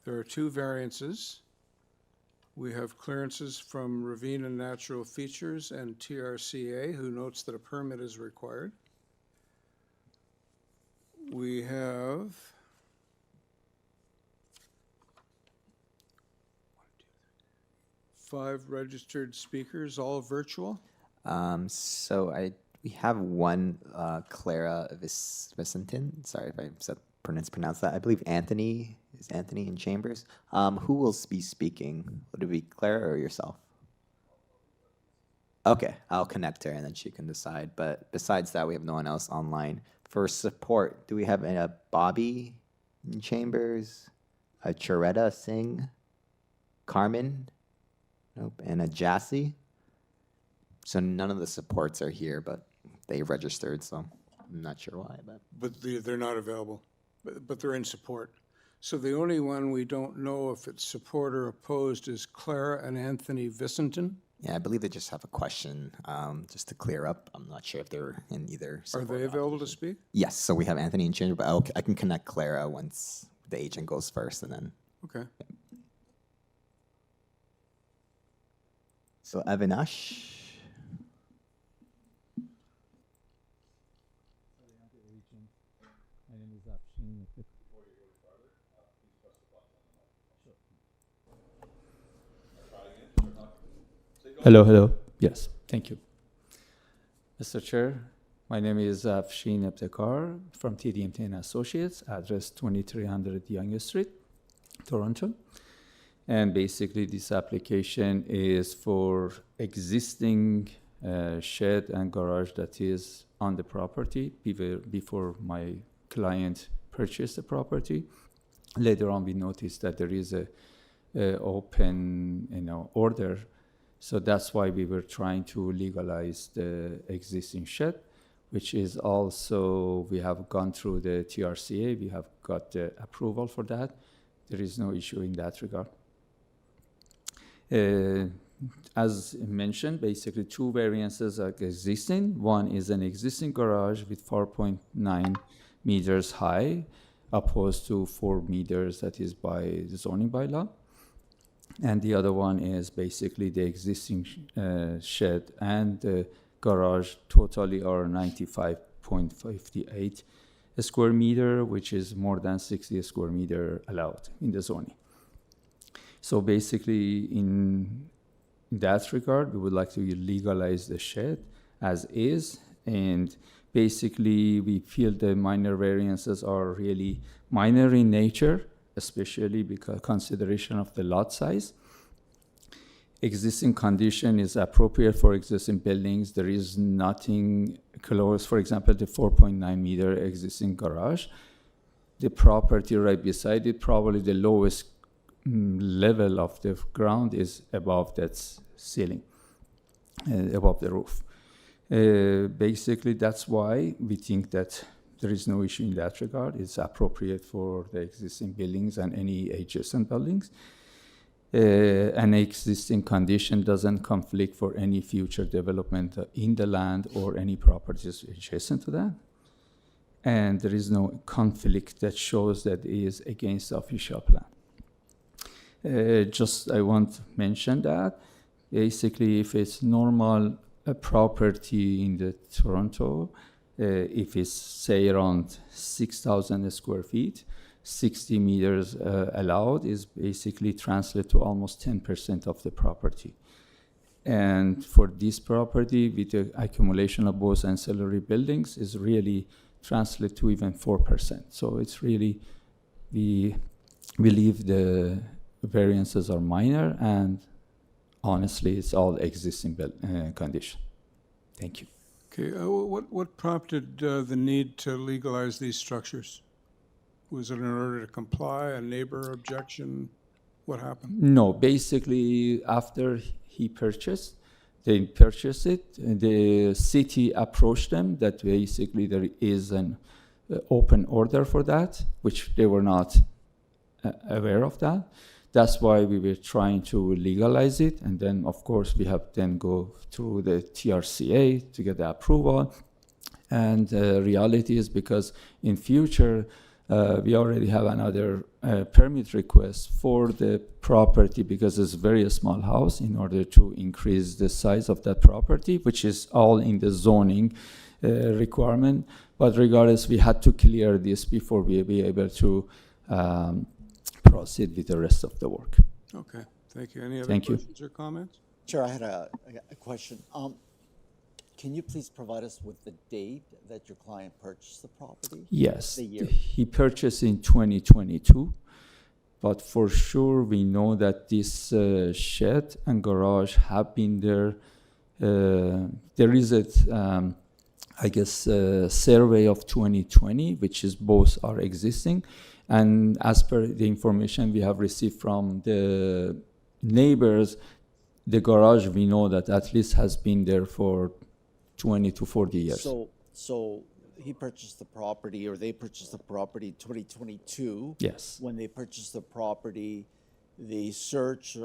There are 2 variances. We have clearances from Ravine and Natural Features and TRCA, who notes that a permit is required. We have five registered speakers, all virtual. We have one Clara Vicentin. Sorry if I pronounced that. I believe Anthony in Chambers. Who will be speaking? Would it be Clara or yourself? Okay, I'll connect her and then she can decide. But besides that, we have no one else online. For support, do we have a Bobby in Chambers, a Charetta Singh, Carmen, nope, and a Jassy? So none of the supports are here, but they registered, so I'm not sure why. But they're not available, but they're in support. So the only one we don't know if it's support or opposed is Clara and Anthony Vicentin. Yeah, I believe they just have a question just to clear up. I'm not sure if they're in either. Are they available to speak? Yes, so we have Anthony in Chamber, but I can connect Clara once the agent goes first, and then. Okay. Yeah. So Avinash. Hello. Yes, thank you. Mr. Chair, my name is Afshin Ebtekar from TDMT & Associates, address 2300 Yonge Street, Toronto. And basically this application is for existing shed and garage that is on the property before my client purchased the property. Later on we noticed that there is a open order. So that's why we were trying to legalize the existing shed, which is also, we have gone through the TRCA, we have got the approval for that. There is no issue in that regard. As mentioned, basically 2 variances are existing. One is an existing garage with 4.9 meters high, opposed to 4 meters that is by the zoning bylaw. And the other one is basically the existing shed and the garage totally are 95.58 square meter, which is more than 60 square meter allowed in the zoning. So basically in that regard, we would like to legalize the shed as is. And basically we feel the minor variances are really minor in nature, especially because consideration of the lot size. Existing condition is appropriate for existing buildings. There is nothing close, for example, the 4.9 meter existing garage. The property right beside it, probably the lowest level of the ground is above that ceiling, above the roof. Basically, that's why we think that there is no issue in that regard. It's appropriate for the existing buildings and any adjacent buildings. An existing condition doesn't conflict for any future development in the land or any properties adjacent to that. And there is no conflict that shows that it is against the official plan. I want to mention that Basically, if it's normal property in the Toronto, if it's say around 6,000 square feet, 60 meters allowed is basically translate to almost 10% of the property. And for this property, with the accumulation of both ancillary buildings, is really translate to even 4%. So it's really, we believe the variances are minor, and honestly, it's all existing condition. Thank you. Okay, what prompted the need to legalize these structures? Was it in order to comply, a neighbor objection? What happened? No, basically, after they purchased it, the city approached them that basically there is an open order for that, which they were not aware of that. That's why we were trying to legalize it. And then, of course, we have then go through the TRCA to get the approval. And the reality is because in future, we already have another permit request for the property because it's a very small house in order to increase the size of that property, which is all in the zoning requirement. But regardless, we had to clear this before we be able to proceed with the rest of the work. Okay, thank you. Any other Thank you. questions or comments? Chair, I had a question. Can you please provide us with the date that your client purchased the property? Yes, The year. he purchased in 2022, but for sure we know that this shed and garage have been there. There is a, I guess, survey of 2020, which is both are existing. And as per the information we have received from the neighbors, the garage we know that at least has been there for 20 to 40 years. So he purchased the property, or they purchased the property in 2022. Yes. When they purchased the property, the search,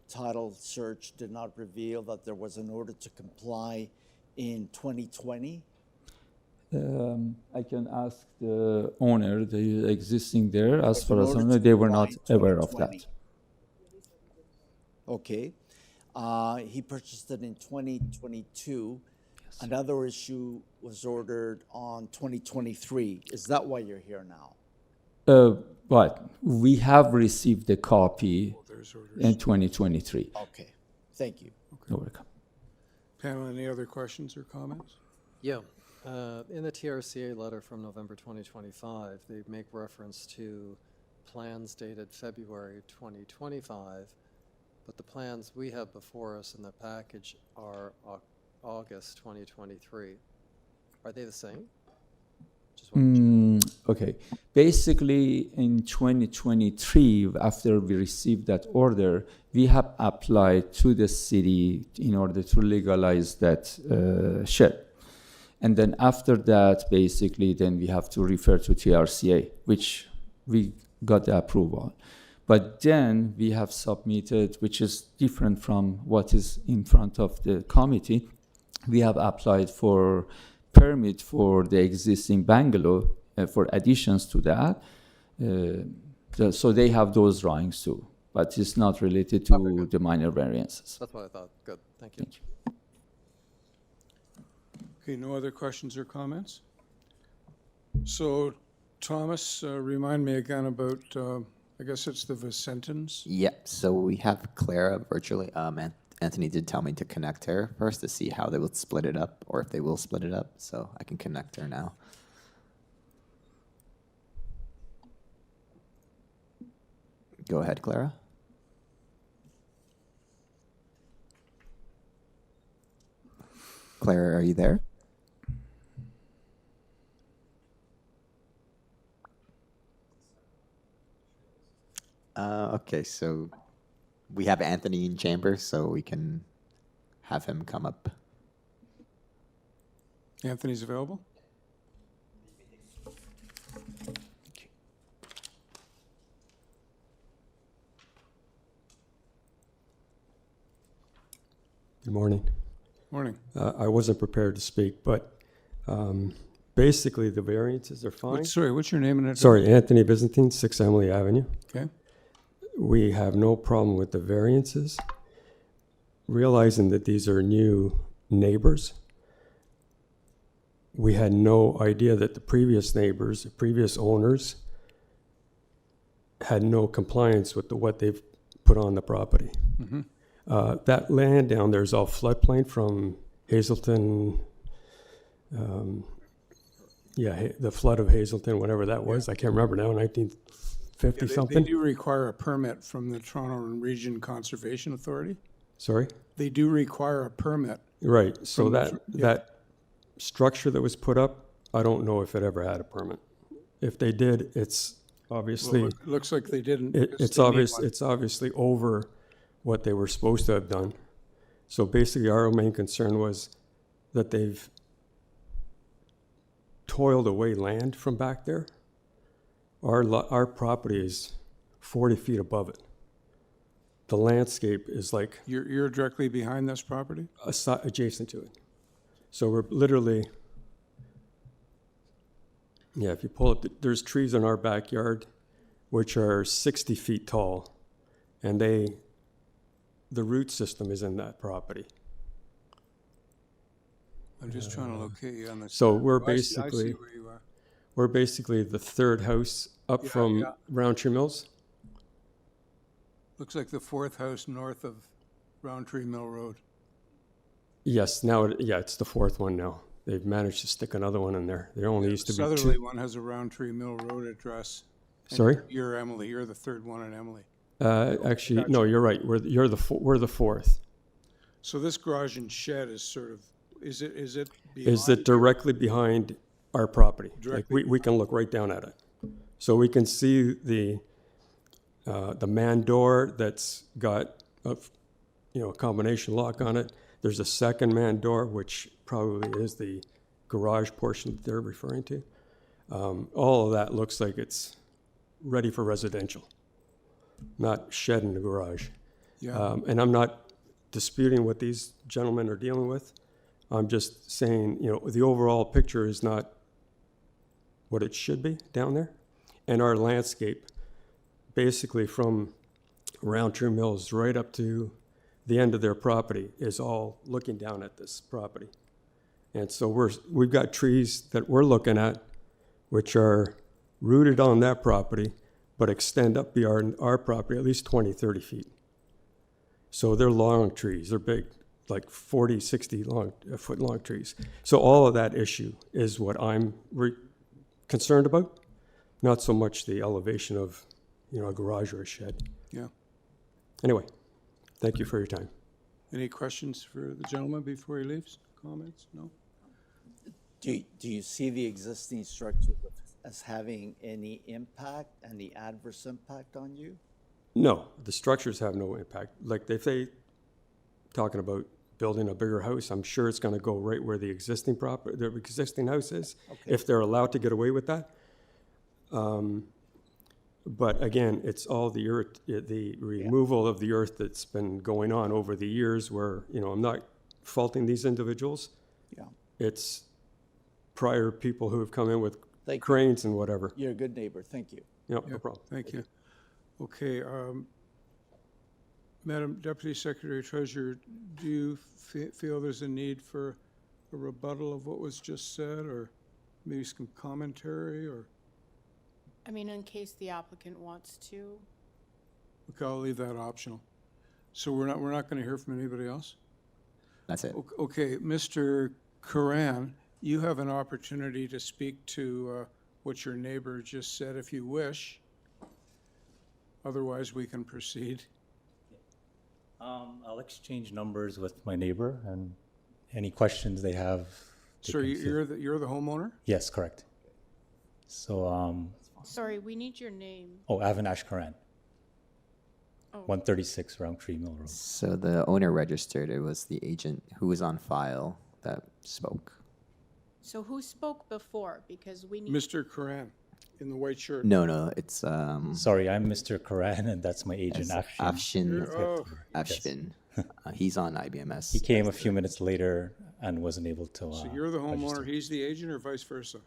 title search did not reveal that there was an order to comply in 2020. I can ask the owner, the existing there, as far as I order know, to they were comply not in aware of that. 2020. Okay. He purchased it in 2022. Yes. Another issue was ordered on 2023. Is that why you're here now? But we have received the copy in 2023. Okay. Thank you. You're welcome. Panel, any other questions or comments? Yeah. In the TRCA letter from November 2025, they make reference to plans dated February 2025, but the plans we have before us in the package are August 2023. Are they the same? Okay. Basically, in 2023, after we received that order, we have applied to the city in order to legalize that shed. And then after that, basically, then we have to refer to TRCA, which we got the approval. But then we have submitted, which is different from what is in front of the committee. We have applied for permit for the existing bungalow for additions to that. So they have those drawings too, but it's not related to the minor variances. That's what I thought. Good. Thank you. Thank you. Okay, no other questions or comments? So, Thomas, remind me again about, I guess it's the Vicentons? Yep. So we have Clara virtually. Anthony did tell me to connect her first to see how they will split it up, or if they will split it up. So I can connect her now. Go ahead, Clara. Clara, are you there? Okay, so we have Anthony in chamber, so we can have him come up. Anthony's available? Good morning. Morning. I wasn't prepared to speak, but basically the variances are fine. Sorry, what's your name and address? Sorry, Anthony Byzantine, 6 Emily Avenue. Okay. We have no problem with the variances. realizing that these are new neighbors, we had no idea that the previous neighbors, the previous owners, had no compliance with what they've put on the property. That land down there is all floodplain from Hazelton, the flood of Hazelton, whatever that was. I can't remember now, 1950 something. They do require a permit from the Toronto Region Conservation Authority. Sorry? They do require a permit. Right, so from that structure that was put up, I don't know if it ever had a permit. If they did, it's obviously... Well, it looks like they didn't. It's obviously over what they were supposed to have done. So basically, our main concern was that they've toiled away land from back there. Our property is 40 feet above it. The landscape is like... You're directly behind this property? Adjacent to it. So we're literally... Yeah, if you pull up, there's trees in our backyard which are 60 feet tall, and the root system is in that property. I'm just trying to locate you on the... So we're I basically... see where you are. We're basically the third house up from Roundtree Mills. Looks like the fourth house north of Roundtree Mill Road. Yes, now, it's the fourth one now. They've managed to stick another one in there. There only used to be Southerly two. one has a Roundtree Mill Road address. And Sorry? You're Emily. You're the third one in Emily. Actually, no, you're right. We're the fourth. So this garage and shed is sort of, is it Is beyond- it directly behind our property? Directly Like we can look right down at it. So we can see the man door that's got a combination lock on it. There's a second man door, which probably is the garage portion that they're referring to. All of that looks like it's ready for residential, not shed in the garage. Yeah. And I'm not disputing what these gentlemen are dealing with. I'm just saying, the overall picture is not what it should be down there. And our landscape, basically from Roundtree Mills right up to the end of their property, is all looking down at this property. And so we've got trees that we're looking at which are rooted on that property, but extend up beyond our property at least 20, 30 feet. So they're long trees, they're big, like 40, 60 foot long trees. So all of that issue is what I'm concerned about, not so much the elevation of, a garage or a shed. Yeah. Anyway, thank you for your time. Any questions for the gentleman before he leaves? Comments? No? Do you see the existing structure as having any impact, any adverse impact on you? No, the structures have no impact. Like if they talking about building a bigger house, I'm sure it's going to go right where the existing house is, if they're allowed to get away with that. But again, it's all the earth, the removal of the earth that's been going on over the years. Where I'm not faulting these individuals. Yeah, it's prior people who have come in with cranes and whatever. You're a good neighbor. Thank you. No problem. Thank you. Okay, Madam Deputy Secretary Treasurer, do you feel there's a need for a rebuttal of what was just said, or maybe some commentary, or? I mean, in case the applicant wants to. Okay, I'll leave that optional. So we're not going to hear from anybody else? That's it. Okay, Mr. Curran, you have an opportunity to speak to what your neighbor just said if you wish. Otherwise, we can proceed. I'll exchange numbers with my neighbor, and any questions they have. So you're the homeowner? Yes, correct. So Sorry, we need your name. Avinash Karan. Oh. 136 Roundtree Mill Road. So the owner registered, it was the agent who was on file that spoke. So who spoke before? Because we need. Mr. Curran in the white shirt. No, it's Sorry, I'm Mr. Karan, and that's my agent, Afshin. Afshin. He's on IBMS. He came a few minutes later and wasn't able to. So you're the homeowner, register. he's the agent, or vice versa?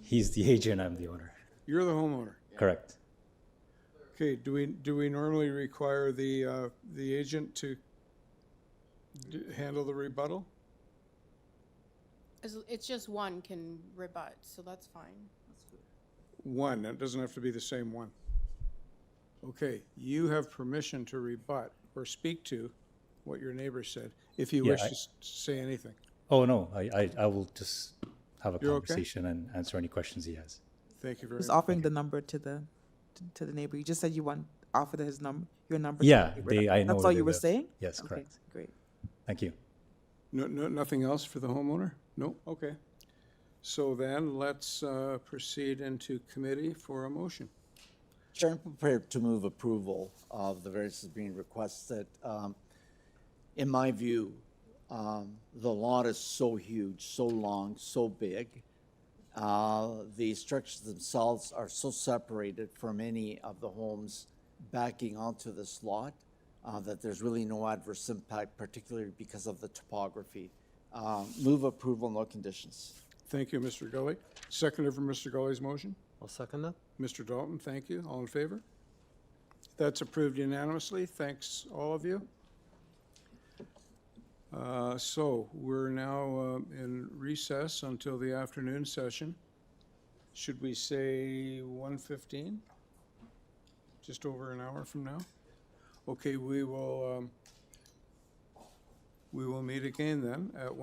He's the agent, I'm the owner. You're the homeowner. Correct. Okay, do we normally require the agent to handle the rebuttal? It's just one can rebut, so that's fine. One, it doesn't have to be the same one. Okay, you have permission to rebut or speak to what your neighbor said, if you Yeah, wish to say anything. Oh, no, I will just have a You're okay? conversation and answer any questions he has. Thank you very Just much. offering the number to the neighbor. You just said you want offer his number, your number. to Yeah, the neighbor. I know That's where all they you were live. saying? Yes, Okay, correct. great. Thank you. Nothing else for the homeowner? No? Okay. So then let's proceed into committee for a motion. Chair, I'm prepared to move approval of the variances being requested. In my view, the lot is so huge, so long, so big. The structures themselves are so separated from any of the homes backing onto this lot that there's really no adverse impact, particularly because of the topography. Move approval, no conditions. Thank you, Mr. Gully. Seconder for Mr. Gully's motion? I'll second that. Mr. Dalton, thank you. All in favor? That's approved unanimously. Thanks, all of you. So we're now in recess until the afternoon session. Should we say 1:15? Just over an hour from now? Okay, we will meet again then at 1.